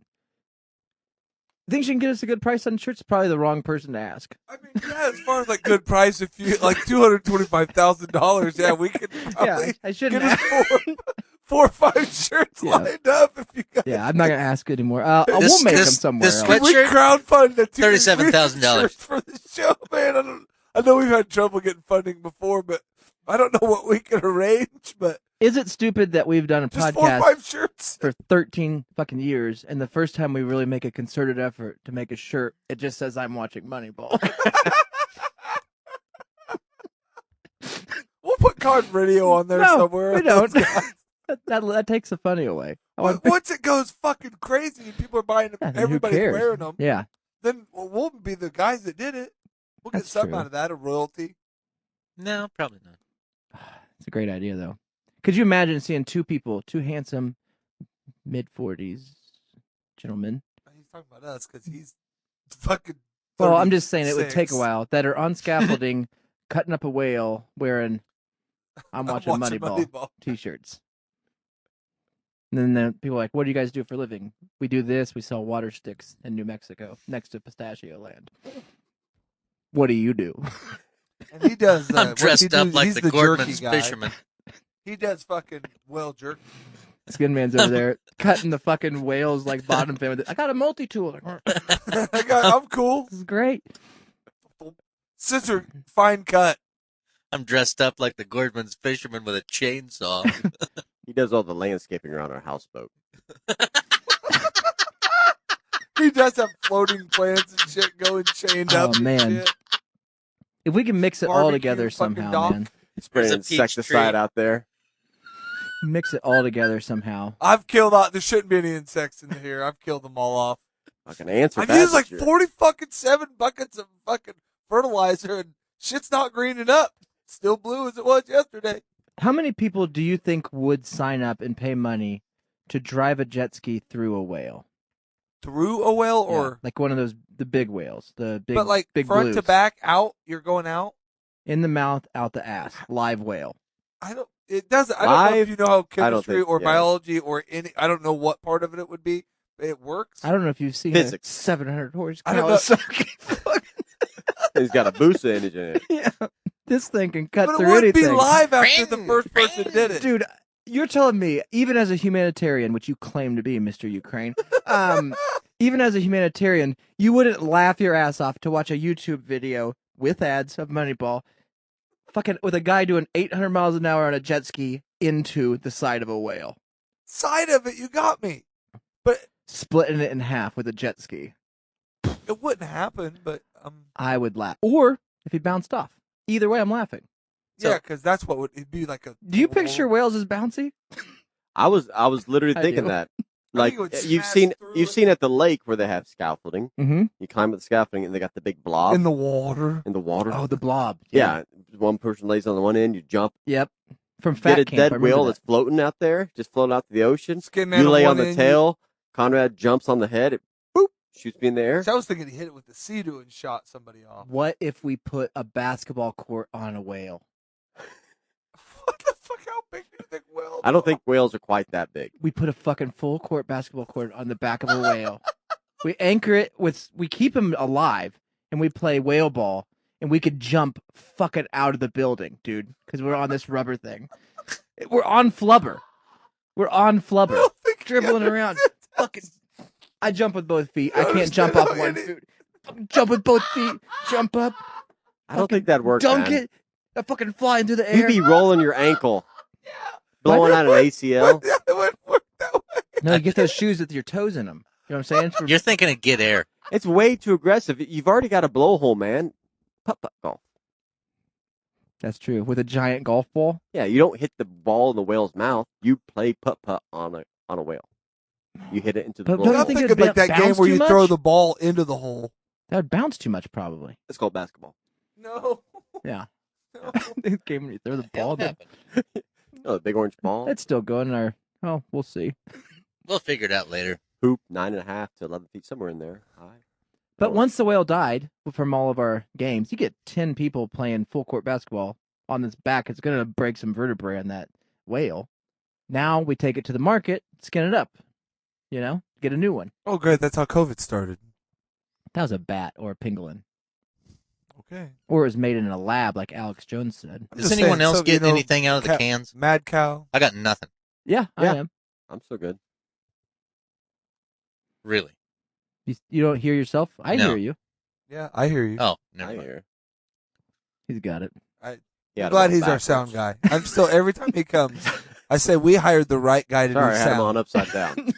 think she can get us a good price on shirts? Probably the wrong person to ask. I mean, yeah, as far as like good price, if you like $225,000, yeah, we could probably I shouldn't. get us four or 5 shirts Yeah. lined up if you got. Yeah, I'm not gonna ask anymore. I This- will make them this- somewhere this else. sweat- We Sweatshirt? crowdfund the $37,000 shirts for the show, man. I know we've had trouble getting funding before, but I don't know what we can arrange. But Is it stupid that we've done a just 4 or podcast 5 shirts. for 13 fucking years, and the first time we really make a concerted effort to make a shirt, it just says I'm watching Moneyball. We'll put Card Radio on there No, somewhere. we don't. that takes the funny away. Once it goes fucking crazy and people are buying them, Yeah, then who everybody's cares? wearing them, Yeah, then we'll be the guys that did it. We'll get That's something true. out of that, a royalty. No, probably not. it's a great idea though. Could you imagine seeing two handsome mid-40s gentlemen? He's talking about us because he's fucking. Well, I'm just saying it would take a 36. while. That are on scaffolding, cutting up a whale, wearing I'm watching Moneyball t-shirts. And then people are like, what do you guys do for a living? We do this. We sell water sticks in New Mexico next to Pistachio Land. What do you do? And he does. I'm what's dressed he do? up like He's the jerky Gordman's guy. fisherman. He does fucking whale jerky. Skin Man's over there cutting the fucking whales like bottom fin with it. I got a multi-tool. I'm cool. This is great. Scissor, fine cut. I'm dressed up like the Gordman's fisherman with a chainsaw. He does all the landscaping around our houseboat. He does have floating plants and shit going chained up. Oh, and man. shit. If we can mix it all Barbecue, together fucking somehow, dog. man. Spraying There's a peach insecticide tree. out there. Mix it all together somehow. I've killed out. There shouldn't be any insects in here. I've killed them all off. Fucking answer I've that used like shit. 47 buckets of fucking fertilizer and shit's not greening up. Still blue as it was yesterday. How many people do you think would sign up and pay money to drive a jet ski through a whale? Through a whale Yeah, or like one of those, the big whales, the big, but like big front blues. to back out, you're going out? In the mouth, out the ass, live whale. I don't it doesn't I don't know if Live? you know how I don't chemistry think- or yeah. biology or any I don't know what part of it would be. It works. I don't know if you've seen Physics. a 700 horse I don't cow know. sucking. He's got a booster engine in it. Yeah, this thing can cut but it through wouldn't anything. be live after the first person did it. Dude, you're telling me, even as a humanitarian, which you claim to be, Mr. Ukraine, even as a humanitarian, you wouldn't laugh your ass off to watch a YouTube video with ads of Moneyball, fucking with a guy doing 800 miles an hour on a jet ski into the side of a whale, Side of it, you got me. But splitting it in half with a jet ski. it wouldn't happen, but I would laugh. Or if he bounced off. Either way, I'm laughing. yeah, because that's what would it'd be like a Do you picture whales as bouncy? I was literally I thinking do. that. I Like think it would you've smash seen through you've it. seen at the lake where they have scaffolding. Mm-hmm. You climb up the scaffolding and they got the big blob in the water? in the water. Oh, the blob. yeah. One person lays on the one end, you jump, Yep. From Fat get a Camp. I dead remember whale that. that's floating out there, just floating out to the ocean. Skin Man You lay on one the end, tail, Conrad jumps on the head, it boop, shoots me in the air. So I was thinking he hit it with the sea-doo and shot somebody off. What if we put a basketball court on a whale? What the fuck? How big do you think whales I don't are? think whales are quite that big. We put a fucking full court basketball court on the back of a whale. We anchor it we keep him alive, and we play whale ball, and we could jump fucking out of the building, dude, because we're on this rubber thing. We're on flubber. We're on I flubber, don't think he dribbling around. understands. Fucking, I jump with both feet. You I can't jump understand off how one it is? foot. Fucking jump with both feet. Jump up. I don't think that'd work, Dunk man. it. I fucking fly into the air. You'd be rolling your ankle, blowing out an ACL. But it wouldn't work that way. No, you get those shoes with your toes in them. You know what I'm saying? For- You're thinking of get air. It's way too aggressive. You've already got a blowhole, man. Putt-putt golf. That's true. With a giant golf ball. Yeah, you don't hit the ball in the whale's mouth. You play putt-putt on a whale. You hit it into the But don't you I'm blowhole. think thinking it'd like that game bounce where too you much? throw the ball into the hole. That would bounce too much, probably. It's called basketball. No. Yeah. No. The game when you throw the ball It'll down. happen. Oh, the big orange ball. It's still going. Oh, we'll see. We'll figure it out later. Hoop 9.5 to 11 feet, somewhere in there. High. But once the whale died from all of our games, you get 10 people playing full court basketball on this back. It's going to break some vertebrae on that whale. Now we take it to the market, skin it up, get a new one. Oh, great. That's how COVID started. That was a bat or a pangolin. Okay. Or it was made in a lab, like Alex Jones said. I'm Does just anyone saying, else so, get you know, anything out of the cat- cans? Mad cow. I got nothing. Yeah, I Yeah. am. I'm so good. Really. You don't hear yourself? I No. hear you. Yeah, I hear you. Oh, I never mind. hear. He's got it. Yeah, I'm glad he's our sound guy. I'm still every time he comes, I say we hired the right guy to Sorry, I do had him sound. on upside down.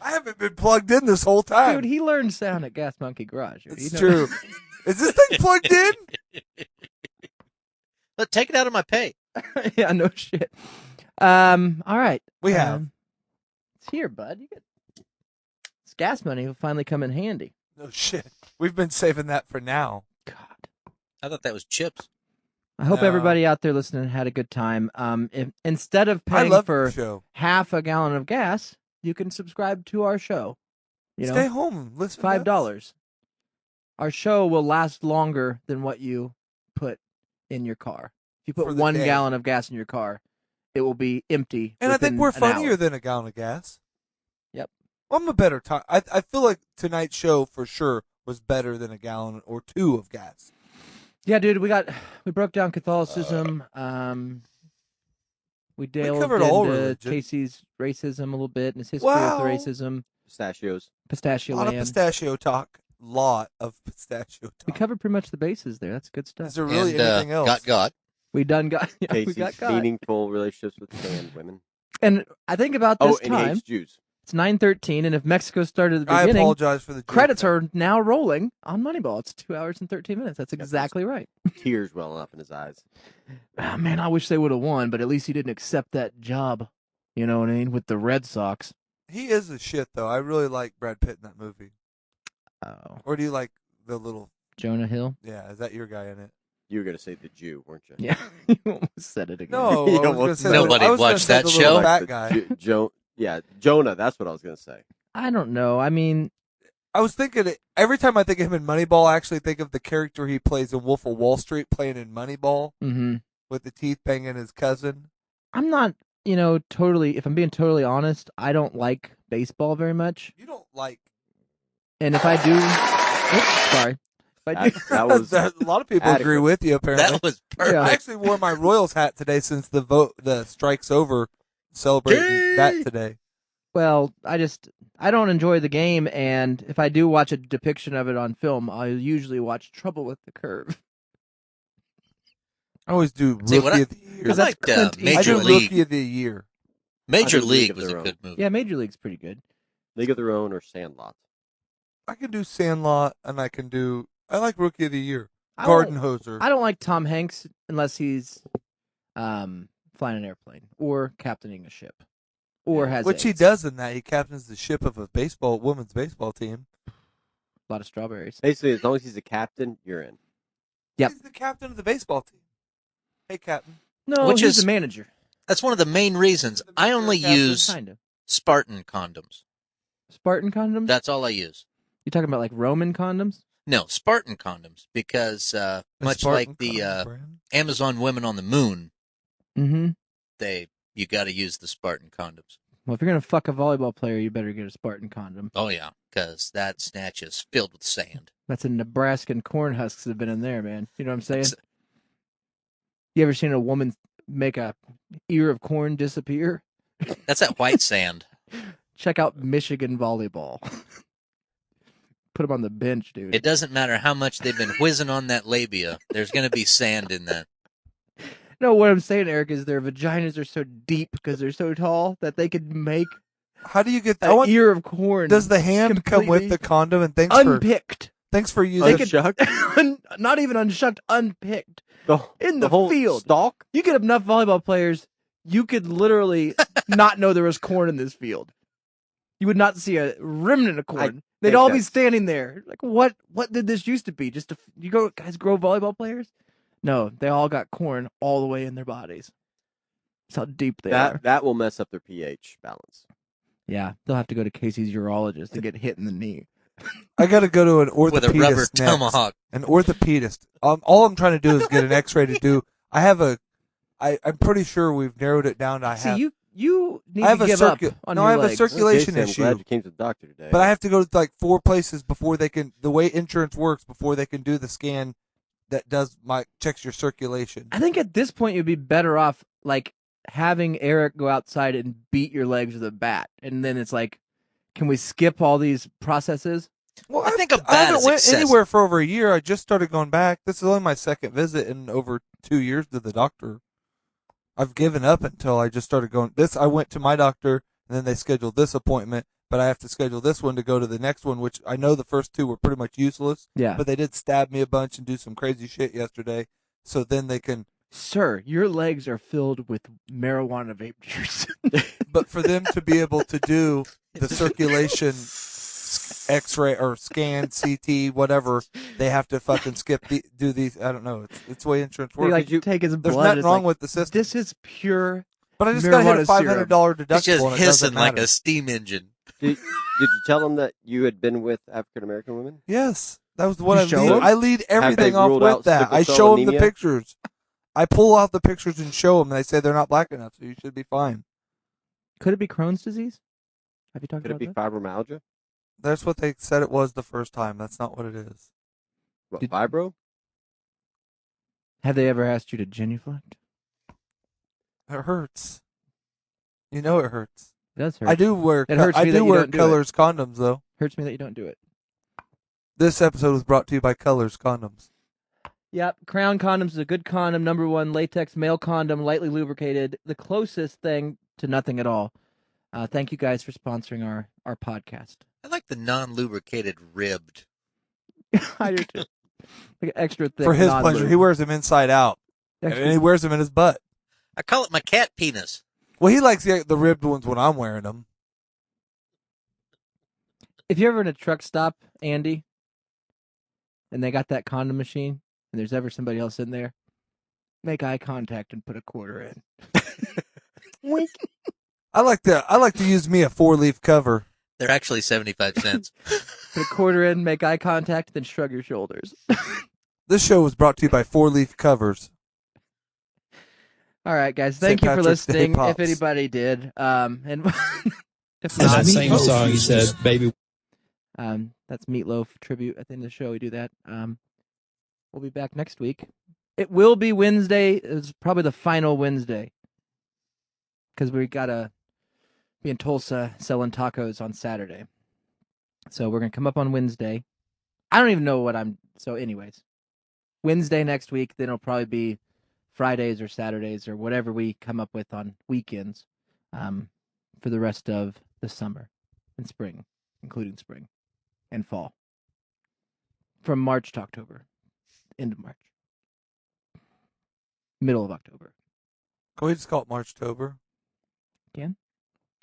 I haven't been plugged in this whole time. Dude, he learned sound at Gas Monkey Garage. Dude. It's true. Is this thing plugged in? But take it out of my pay. Yeah, no shit. All right. We have. It's here, bud. This gas money will finally come in handy. No shit. We've been saving that for now. God. I thought that was chips. I hope No. everybody out there listening had a good time. If instead of I paying love for the show. half a gallon of gas, you can subscribe to our show. Stay home. And It's listen. to us. $5. Our show will last longer than what you put in your car. If you For put the 1 day. gallon of gas in your car, it will be empty. And I think within we're an funnier hour. than a gallon of gas. Yep. I'm a better time. I feel like tonight's show for sure was better than a gallon or two of gas. Yeah, dude, we broke down Catholicism. We delved covered all into religion. Casey's racism a little bit and his history Wow. with racism. Pistachios. Pistachio A lot of land. pistachio talk. Lot of pistachio We talk. covered pretty much the bases there. That's good Is stuff. there really and, anything else? Got. We done got. Yeah, we Casey's got. meaningful relationships with sand women. And I think about Oh, this and he time. hates Jews. It's 9:13, and if Mexico started at the I beginning, apologize for the credits joke. are now rolling on Moneyball. It's 2 hours and 13 minutes. That's exactly right. Tears welling up in his eyes. Ah, man, I wish they would have won, but at least he didn't accept that job. You know what I mean? With the Red Sox. He is a shit though. I really like Brad Pitt in that movie. Oh, Or do you like the little? Jonah Hill. Yeah, is that your guy in it? You were going to say the Jew, weren't you? Yeah, you almost said it again. No, You I was almost gonna say said the- Nobody I was gonna watched say that the little show? Fat the guy. Yeah, Jonah. That's what I was going to say. I don't know. I mean, I was thinking every time I think of him in Moneyball, I actually think of the character he plays in Wolf of Wall Street, playing in Moneyball with the teeth banging his cousin. I'm not, totally. If I'm being totally honest, I don't like baseball very much. You don't like. And if I do, oops, sorry. If I do, That was a lot of people agree adequate. with you. Apparently, That was perfect. Yeah. I actually wore my Royals hat today since the strike's over, celebrating that today. well, I don't enjoy the game, and if I do watch a depiction of it on film, I usually watch Trouble with the Curve. I always do See, Rookie of the Year. I that's liked Clint I Major do League. Rookie of the Year. Major I think League League of was a Their Own. good movie. Yeah, Major League's pretty good. League of Their Own or Sandlot. I can do Sandlot, and I can do. I like Rookie of the Year. I Garden don't- Hoser. I don't like Tom Hanks unless he's flying an airplane or captaining a ship or has Which he AIDS. does in that. He captains the ship of a women's baseball team. A lot of strawberries. Basically, as long as he's a captain, you're in. Yep. He's the captain of the baseball team. Hey, Captain. No, Which he's is- the manager. That's one of the main reasons I only Captain use Kind of. Spartan condoms. Spartan condoms? That's all I use. You talking about like Roman condoms? No, Spartan condoms because The much Spartan like the condom brand. Amazon women on the moon, Mm-hmm. you got to use the Spartan condoms. Well, if you're gonna fuck a volleyball player, you better get a Spartan condom. Oh yeah, because that snatch is filled with sand. That's a Nebraskan corn husks that have been in there, man. You know what I'm saying? It's- You ever seen a woman make a ear of corn disappear? That's that white sand. Check out Michigan volleyball. Put them on the bench, dude. It doesn't matter how much they've been whizzing on that labia. There's going to be sand in that. No, what I'm saying, Eric, is their vaginas are so deep because they're so tall that they could make How do you get an that? ear of corn. Does the hand come with completely the condom? And unpicked? thanks for They using. could- Unshucked? Not even unshucked, unpicked. The, In the whole field. stalk? You get enough volleyball players, you could literally not know there was corn in this field. You would not see a remnant of corn. They'd think all be that's- standing there. Like, what did this used to be? Just guys grow volleyball players? No, they all got corn all the way in their bodies. That's how deep they are. That will mess up their pH balance. Yeah, they'll have to go to Casey's urologist to get hit in the knee. I got to go to an orthopedist With a rubber next. tomahawk. An orthopedist. All I'm trying to do is get an X-ray to do. I have I'm pretty sure we've narrowed it down. See, you need I have to a give up on no, your I have a legs. circulation Okay, so I'm issue. glad you came to the doctor today. But I have to go to like 4 places before they can. The way insurance works, before they can do the scan that checks your circulation. I think at this point you'd be better off like having Eric go outside and beat your legs with a bat, and then it's like, can we skip all these processes? Well, I think a I bat haven't is went excessive. anywhere for over a year. I just started going back. This is only my second visit in over 2 years to the doctor. I've given up until I just started going. I went to my doctor, and then they scheduled this appointment, but I have to schedule this one to go to the next one, which I know the first 2 were pretty much useless. Yeah. But they did stab me a bunch and do some crazy shit yesterday. So then they can. Sir, your legs are filled with marijuana vape juice. But for them to be able to do the circulation X-ray or scan, CT, whatever, they have to fucking do these. I don't know. It's the way insurance They works. like take his There's blood. nothing it's wrong like, with the system. this is pure. But I just got to hit a marijuana $500 deductible. It's just and it hissing doesn't like matter. a steam engine. Did you tell them that you had been with African American women? Yes, that was what You I show lead. them? I lead everything off ruled with out that. sickle I cell show them the anemia? pictures. I pull out the pictures and show them. And they say they're not black enough, so you should be fine. Could it be Crohn's disease? Have you talked Could it about be that? fibromyalgia? That's what they said it was the first time. That's not what it is. What, Did- fibro? Have they ever asked you to genuflect? It hurts. You know it hurts. It does hurt. I do wear. It hurts I me that do you wear don't do Colors condoms though. Hurts me that you don't do it. This episode was brought to you by Colors condoms. Yep, Crown Condoms is a good condom. #1 latex male condom, lightly lubricated. The closest thing to nothing at all. Thank you guys for sponsoring our podcast. I like the non-lubricated ribbed. I do too. Like extra thick. For his non-lube. pleasure, he wears them inside out, Extra- and he wears them in his butt. I call it my cat penis. Well, he likes the ribbed ones when I'm wearing them. If you're ever in a truck stop, Andy, and they got that condom machine, and there's ever somebody else in there, make eye contact and put a quarter in. Wink. I like to use me a 4-leaf cover. They're actually 75 cents. Put a quarter in, make eye contact, then shrug your shoulders. This show was brought to you by 4-leaf covers. All right, guys. St. Thank you for Patrick's Day listening. If pops. anybody did, and if In not, that same song, he said, "Baby." that's Meatloaf tribute at the end of the show. We do that. We'll be back next week. It will be Wednesday. It's probably the final Wednesday because we gotta be in Tulsa selling tacos on Saturday. So we're gonna come up on Wednesday. I don't even know what I'm. So, anyways, Wednesday next week. Then it'll probably be Fridays or Saturdays or whatever we come up with on weekends for the rest of the summer and spring, including spring and fall. From March to October. End of March. Middle of October. Can we just call it Marchtober?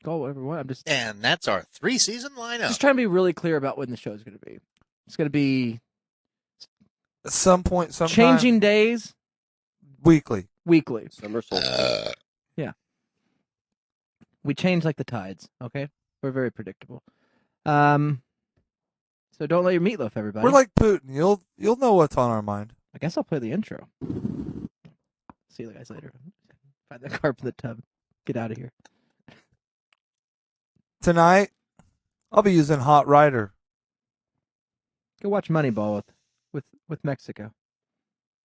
Call whatever one. I'm just And that's our 3-season lineup. trying to be really clear about when the show is going to be. It's going to be At some point, sometime. changing days, Weekly. weekly. Summer solstice. We change like the tides, okay? We're very predictable. So don't let your meatloaf, everybody. We're like Putin. You'll know what's on our mind. I guess I'll play the intro. See you guys later. Find the carp in the tub. Get out of here. Tonight, I'll be using Hot Rider. Go watch Moneyball with Mexico.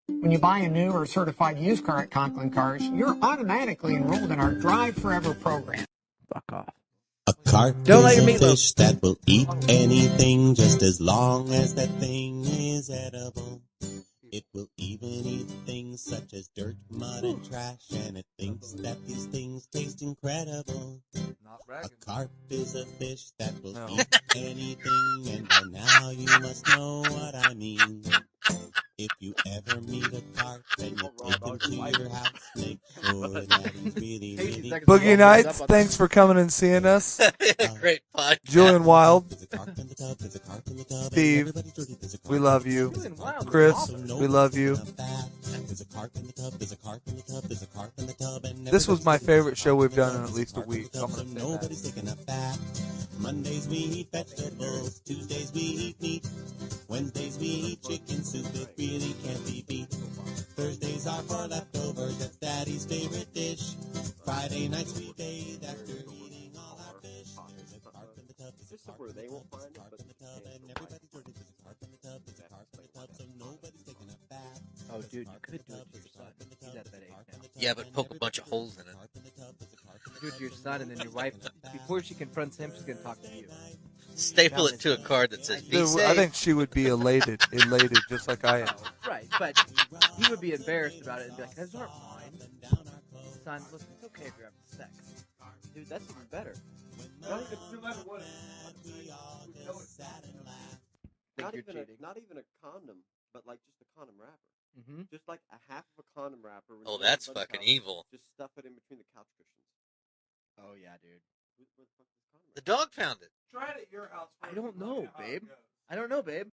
When you buy a new or certified used car at Conklin Cars, you're automatically enrolled in our Drive Forever program. Fuck off. A carp Don't let is your a meatloaf- fish that will eat anything just as long as that thing is edible. It will even eat things such as dirt, mud, and trash, and it thinks that these things taste incredible. Not A carp is a fish that will No. eat anything, and by now you must know what I mean. If you ever meet a carp and you take him to your house, make sure that he's really, really Boogie Nights, thanks for coming and seeing us. Great podcast. Julian Wild, There's a carp in the tub, there's a carp in the tub, and Steve, everybody's dirty. There's a carp we in love the you. tub. Chris, So we love you. nobody's taking a bath. There's a carp in the tub, there's a carp in the tub, there's a carp in the tub, and This was my everybody's favorite taking show a we've done in bath. at least a There's carp in week. the So I'm tub, gonna so say that. nobody's taking a bath. Mondays we eat vegetables, Tuesdays we eat meat, Wednesdays we eat chicken soup, it really can't be beat. Thursdays are for leftovers, that's Daddy's favorite dish. Friday nights we bathe after eating all our fish. There's a carp in the tub, there's a carp in the tub, there's a carp in the tub, and everybody's dirty. There's a carp in the tub, there's a carp in the tub, so nobody's taking a bath. Oh, There's a dude, you carp in could the do it tub, to your there's a son. carp in the He's tub, at that and age everybody's now. Yeah, but dirty. poke a bunch of holes in it. Carp in the tub, there's a carp in the Do it tub, to your and son, and then your wife, everybody's taking a bath. before she confronts him, she's going to talk to you. Staple it to a card that says, be Dude, safe. I think she would be elated, just like I am. Right, but he would be embarrassed about it and be like, those aren't mine. Son, listen, it's okay if you're having sex. Dude, that's even better. Not you're even, cheating. not even a condom, but like just a condom wrapper. Mm-hmm. Just like a half of a condom wrapper. Oh, reserved that's by the fucking couch. evil. Just stuff it in between the couch cushions. Oh, yeah, dude. Where the fuck is the condom The wrapper? dog found it. Try it at your house. I don't know, babe. I don't know, babe.